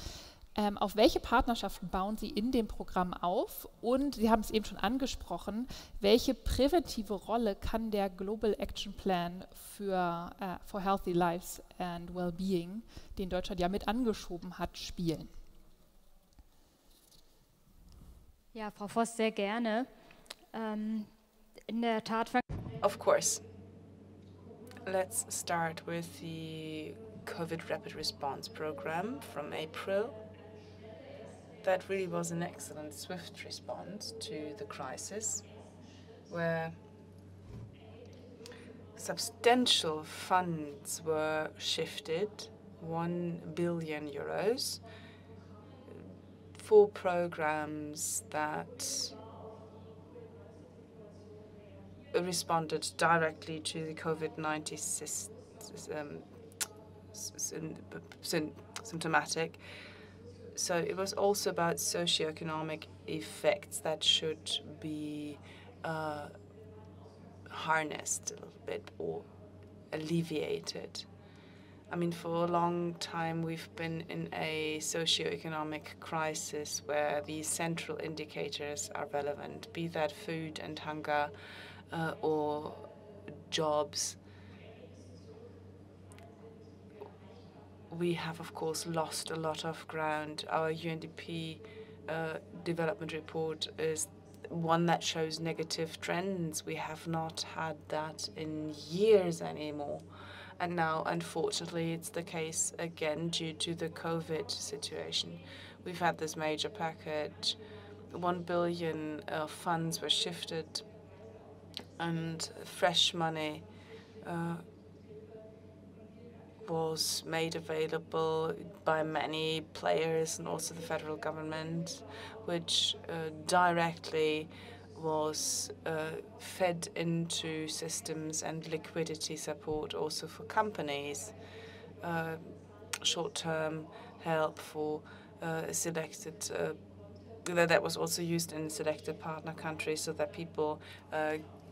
Auf welche Partnerschaften bauen Sie in dem Programm auf? Und Sie haben es eben schon angesprochen, welche präventive Rolle kann der Global Action Plan for Healthy Lives and Wellbeing, den Deutschland ja mit angeschoben hat, spielen? Ja, Frau Voss, sehr gerne. In der Tat. Of course. Let's start with the COVID Rapid Response Program from April. That really was an excellent, swift response to the crisis, where substantial funds were shifted, 1 billion euros, for programs that responded directly to the COVID-19 symptomatic. So it was also about socioeconomic effects that should be harnessed a little bit or alleviated. I mean, for a long time we've been in a socioeconomic crisis where these central indicators are relevant, be that food and hunger or jobs. We have, of course, lost a lot of ground. Our UNDP development report is one that shows negative trends. We have not had that in years anymore. And now, unfortunately, it's the case again due to the COVID situation. We've had this major package. 1 billion funds were shifted, and fresh money was made available by many players and also the federal government, which directly was fed into systems and liquidity support also for companies, short-term help for selected, that was also used in selected partner countries so that people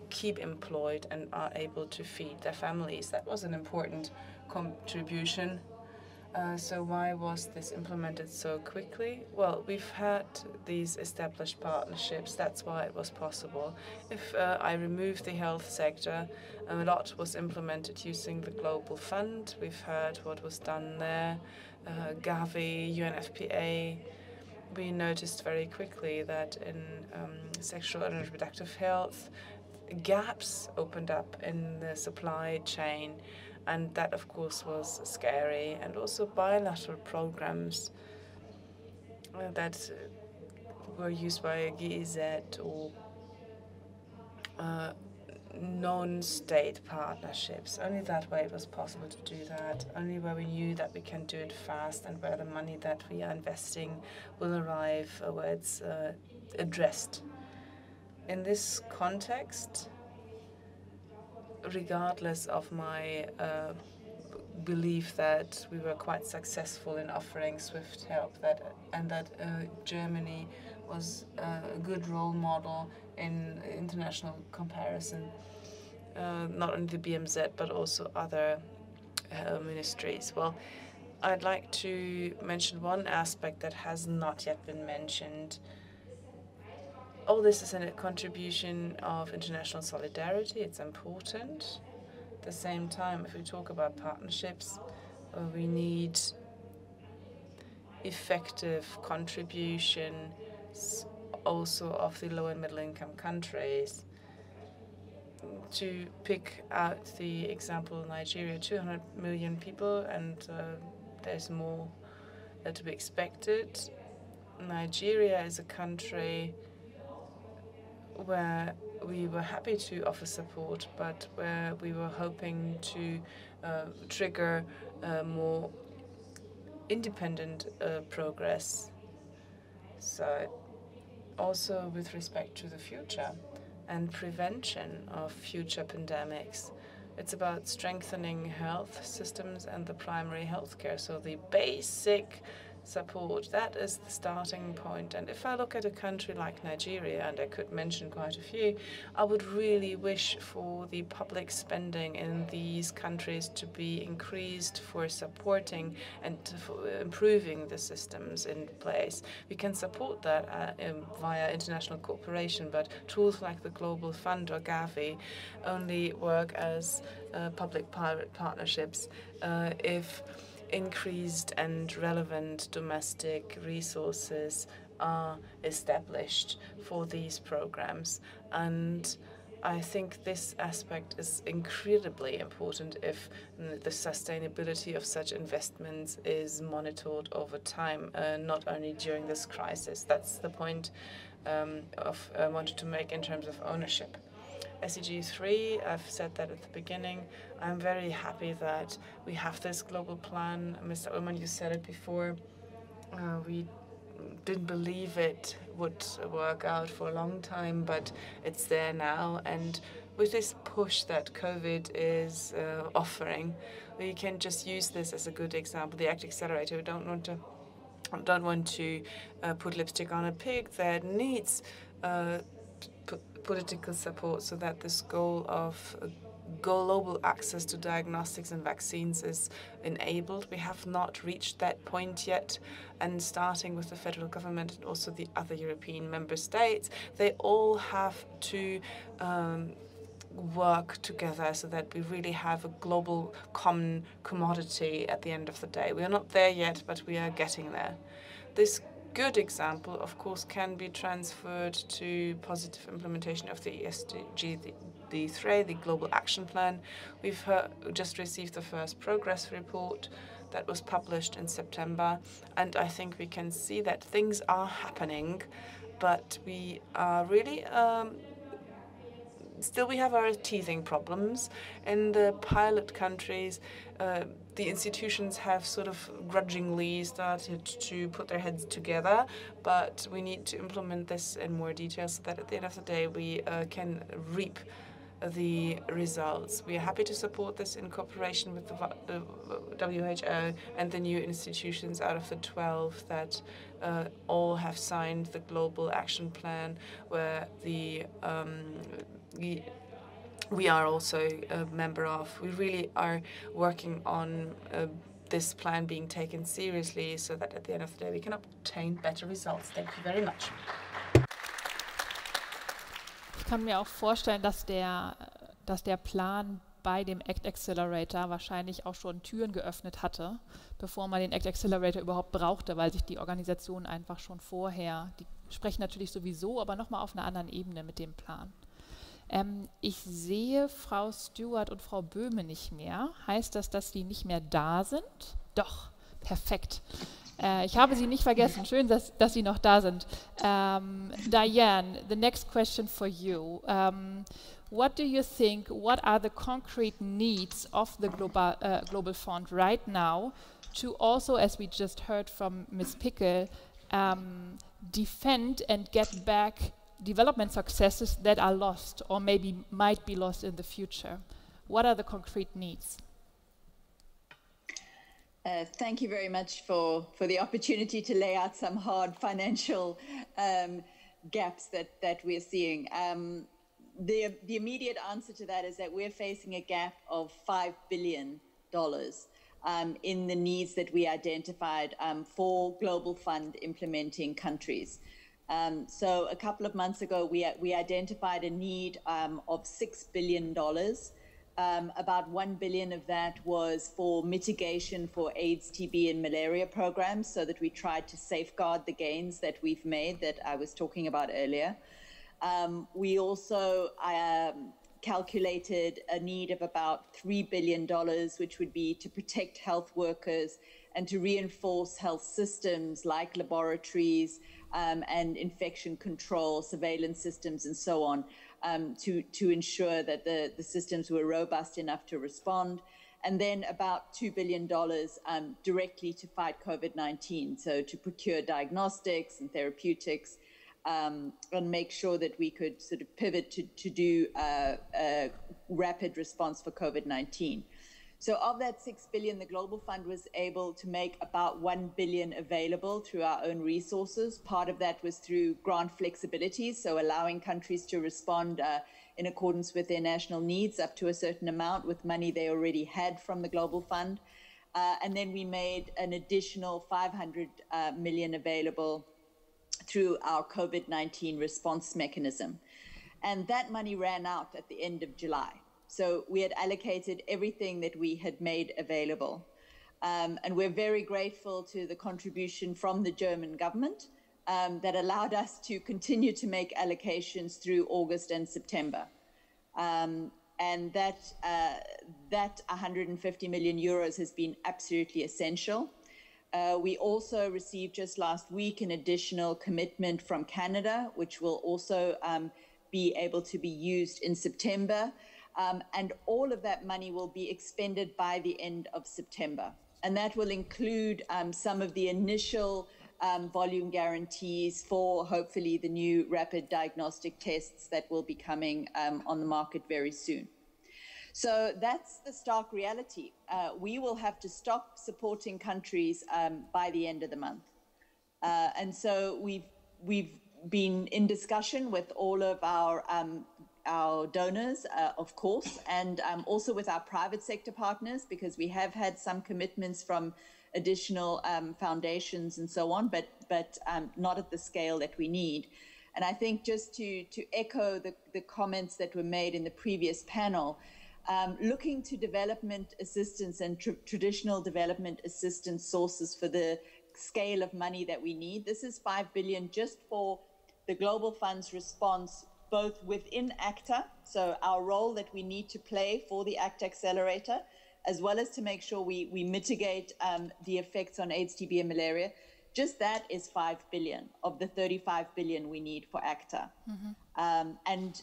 keep employed and are able to feed their families. That was an important contribution. So why was this implemented so quickly? Well, we've had these established partnerships. That's why it was possible. If I remove the health sector, a lot was implemented using the Global Fund. We've heard what was done there, Gavi, UNFPA. We noticed very quickly that in sexual and reproductive health, gaps opened up in the supply chain. And that, of course, was scary. And also bilateral programs that were used by GIZ or non-state partnerships. Only that way it was possible to do that. Only where we knew that we can do it fast and where the money that we are investing will arrive, where it's addressed. In this context, regardless of my belief that we were quite successful in offering swift help, and that Germany was a good role model in international comparison, not only the BMZ but also other ministries. Well, I'd like to mention one aspect that has not yet been mentioned. All this is a contribution of international solidarity. It's important. At the same time, if we talk about partnerships, we need effective contributions also of the low and middle income countries. To pick out the example of Nigeria, 200 million people, and there's more to be expected. Nigeria is a country where we were happy to offer support, but where we were hoping to trigger more independent progress. So also with respect to the future and prevention of future pandemics, it's about strengthening health systems and the primary healthcare. So the basic support, that is the starting point. And if I look at a country like Nigeria, and I could mention quite a few, I would really wish for the public spending in these countries to be increased for supporting and for improving the systems in place. We can support that via international cooperation, but tools like the Global Fund or Gavi only work as public-private partnerships if increased and relevant domestic resources are established for these programs. And I think this aspect is incredibly important if the sustainability of such investments is monitored over time, not only during this crisis. That's the point I wanted to make in terms of ownership. SDG 3, I've said that at the beginning. I'm very happy that we have this global plan. Mr. Ullmann, you said it before. We didn't believe it would work out for a long time, but it's there now. And with this push that COVID is offering, we can just use this as a good example. The ACT Accelerator, we don't want to put lipstick on a pig that needs political support so that this goal of global access to diagnostics and vaccines is enabled. We have not reached that point yet, and starting with the federal government and also the other European member states, they all have to work together so that we really have a global common commodity at the end of the day. We are not there yet, but we are getting there. This good example, of course, can be transferred to positive implementation of the SDG 3, the Global Action Plan. We've just received the first progress report that was published in September, and I think we can see that things are happening, but we are really still we have our teething problems. In the pilot countries, the institutions have sort of grudgingly started to put their heads together, but we need to implement this in more detail so that at the end of the day we can reap the results. We are happy to support this in cooperation with the WHO and the new institutions out of the 12 that all have signed the Global Action Plan, where we are also a member of. We really are working on this plan being taken seriously so that at the end of the day we can obtain better results. Thank you very much. Ich kann mir auch vorstellen, dass der Plan bei dem ACT Accelerator wahrscheinlich auch schon Türen geöffnet hatte, bevor man den ACT Accelerator überhaupt brauchte, weil sich die Organisationen einfach schon vorher, die sprechen natürlich sowieso, aber nochmal auf einer anderen Ebene mit dem Plan. Ich sehe Frau Stewart und Frau Böhme nicht mehr. Heißt das, dass die nicht mehr da sind? Doch, perfekt. Ich habe Sie nicht vergessen. Schön, dass Sie noch da sind. Diane, the next question for you. What do you think, what are the concrete needs of the Global Fund right now to also, as we just heard from Ms. Pickel, defend and get back development successes that are lost or maybe might be lost in the future? What are the concrete needs? Thank you very much for the opportunity to lay out some hard financial gaps that we're seeing. The immediate answer to that is that we're facing a gap of $5 billion in the needs that we identified for Global Fund implementing countries. So a couple of months ago, we identified a need of $6 billion. About $1 billion of that was for mitigation for AIDS, TB, and malaria programs, so that we tried to safeguard the gains that we've made that I was talking about earlier. We also calculated a need of about $3 billion, which would be to protect health workers and to reinforce health systems like laboratories and infection control, surveillance systems, and so on, to ensure that the systems were robust enough to respond. And then about $2 billion directly to fight COVID-19, so to procure diagnostics and therapeutics, and make sure that we could sort of pivot to do a rapid response for COVID-19. So of that $6 billion, the Global Fund was able to make about $1 billion available through our own resources. Part of that was through grant flexibility, so allowing countries to respond in accordance with their national needs up to a certain amount with money they already had from the Global Fund. And then we made an additional $500 million available through our COVID-19 response mechanism. And that money ran out at the end of July. So we had allocated everything that we had made available. And we're very grateful to the contribution from the German government that allowed us to continue to make allocations through August and September. And that 150 million euros has been absolutely essential. We also received just last week an additional commitment from Canada, which will also be able to be used in September. And all of that money will be expended by the end of September. And that will include some of the initial volume guarantees for hopefully the new rapid diagnostic tests that will be coming on the market very soon. So that's the stark reality. We will have to stop supporting countries by the end of the month. And so we've been in discussion with all of our donors, of course, and also with our private sector partners, because we have had some commitments from additional foundations and so on, but not at the scale that we need. And I think just to echo the comments that were made in the previous panel, looking to development assistance and traditional development assistance sources for the scale of money that we need. This is 5 billion just for the Global Fund's response, both within ACTA, so our role that we need to play for the ACTA Accelerator, as well as to make sure we mitigate the effects on AIDS, TB, and malaria. Just that is 5 billion of the 35 billion we need for ACTA. And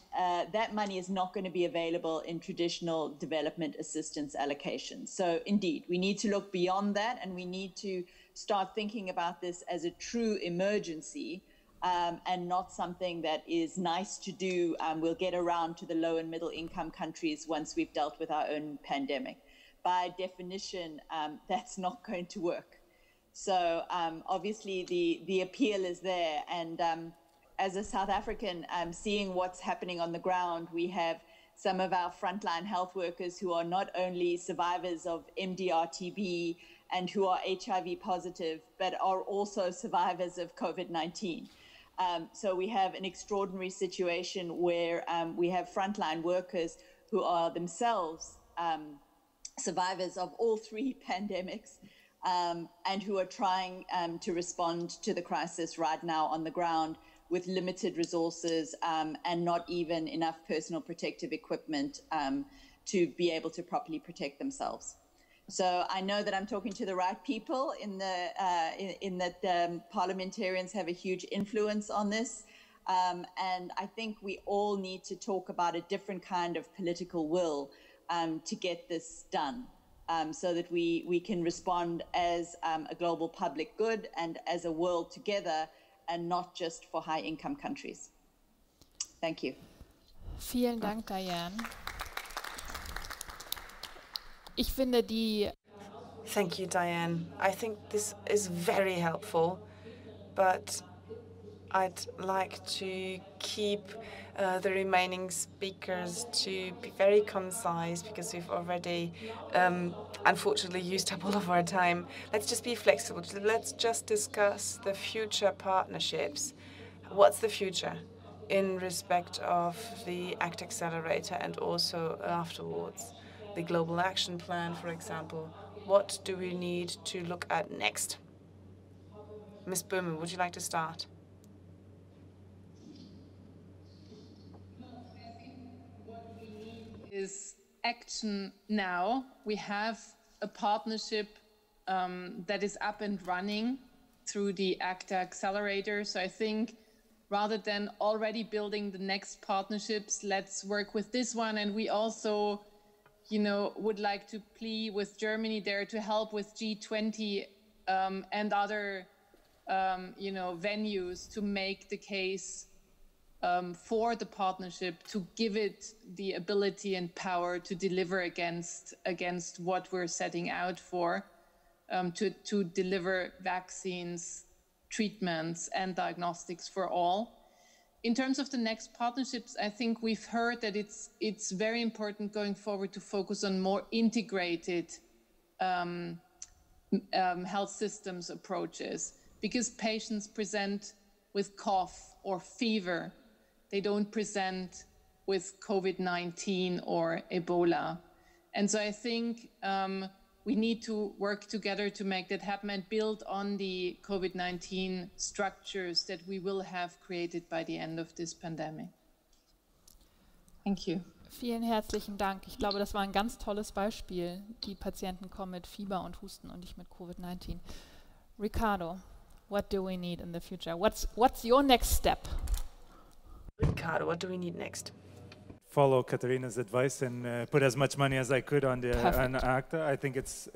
that money is not going to be available in traditional development assistance allocations. So indeed, we need to look beyond that, and we need to start thinking about this as a true emergency and not something that is nice to do. We'll get around to the low and middle income countries once we've dealt with our own pandemic. By definition, that's not going to work. So obviously the appeal is there. And as a South African, seeing what's happening on the ground, we have some of our frontline health workers who are not only survivors of MDR-TB and who are HIV positive, but are also survivors of COVID-19. So we have an extraordinary situation where we have frontline workers who are themselves survivors of all three pandemics, and who are trying to respond to the crisis right now on the ground with limited resources and not even enough personal protective equipment to be able to properly protect themselves. So I know that I'm talking to the right people in that parliamentarians have a huge influence on this. And I think we all need to talk about a different kind of political will to get this done. So that we can respond as a global public good and as a world together, and not just for high-income countries. Thank you. Vielen Dank, Diane. Ich finde die... Thank you, Diane. I think this is very helpful, but I'd like to keep the remaining speakers to be very concise, because we've already unfortunately used up all of our time. Let's just be flexible. Let's just discuss the future partnerships. What's the future in respect of the ACT Accelerator and also afterwards? The Global Action Plan, for example. What do we need to look at next? Ms. Böhme, would you like to start? Is action now. We have a partnership that is up and running through the ACTA Accelerator. So I think rather than already building the next partnerships, let's work with this one. And we also, would like to plea with Germany there to help with G20 and other, venues to make the case for the partnership, to give it the ability and power to deliver against what we're setting out for, to deliver vaccines, treatments, and diagnostics for all. In terms of the next partnerships, I think we've heard that it's very important going forward to focus on more integrated health systems approaches, because patients present with cough or fever. They don't present with COVID-19 or Ebola. And so I think we need to work together to make that happen and build on the COVID-19 structures that we will have created by the end of this pandemic. Thank you. Vielen herzlichen Dank. Ich glaube, das war ein ganz tolles Beispiel. Die Patienten kommen mit Fieber und Husten und nicht mit COVID-19. Ricardo, what do we need in the future? What's your next step? Ricardo, what do we need next? Follow Katharina's advice and put as much money as I could on ACTA. I think it's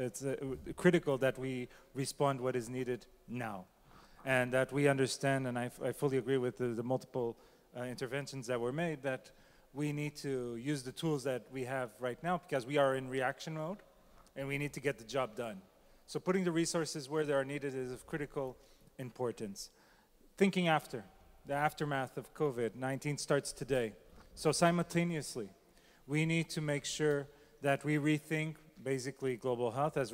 critical that we respond what is needed now, and that we understand, and I fully agree with the multiple interventions that were made, that we need to use the tools that we have right now, because we are in reaction mode and we need to get the job done. So putting the resources where they are needed is of critical importance. Thinking after, the aftermath of COVID-19 starts today. So simultaneously, we need to make sure that we rethink basically global health, as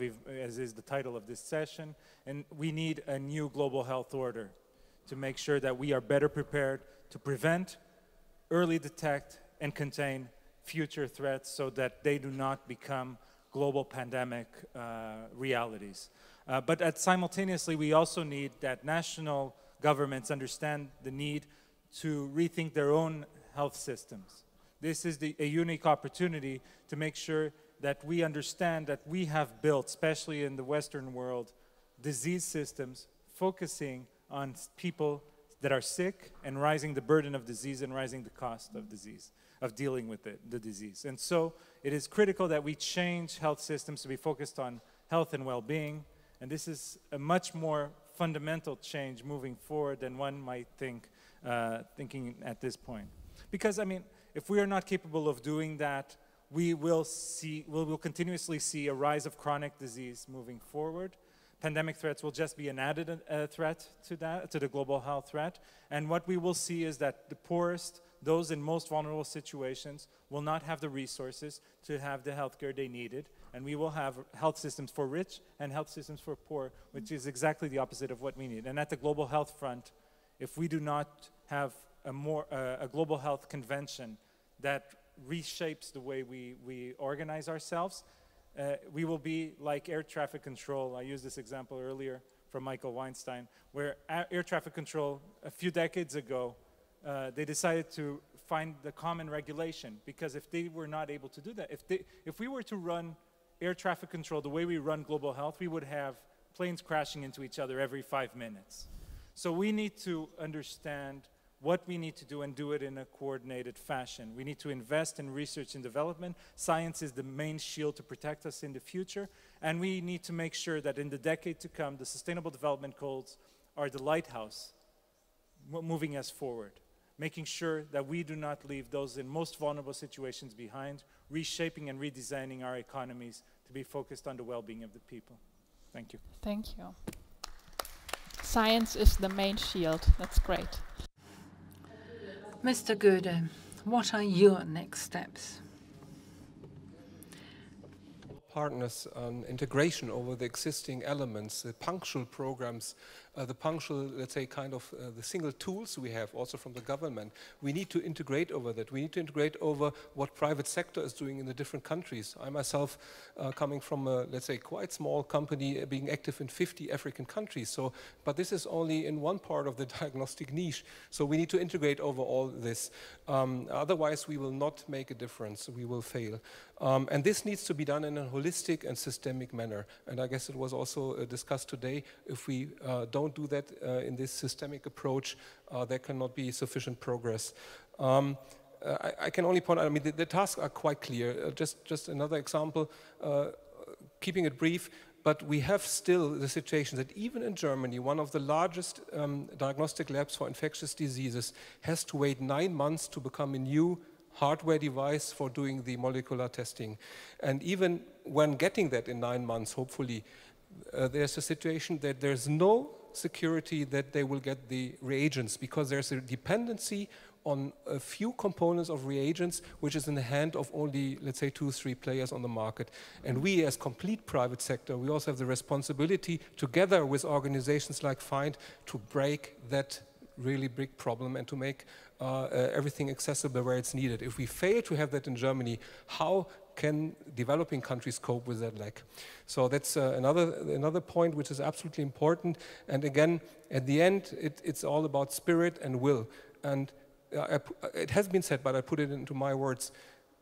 is the title of this session, and we need a new global health order to make sure that we are better prepared to prevent, early detect, and contain future threats so that they do not become global pandemic realities. But simultaneously, we also need that national governments understand the need to rethink their own health systems. This is a unique opportunity to make sure that we understand that we have built, especially in the Western world, disease systems focusing on people that are sick and rising the burden of disease and rising the cost of disease, of dealing with the disease. And so it is critical that we change health systems to be focused on health and well-being. And this is a much more fundamental change moving forward than one might think, thinking at this point. Because, I mean, if we are not capable of doing that, we will continuously see a rise of chronic disease moving forward. Pandemic threats will just be an added threat to that, to the global health threat. And what we will see is that the poorest, those in most vulnerable situations, will not have the resources to have the healthcare they needed. And we will have health systems for rich and health systems for poor, which is exactly the opposite of what we need. And at the global health front, if we do not have a global health convention that reshapes the way we organize ourselves, we will be like air traffic control. I used this example earlier from Michael Weinstein, where air traffic control a few decades ago, they decided to find the common regulation, because if they were not able to do that, if we were to run air traffic control the way we run global health, we would have planes crashing into each other every 5 minutes. So we need to understand what we need to do and do it in a coordinated fashion. We need to invest in research and development. Science is the main shield to protect us in the future. And we need to make sure that in the decade to come, the Sustainable Development Goals are the lighthouse moving us forward, making sure that we do not leave those in most vulnerable situations behind, reshaping and redesigning our economies to be focused on the well-being of the people. Thank you. Thank you. Science is the main shield. That's great. Mr. Göde, what are your next steps? Partners on integration over the existing elements, the punctual programs, the punctual, let's say, kind of the single tools we have also from the government. We need to integrate over that. We need to integrate over what private sector is doing in the different countries. I myself, coming from a, let's say, quite small company, being active in 50 African countries. So, but this is only in one part of the diagnostic niche. So we need to integrate over all this. Otherwise, we will not make a difference. We will fail. And this needs to be done in a holistic and systemic manner. And I guess it was also discussed today. If we don't do that in this systemic approach, there cannot be sufficient progress. I can only point out, I mean, the tasks are quite clear. Just another example, keeping it brief, but we have still the situation that even in Germany, one of the largest diagnostic labs for infectious diseases has to wait 9 months to become a new hardware device for doing the molecular testing. And even when getting that in 9 months, hopefully, there's a situation that there's no security that they will get the reagents, because there's a dependency on a few components of reagents, which is in the hand of only, let's say, 2 or 3 players on the market. And we, as complete private sector, we also have the responsibility, together with organizations like FIND, to break that really big problem and to make everything accessible where it's needed. If we fail to have that in Germany, how can developing countries cope with that lack? So that's another point which is absolutely important. And again, at the end, it's all about spirit and will. And it has been said, but I put it into my words,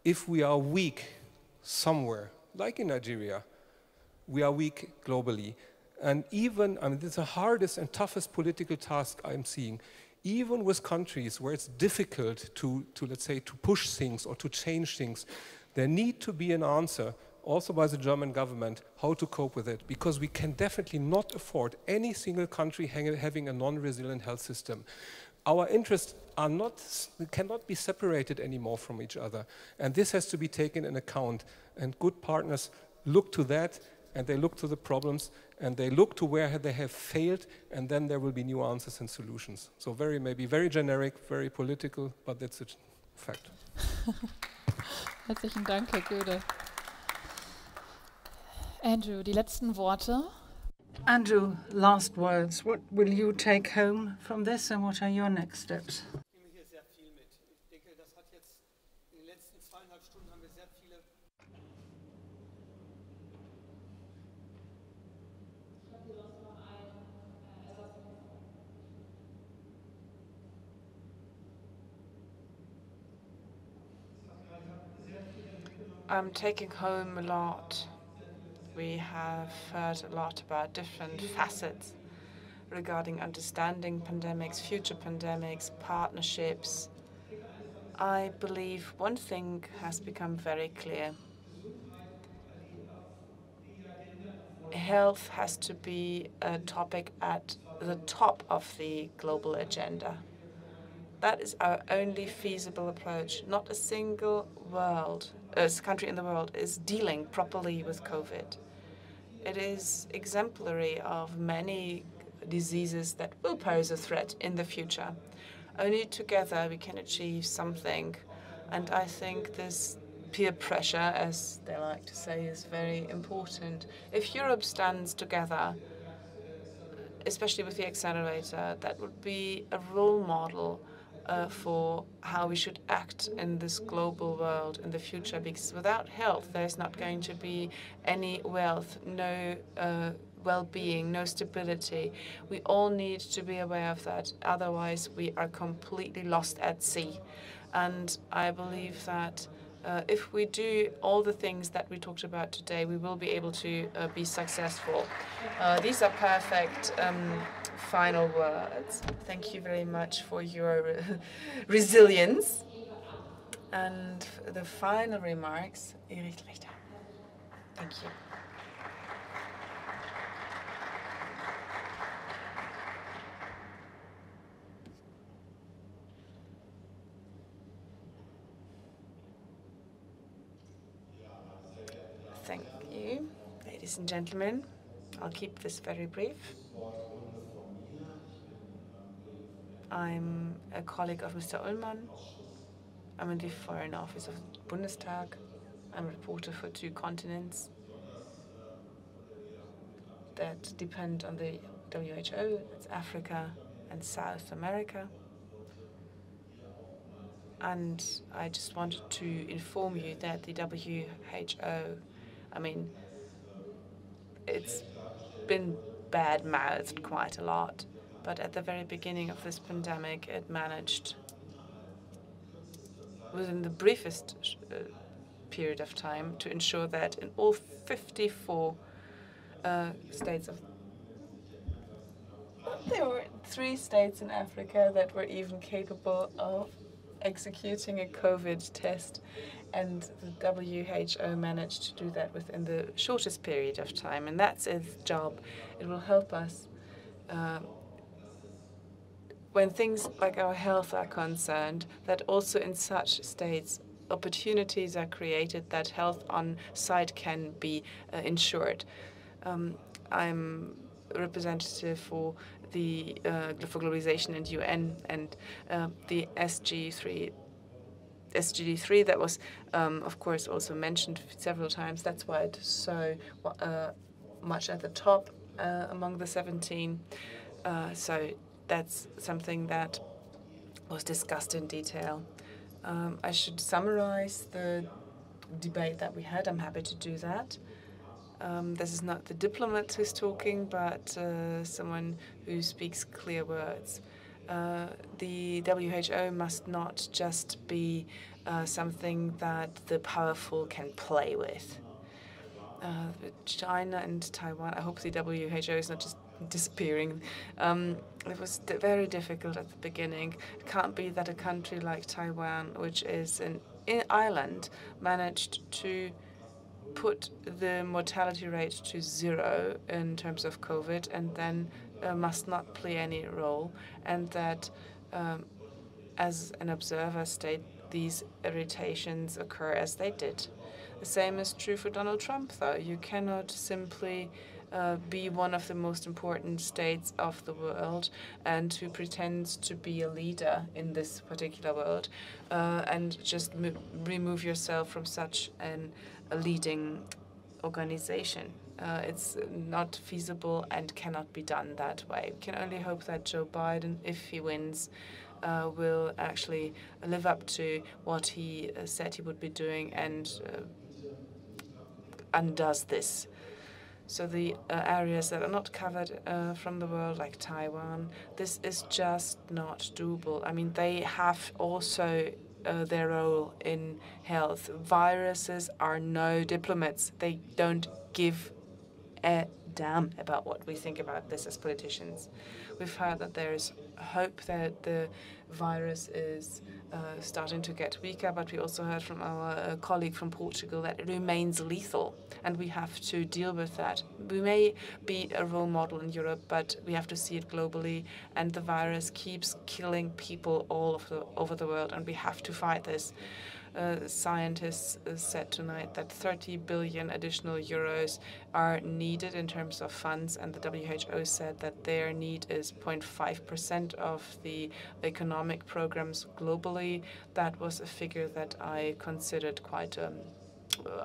if we are weak somewhere, like in Nigeria, we are weak globally. And even, I mean, this is the hardest and toughest political task I'm seeing. Even with countries where it's difficult to let's say, to push things or to change things, there need to be an answer, also by the German government, how to cope with it, because we can definitely not afford any single country having a non-resilient health system. Our interests cannot be separated anymore from each other, and this has to be taken in account. And good partners look to that, and they look to the problems, and they look to where they have failed, and then there will be new answers and solutions. So maybe very generic, very political, but that's a fact. Herzlichen Dank, Herr Göde. Andrew, die letzten Worte. Andrew, last words. What will you take home from this, and what are your next steps? I'm taking home a lot. We have heard a lot about different facets regarding understanding pandemics, future pandemics, partnerships. I believe one thing has become very clear. Health has to be a topic at the top of the global agenda. That is our only feasible approach. Not a single country in the world is dealing properly with COVID. It is exemplary of many diseases that will pose a threat in the future. Only together we can achieve something. And I think this peer pressure, as they like to say, is very important. If Europe stands together, especially with the accelerator, that would be a role model for how we should act in this global world in the future, because without health, there's not going to be any wealth, no well-being, no stability. We all need to be aware of that. Otherwise, we are completely lost at sea. And I believe that if we do all the things that we talked about today, we will be able to be successful. These are perfect final words. Thank you very much for your resilience. And the final remarks, Erich Richter. Thank you. Thank you, ladies and gentlemen. I'll keep this very brief. I'm a colleague of Mr. Ullmann. I'm in the Foreign Office of the Bundestag. I'm a reporter for 2 continents that depend on the WHO. That's Africa and South America. And I just wanted to inform you that the WHO, I mean, it's been bad-mouthed quite a lot, but at the very beginning of this pandemic, it managed, within the briefest period of time, to ensure that in all 54 states of... There were 3 states in Africa that were even capable of executing a COVID test, and the WHO managed to do that within the shortest period of time, and that's its job. It will help us when things like our health are concerned, that also in such states opportunities are created that health on site can be ensured. I'm a representative for the for globalization and UN, and the SGD3 that was, of course, also mentioned several times. That's why it's so much at the top among the 17. So that's something that was discussed in detail. I should summarize the debate that we had. I'm happy to do that. This is not the diplomat who's talking, but someone who speaks clear words. The WHO must not just be something that the powerful can play with. China and Taiwan, I hope the WHO is not just disappearing. It was very difficult at the beginning. It can't be that a country like Taiwan, which is an island, managed to put the mortality rate to 0 in terms of COVID, and then must not play any role, and that as an observer state, these irritations occur as they did. The same is true for Donald Trump, though. You cannot simply be one of the most important states of the world and who pretends to be a leader in this particular world and just remove yourself from such a leading organization. It's not feasible and cannot be done that way. We can only hope that Joe Biden, if he wins, will actually live up to what he said he would be doing and undoes this. So the areas that are not covered from the world, like Taiwan, this is just not doable. I mean, they have also their role in health. Viruses are no diplomats. They don't give a damn about what we think about this as politicians. We've heard that there's hope that the virus is starting to get weaker, but we also heard from our colleague from Portugal that it remains lethal, and we have to deal with that. We may be a role model in Europe, but we have to see it globally, and the virus keeps killing people all over the world, and we have to fight this. Scientists said tonight that 30 billion additional euros are needed in terms of funds, and the WHO said that their need is 0.5% of the economic programs globally. That was a figure that I considered quite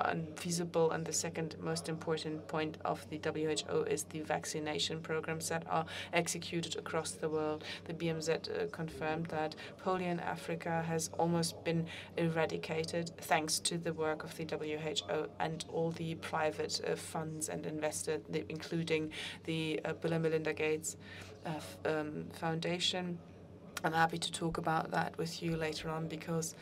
unfeasible. And the second most important point of the WHO is the vaccination programs that are executed across the world. The BMZ confirmed that polio in Africa has almost been eradicated thanks to the work of the WHO and all the private funds and investors, including the Bill and Melinda Gates Foundation. I'm happy to talk about that with you later on, because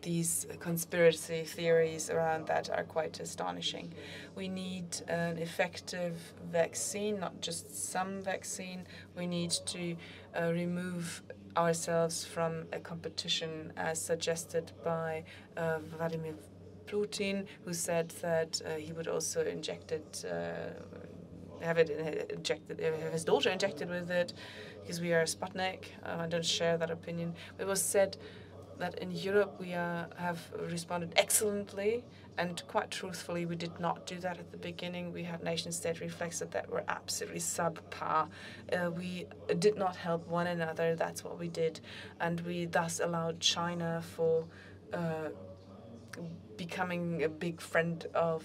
these conspiracy theories around that are quite astonishing. We need an effective vaccine, not just some vaccine. We need to remove ourselves from a competition as suggested by Vladimir Putin, who said that he would also inject it, have his daughter injected with it, because we are Sputnik. I don't share that opinion. It was said that in Europe we have responded excellently, and quite truthfully, we did not do that at the beginning. We had nation-state reflexes that were absolutely subpar. We did not help one another. That's what we did, and we thus allowed China for becoming a big friend of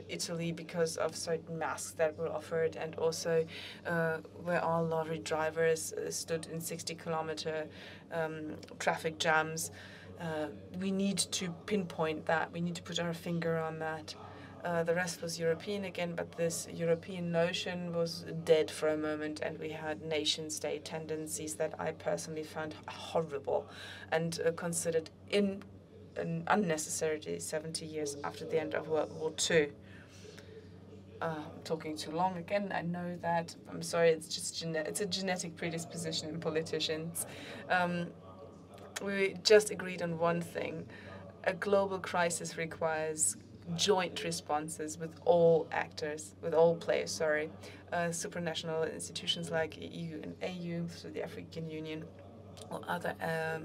Italy because of certain masks that were offered, and also where all lorry drivers stood in 60-kilometer traffic jams. We need to pinpoint that. We need to put our finger on that. The rest was European again, but this European notion was dead for a moment, and we had nation-state tendencies that I personally found horrible and considered unnecessary 70 years after the end of World War II. I'm talking too long again, I know that. I'm sorry, it's just it's a genetic predisposition in politicians. We just agreed on one thing. A global crisis requires joint responses with all actors, with all players, supranational institutions like EU and AU, so the African Union, or other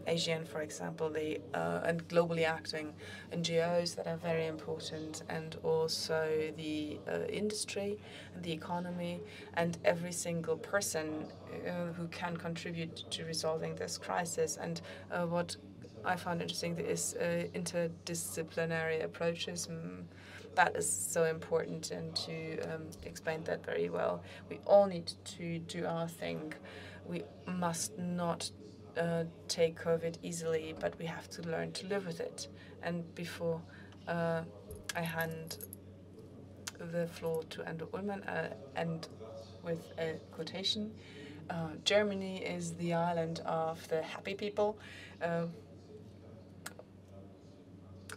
Asian, for example, and globally acting NGOs that are very important, and also the industry and the economy, and every single person who can contribute to resolving this crisis. And what I found interesting is interdisciplinary approaches. That is so important, and to explain that very well. We all need to do our thing. We must not take COVID easily, but we have to learn to live with it. And before I hand the floor to Andrew Ullmann, and with a quotation, Germany is the island of the happy people.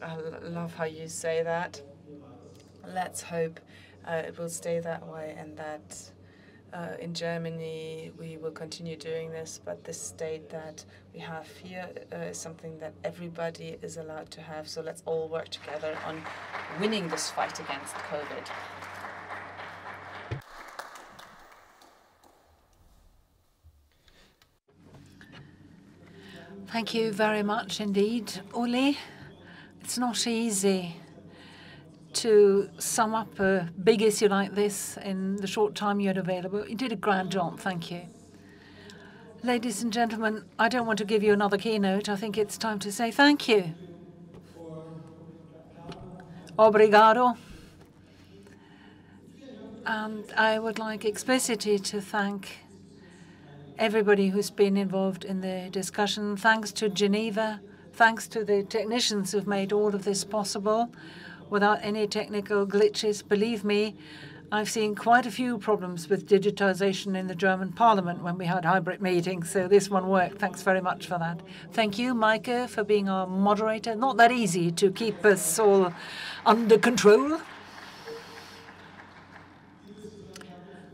I love how you say that. Let's hope it will stay that way, and that in Germany we will continue doing this, but this state that we have here is something that everybody is allowed to have. So let's all work together on winning this fight against COVID. Thank you very much indeed, Uli. It's not easy to sum up a big issue like this in the short time you had available. You did a grand job, thank you. Ladies and gentlemen, I don't want to give you another keynote. I think it's time to say thank you. Obrigado. And I would like explicitly to thank everybody who's been involved in the discussion. Thanks to Geneva. Thanks to the technicians who've made all of this possible. Without any technical glitches, believe me, I've seen quite a few problems with digitization in the German parliament when we had hybrid meetings, so this one worked. Thanks very much for that. Thank you, Maike, for being our moderator. Not that easy to keep us all under control.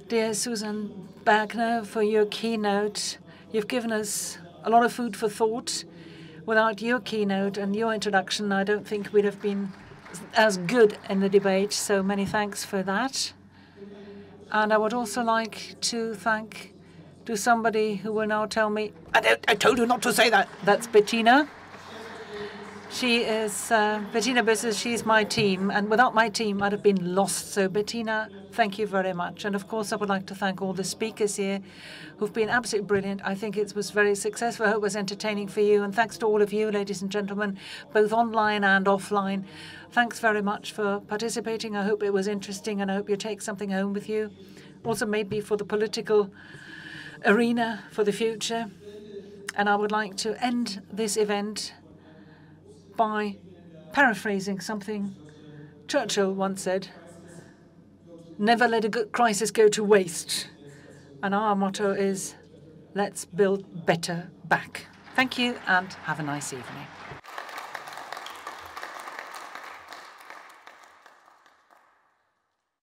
Dear Susan Bergner, for your keynote, you've given us a lot of food for thought. Without your keynote and your introduction, I don't think we'd have been as good in the debate, so many thanks for that. And I would also like to thank somebody who will now tell me, I told you not to say that. That's Bettina. She is Bettina Bisses. She's my team, and without my team, I'd have been lost. So Bettina, thank you very much. And of course, I would like to thank all the speakers here who've been absolutely brilliant. I think it was very successful. I hope it was entertaining for you. And thanks to all of you, ladies and gentlemen, both online and offline. Thanks very much for participating. I hope it was interesting, and I hope you take something home with you. Also maybe for the political arena for the future. And I would like to end this event by paraphrasing something Churchill once said: never let a good crisis go to waste. And our motto is, let's build better back. Thank you and have a nice evening.